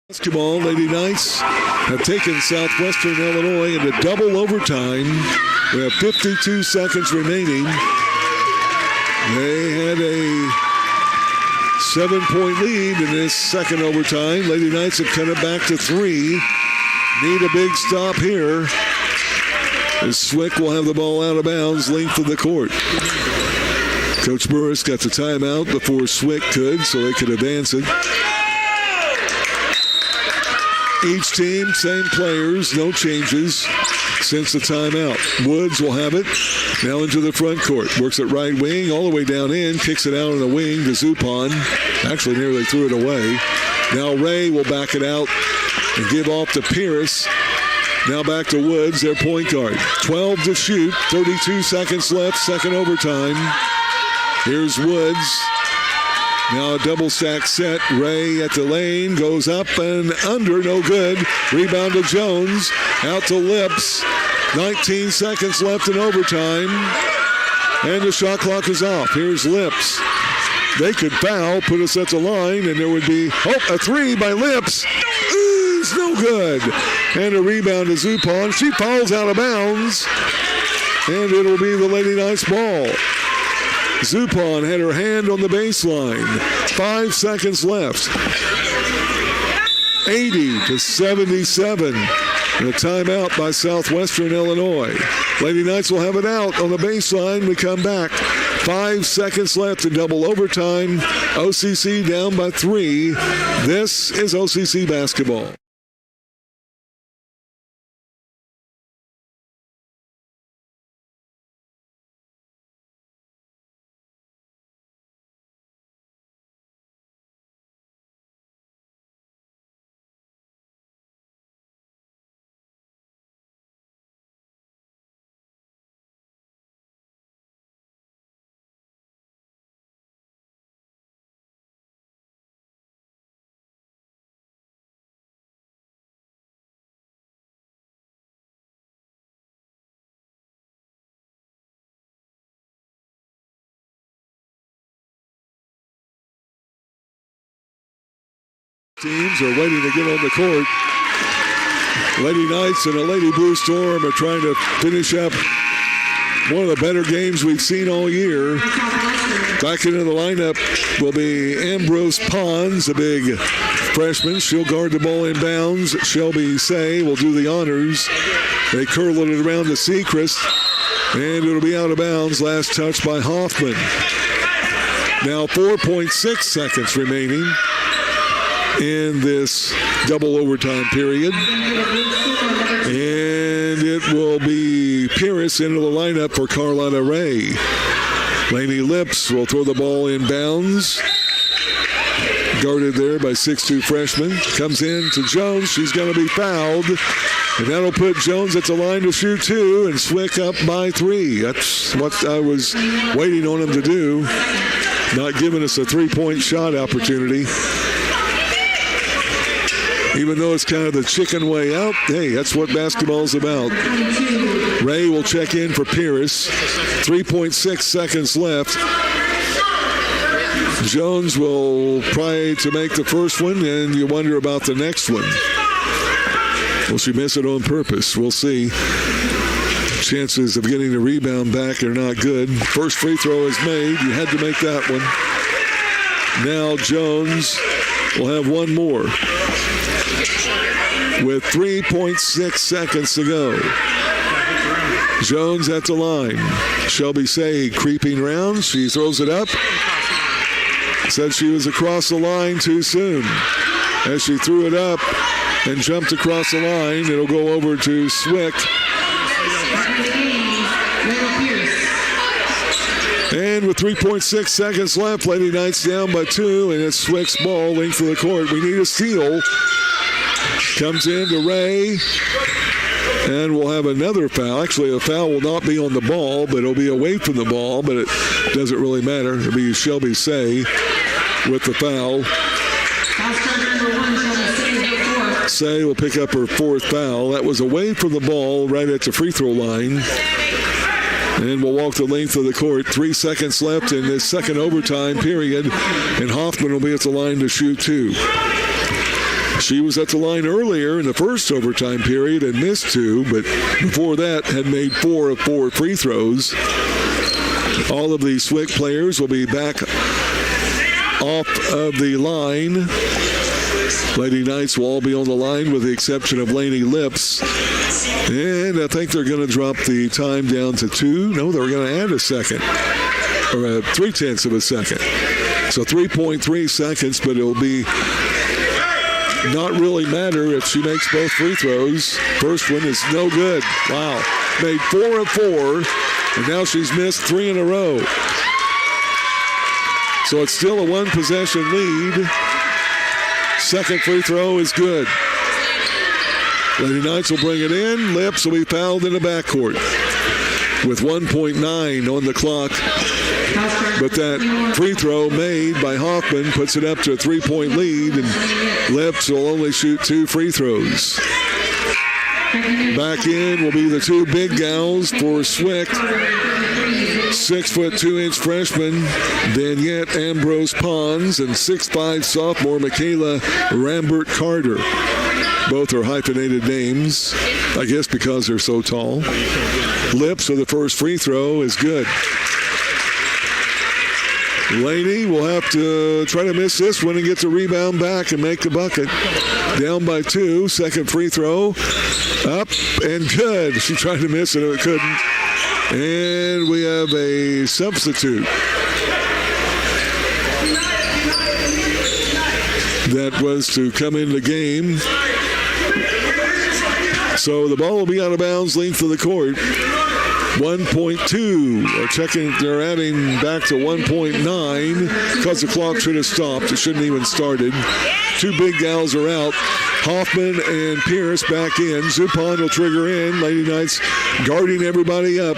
Basketball, Lady Knights have taken Southwestern Illinois into double overtime. We have 52 seconds remaining. They had a 7-point lead in this second overtime. Lady Knights have cut it back to 3. Need a big stop here, as Swick will have the ball out of bounds, length of the court. Coach Burris got the timeout before Swick could, so they could advance it. Each team, same players, no changes since the timeout. Woods will have it. Now into the front court. Works at right wing, all the way down in. Kicks it out on the wing to Zupan. Actually nearly threw it away. Now Ray will back it out and give off to Pierce. Now back to Woods, their point guard. 12 to shoot, 32 seconds left, second overtime. Here's Woods. Now a double stack set. Ray at the lane, goes up and under, no good. Rebound to Jones, out to Lips. 19 seconds left in overtime. And the shot clock is off. Here's Lips. They could foul, put us at the line, and there would be, a 3 by Lips. Ooh, it's no good. And a rebound to Zupan. She falls out of bounds. And it'll be the Lady Knights ball. Zupan had her hand on the baseline. 5 seconds left. 80-77. And a timeout by Southwestern Illinois. Lady Knights will have it out on the baseline. We come back. 5 seconds left in double overtime. OCC down by 3. This is OCC basketball. Teams are waiting to get on the court. Lady Knights and the Lady Blue Storm are trying to finish up one of the better games we've seen all year. Back into the lineup will be Ambrose Pons, a big freshman. She'll guard the ball in bounds. Shelby Say will do the honors. They curl it around to Sechrist, and it'll be out of bounds. Last touch by Hoffman. Now 4.6 seconds remaining in this double overtime period. And it will be Pierce into the lineup for Carlotta Ray. Laney Lips will throw the ball in bounds. Guarded there by 6'2" freshman. Comes in to Jones. She's going to be fouled. And that'll put Jones at the line to shoot 2 and Swick up by 3. That's what I was waiting on him to do. Not giving us a 3-point shot opportunity. Even though it's kind of the chicken way out, hey, that's what basketball's about. Ray will check in for Pierce. 3.6 seconds left. Jones will try to make the first one, and you wonder about the next one. Will she miss it on purpose? We'll see. Chances of getting the rebound back are not good. First free throw is made. You had to make that one. Now Jones will have one more with 3.6 seconds to go. Jones at the line. Shelby Say creeping around. She throws it up. Said she was across the line too soon. As she threw it up and jumped across the line, it'll go over to Swick. And with 3.6 seconds left, Lady Knights down by 2, and it's Swick's ball, length of the court. We need a steal. Comes in to Ray, and we'll have another foul. Actually, a foul will not be on the ball, but it'll be away from the ball, but it doesn't really matter. It'll be Shelby Say with the foul. Say will pick up her 4th foul. That was away from the ball right at the free throw line. And we'll walk the length of the court. 3 seconds left in this second overtime period. And Hoffman will be at the line to shoot 2. She was at the line earlier in the first overtime period and missed 2, but before that had made 4 of 4 free throws. All of the Swick players will be back off of the line. Lady Knights will all be on the line with the exception of Lainey Lips. And I think they're going to drop the time down to 2. No, they're going to add a second, or 0.3 of a second. So 3.3 seconds, but it'll be not really matter if she makes both free throws. First one is no good. Wow. Made 4 of 4, and now she's missed 3 in a row. So it's still a 1-possession lead. Second free throw is good. Lady Knights will bring it in. Lips will be fouled in the backcourt with 1.9 on the clock. But that free throw made by Hoffman puts it up to a 3-point lead, and Lips will only shoot 2 free throws. Back in will be the 2 big gals for Swick. 6'2" freshman Daniette Ambrose Pons and 6'5" sophomore Michaela Rambert Carter. Both are hyphenated names, I guess because they're so tall. Lips for the first free throw is good. Laney will have to try to miss this one and get the rebound back and make the bucket. Down by 2, second free throw. Up and good. She tried to miss it, but couldn't. And we have a substitute. That was to come in the game. So the ball will be out of bounds, length of the court. 1.2. They're adding back to 1.9 because the clock should have stopped. It shouldn't even started. 2 big gals are out. Hoffman and Pierce back in. Zupon will trigger in. Lady Knights guarding everybody up,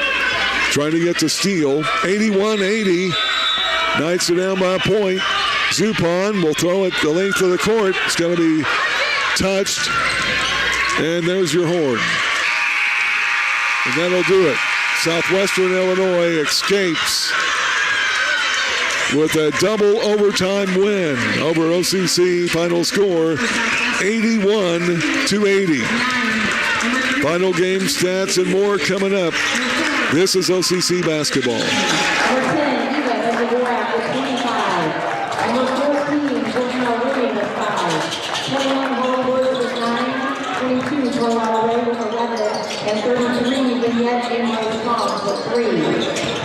trying to get the steal. 81-80. Knights are down by a point. Zupon will throw it the length of the court. It's going to be touched. And there's your horn. And that'll do it. Southwestern Illinois escapes with a double overtime win over OCC. Final score 81-80. Final game stats and more coming up. This is OCC basketball. Number 10, Eva Ezagora with 25. Number 14, Georgina Living with 5. 21, Hollywood with 9. 22, Colorado Ray with 11. And 33, Vignette Ambrose Pons with 3.